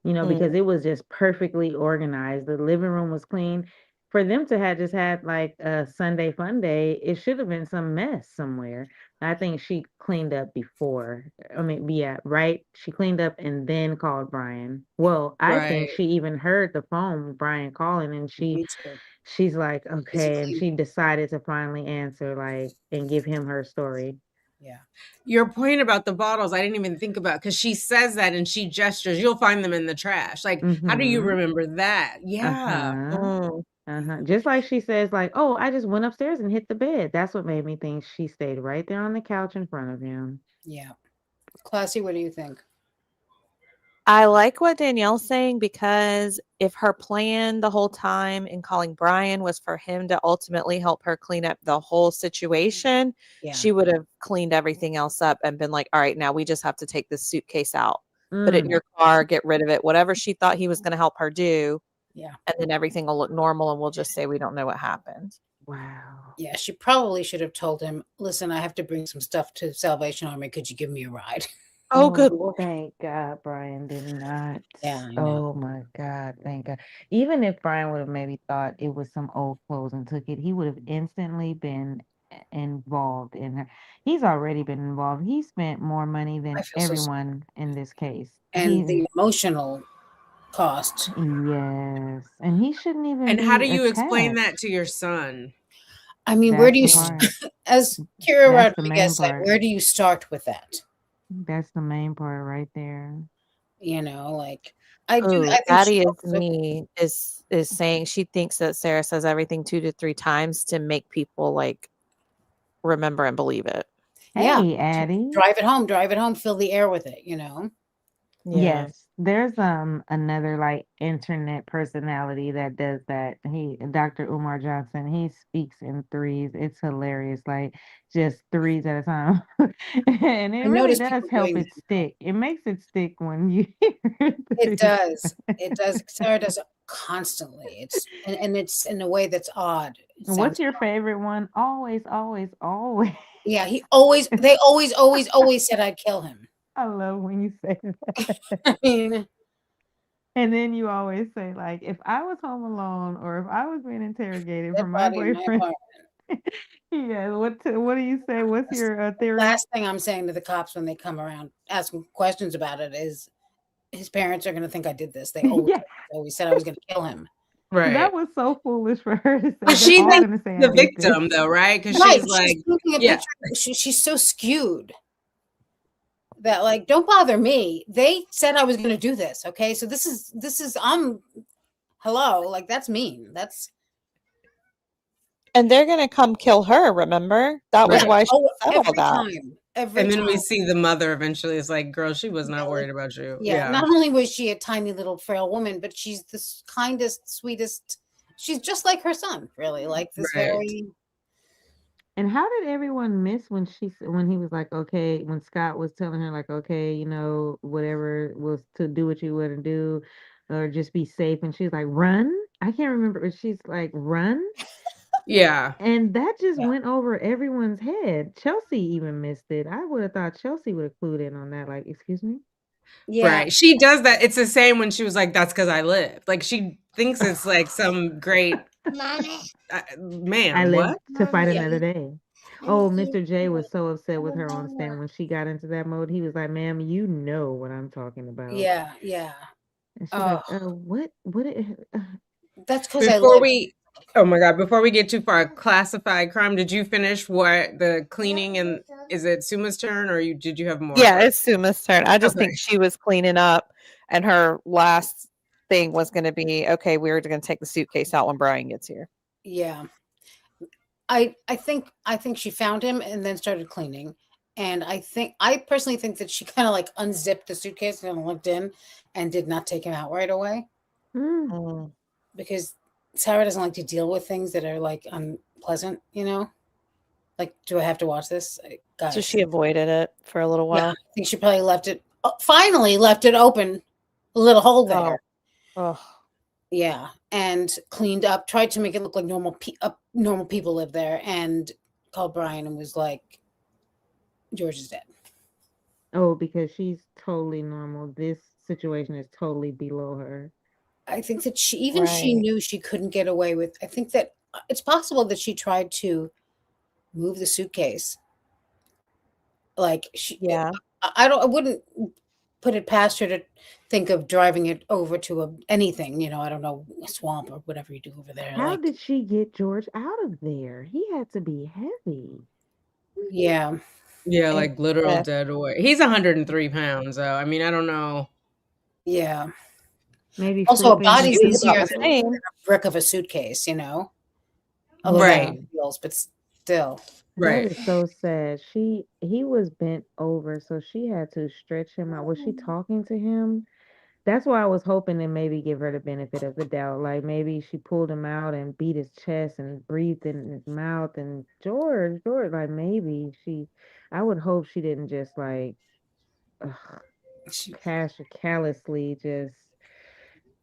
because it was just perfectly organized. The living room was clean. For them to have just had like a Sunday fun day, it should have been some mess somewhere. I think she cleaned up before. I mean, yeah, right? She cleaned up and then called Brian. Well, I think Right. she even heard the phone, Brian calling, and Me too. she's like, Busy okay, and cleaning. she decided to finally answer, like, and give him her story. Yeah. Your point about the bottles, I didn't even think about because she says that and she gestures, you'll find them in the trash. Like, how do you Mm-hmm. remember that? Yeah. Uh-huh. Mm. Uh-huh. Just like she says, like, oh, I just went upstairs and hit the bed. That's what made me think she stayed right there on the couch in front of him. Yeah. Classy, what do you think? I like what Danielle's saying because if her plan the whole time in calling Brian was for him to ultimately help her clean up the whole situation, Yeah. she would have cleaned everything else up and been like, all right, now we just have to take this suitcase out, put it in Mm. your car, get rid of it, whatever she thought he was going to help her do. Yeah. And then everything will look normal and we'll just say we don't know what happened. Wow. Yeah. She probably should have told him, listen, I have to bring some stuff to Salvation Army. Could you give me a ride? Oh, good Lord. Thank God Brian did not. Yeah, I know. Oh my God, thank God. Even if Brian would have maybe thought it was some old clothes and took it, he would have instantly been involved in her. He's already been involved. He spent more money I than feel so sorry. everyone in this case. And the emotional cost. Yes, and he shouldn't even And how be do you explain that attached. to your son? I mean, where That's do you, the part. as Kira That's the main Rodriguez said, part. where do you start with that? That's the main part right there. You know, like Oh, I think she Addie is overtook it. me is saying she thinks that Sarah says everything 2 to 3 times to make people like remember and believe it. Yeah. Hey, Addie. Drive it home, fill the air with it, you know? Yeah. Yes, there's another like internet personality that does that. Dr. Umar Johnson, he speaks in threes. It's hilarious, like just threes at a time. And it I really notice does people help doing it that now. stick. It makes it stick when you hear It threes. does. It does. Sarah does it constantly. And it's in a way that's odd. It What's sounds your odd. favorite one? Always, always, always. Yeah, they always said I'd kill him. I love when you say that. I mean, And then you always say, like, if I was home alone or if I was being interrogated dead from my body in my boyfriend. apartment. Yeah, what do you say? What's your theory? Last thing I'm saying to the cops when they come around asking questions about it is his parents are going to think I did this. They Yeah, always said I was going to kill him. Right. that was so foolish for her to say. But They're she all thinks gonna say I the did this. victim though, right? Because Right. she's She's like, painting a yeah, picture. She's so skewed that like, don't bother me. They said I was going to do this. Okay. So this is, hello. Like that's mean. That's And they're gonna come kill her, remember? That was right. right. why she Oh, said all every that. time. Every And then we time. see the mother eventually is like, girl, she was not Really? worried about you. Yeah. Yeah. Not only was she a tiny little frail woman, but she's the kindest, sweetest. She's just like her son, really. Like this Right. very. And how did everyone miss when he was like, okay, when Scott was telling her like, okay, whatever was to do what you want to do, or just be safe, and she's like, run. I can't remember, but she's like, run. Yeah. And that just Yeah. went over everyone's head. Chelsea even missed it. I would have thought Chelsea would have clued in on that. Like, excuse me? Yeah. Right. She does that. It's the same when she was like, that's because I lived. Like she thinks it's like some great Mommy. I ma'am, lived what? to fight Yeah. another day. Oh, Mr. J was so upset with her on stand when she got into that mode. He was like, ma'am, you know what I'm talking about. Yeah. Yeah. And she's Oh, like, what? that's because I Before live. we Oh my God, before we get too far, classified crime, did you finish what the cleaning and is it Suma's turn or did you have more? Yeah, it's Suma's turn. I just Okay. think she was cleaning up and her last thing was gonna be, okay, we're gonna take the suitcase out when Brian gets here. Yeah. I think she found him and then started cleaning. And I personally think that she kind of like unzipped the suitcase and looked in and did not take him out right away Mm. because Sarah doesn't like to deal with things that are like unpleasant, you know? Like, do I have to watch this? So Guys. she avoided it for a little Yeah, while. I think she probably finally left it open, a little hole there. Oh. Yeah, and cleaned up, tried to make it look like normal people live there, and called Brian and was like, George is dead. Oh, because she's totally normal. This situation is totally below her. I think that she Right. knew she couldn't get away with. I think that it's possible that she tried to move the suitcase Like she, Yeah. I wouldn't put it past her to think of driving it over to anything, you know, I don't know, a swamp or whatever you do over there. How Like, did she get George out of there? He had to be heavy. yeah, Yeah, And like literal yeah. dead weight. He's 103 pounds, though. I mean, I don't know. yeah. Maybe Also, a flipping She body's was his about easier the than same. a brick of a suitcase, you know, although that Right, yeah. feels, but still. That right. is so sad. He was bent over, so she had to stretch him out. Was she talking to him? That's why I was hoping to maybe give her the benefit of the doubt. Like maybe she pulled him out and beat his chest and breathed in his mouth and George, like maybe I would hope she didn't just like ugh, She, callously just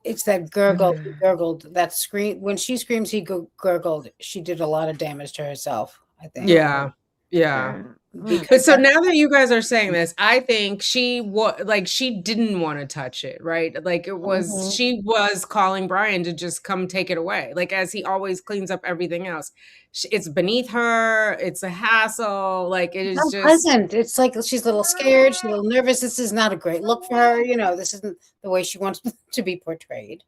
it's that gurgle, he gurgled, that scream. When she screams, he gurgled. She did a lot of damage to herself, I think. Yeah, yeah. But Because so now that you guys are saying this, I think she didn't want to touch it, right? Like Mhm. she was calling Brian to just come take it away. Like as he always cleans up everything else. It's beneath her. It's a hassle. Like it it's is just unpleasant. It's like she's a little scared, she's a little nervous. This is not a great look for her. You know, this isn't the way she wants to be portrayed.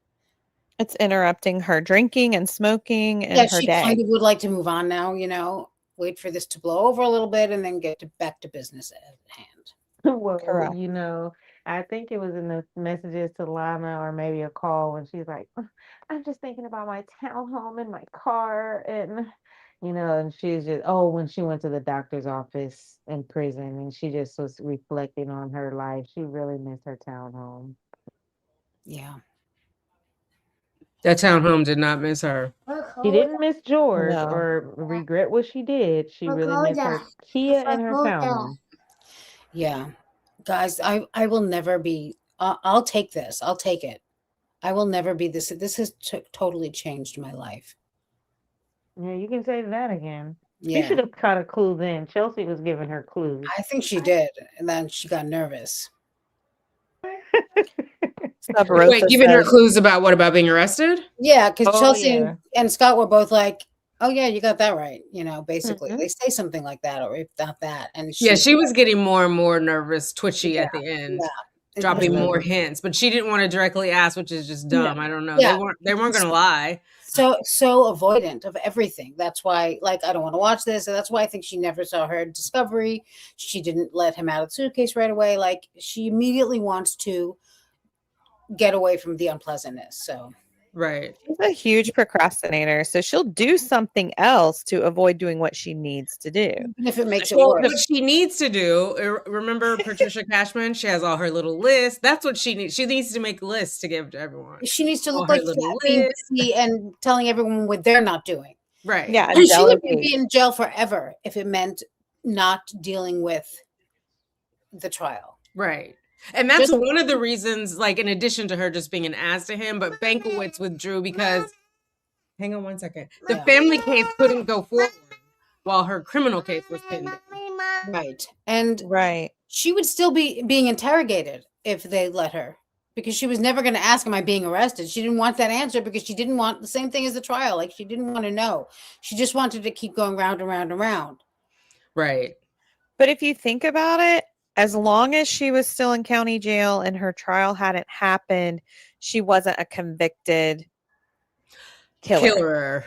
It's interrupting her drinking and smoking Yeah, and her she day. kind of would like to move on now, you know, wait for this to blow over a little bit and then get back to business at hand. Well, Correct. I think it was in the messages to Lana or maybe a call when she's like, "Ugh, I'm just thinking about my townhome and my car and and she's just when she went to the doctor's office in prison and she just was reflecting on her life. She really missed her townhome. Yeah. that townhome did not miss her. She didn't miss George No. or regret what she did. She really missed her Kia and her townhome. Yeah. Guys, I will never be I'll take this. I'll take it. I will never be this. This has totally changed my life. Yeah, you can say that again. She Yeah. should have caught a clue then. Chelsea was giving her clues. I think she did. And then she got nervous. Sub Wait, Rosa giving her says, clues about being arrested? Yeah, because "Oh Chelsea yeah, and Scott were both like, "Oh yeah, you got that right." You know, basically, Mhm. they say something like that, or if not that, and Yeah, she's she was getting more and more nervous, twitchy yeah, at the end, yeah, dropping Mhm. more hints, but she didn't want to directly ask, which is just no, dumb. I don't know. yeah, They weren't going to lie. so avoidant of everything. That's why, like, I don't want to watch this. And that's why I think she never saw her discovery. She didn't let him out of the suitcase right away. Like, she immediately wants to get away from the unpleasantness. So Right. she's a huge procrastinator, so she'll do something else to avoid doing what she needs to do." even if it makes it Well, worse, what she needs to do, remember Patricia Cashman? She has all her little lists. That's what she needs. She needs to make lists to give to everyone. she needs to All look her like little being lists. busy and telling everyone what they're not doing. Right. Yeah, and She would delegate. be in jail forever if it meant not dealing with the trial. Right. And that's Just one of the reasons, like, in addition to her just being an ass to him, but Bankowitz withdrew because, hang on one second, the Yeah. family case couldn't go forward while her criminal case was pending. right. And Right. she would still be being interrogated if they let her because she was never going to ask, am I being arrested? She didn't want that answer because she didn't want the same thing as the trial. Like she didn't want to know. She just wanted to keep going round and round and round. Right. But if you think about it, as long as she was still in county jail and her trial hadn't happened, she wasn't a convicted killer. Killer.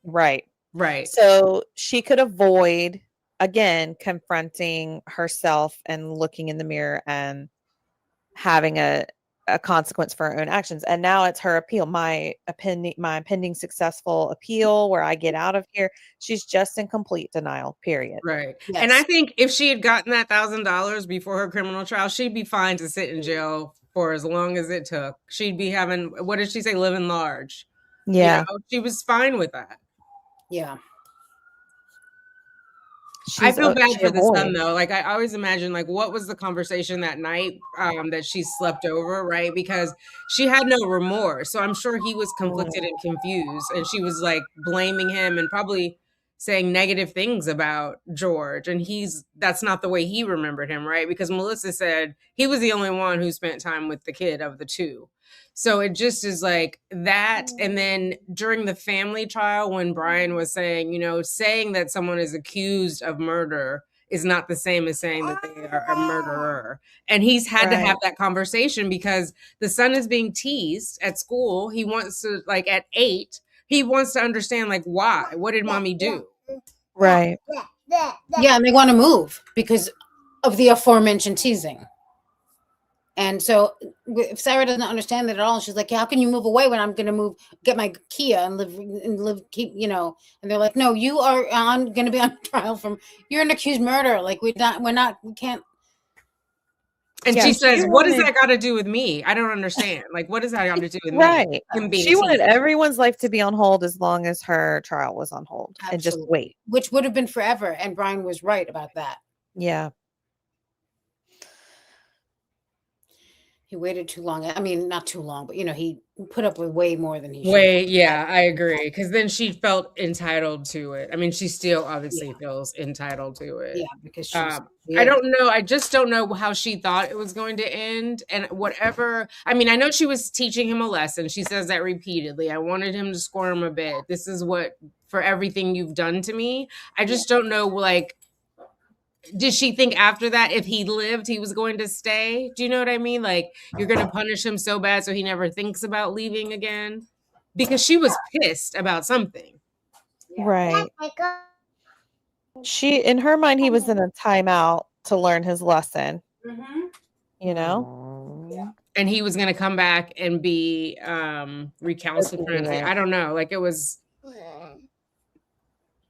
Right. Right. So she could avoid, again, confronting herself and looking in the mirror and having a consequence for her own actions. And now it's her appeal, my pending successful appeal where I get out of here. She's just in complete denial, period. Right. Yes. And I think if she had gotten that $1,000 before her criminal trial, she'd be fine to sit in jail for as long as it took. She'd be having, what did she say, living large. Yeah. You know, she was fine with that. Yeah. I feel bad she for the son avoids. though. Like I always imagine like what was the conversation that night that she slept over, right? Because she had no remorse. So I'm sure he was conflicted and confused and she was like blaming him and probably saying negative things about George and that's not the way he remembered him, right? Because Melissa said he was the only one who spent time with the kid of the two. So it just is like that. And then during the family trial, when Brian was saying, saying that someone is accused of murder is not the same as saying that they are a murderer. And he's had to have that conversation because the son is being teased at school. He wants to, like, at 8, he wants to understand, like, why? What did mommy do? Right. Yeah, and they want to move because of the aforementioned teasing. And so if Sarah doesn't understand that at all, she's like, how can you move away when I'm going to get my Kia and live, keep, you know, and they're like, no, you are going to be on trial you're an accused murderer. Like we can't. And she says, what does that got to do with me? I don't understand. Like, what does that got to do with me? Right. She wanted everyone's life to be on hold as long as her trial was on hold. Absolutely. And just wait. Which would have been forever. And Brian was right about that. Yeah. He waited too long. I mean, not too long, but, you know, he put up with way more than he should. Yeah, I agree. Because then she felt entitled to it. I mean, she still obviously feels entitled to it. Yeah, because I don't know. I just don't know how she thought it was going to end. And whatever. I mean, I know she was teaching him a lesson. She says that repeatedly. I wanted him to squirm a bit. This is what, for everything you've done to me. I just don't know, like, did she think after that if he lived he was going to stay? Do you know what I mean? Like, you're going to punish him so bad so he never thinks about leaving again? Because she was pissed about something. Right. She, in her mind, he was in a timeout to learn his lesson. You know? Yeah. And he was going to come back and be recalcitrant. I don't know. Like, it was...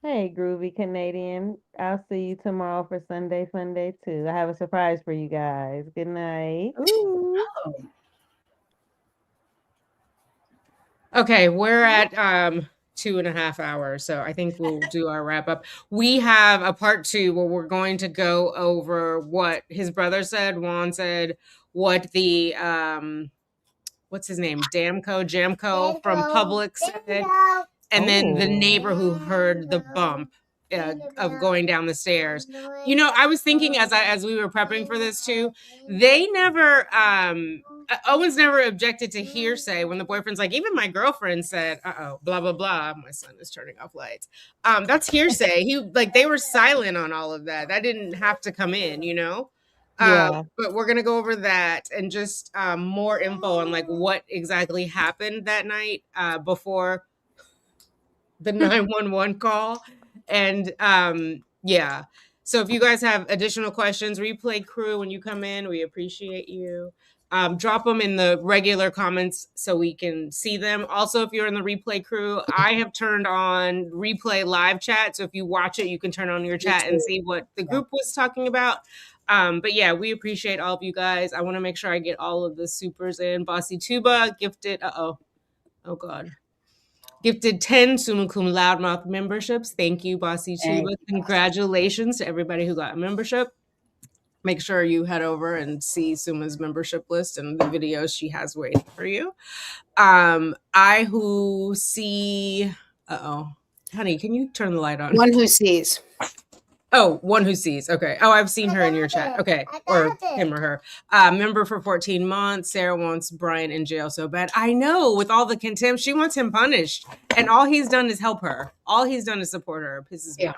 Hey, groovy Canadian. I'll see you tomorrow for Sunday Funday too. I have a surprise for you guys. Good night. Ooh. Okay, we're at 2.5 hours, so I think we'll do our wrap up. We have a part 2 where we're going to go over what his brother said, Juan said, what the what's his name, Jamco from Publix said. And then the neighbor who heard the bump of going down the stairs. You know, I was thinking as we were prepping for this too, they never, Owen's never objected to hearsay when the boyfriend's like, even my girlfriend said, blah, blah, blah. My son is turning off lights. That's hearsay. They were silent on all of that. That didn't have to come in, you know? Yeah. But we're going to go over that and just more info on like what exactly happened that night before the 911 call. And yeah, so if you guys have additional questions, replay crew, when you come in, we appreciate you. Drop them in the regular comments so we can see them. Also, if you're in the replay crew, I have turned on replay live chat, so if you watch it, you can turn on your chat and see what the group was talking about. But yeah, we appreciate all of you guys. I want to make sure I get all of the supers in. Bossy Tuba gifted oh god, gifted 10 summa cum loudmouth memberships. Thank you, Bossy Tuba. Congratulations to everybody who got a membership. Make sure you head over and see Suma's membership list and the videos she has waiting for you. I who see, honey, can you turn the light on? One who sees. Oh, one who sees. Okay. Oh, I've seen her in your chat. Okay. Or him or her. Member for 14 months. Sarah wants Brian in jail so bad. I know, with all the contempt, she wants him punished. And all he's done is help her. All he's done is support her. It pisses me off.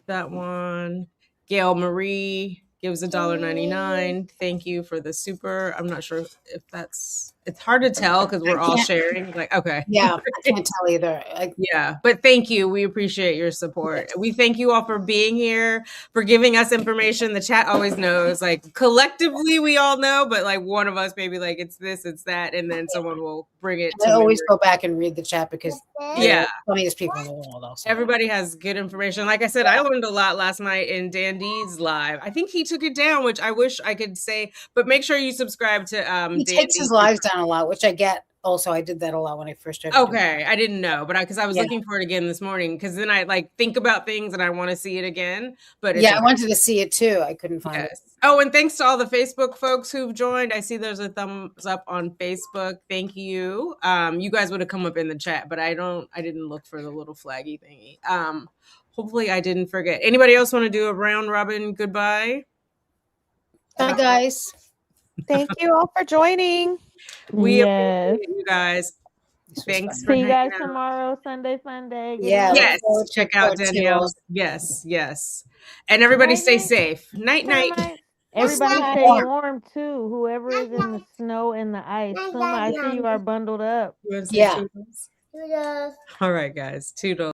That one. Gail Marie gives $1.99. Thank you for the super. I'm not sure if it's hard to tell because we're all sharing. Like, okay. Yeah, I can't tell either. Yeah, but thank you. We appreciate your support. We thank you all for being here, for giving us information. The chat always knows, like, collectively we all know, but like one of us maybe like it's this, it's that, and then someone will bring it to I always go back and read the chat because yeah, funniest people in the world also. Everybody has good information. Like I said, I learned a lot last night in Dan D's live. I think he took it down, which I wish I could say, but make sure you subscribe to he takes his lives down a lot, which I get. Also, I did that a lot when I first started. Okay, I didn't know, but because I was looking for it again this morning, because then I like think about things and I want to see it again. But I wanted to see it too. I couldn't find it. Oh, and thanks to all the Facebook folks who've joined. I see there's a thumbs up on Facebook. Thank you. You guys would have come up in the chat, but I didn't look for the little flaggy thingy. Hopefully I didn't forget. Anybody else want to do a round robin goodbye? Bye, guys. Thank you all for joining. We appreciate you guys. Thanks for See you hanging guys out. tomorrow, Sunday fun day. Get Yeah, in look there. Yes, forward to check out part 2 Danielle's. also. Yes, yes. And everybody stay Night-night. safe. Night, night. Termites. Everybody Night. stay warm too. Whoever is in the snow and the ice. Suma, I see you are bundled up. You want to say Yeah. toodles? Toodles. All right, guys. Toodles.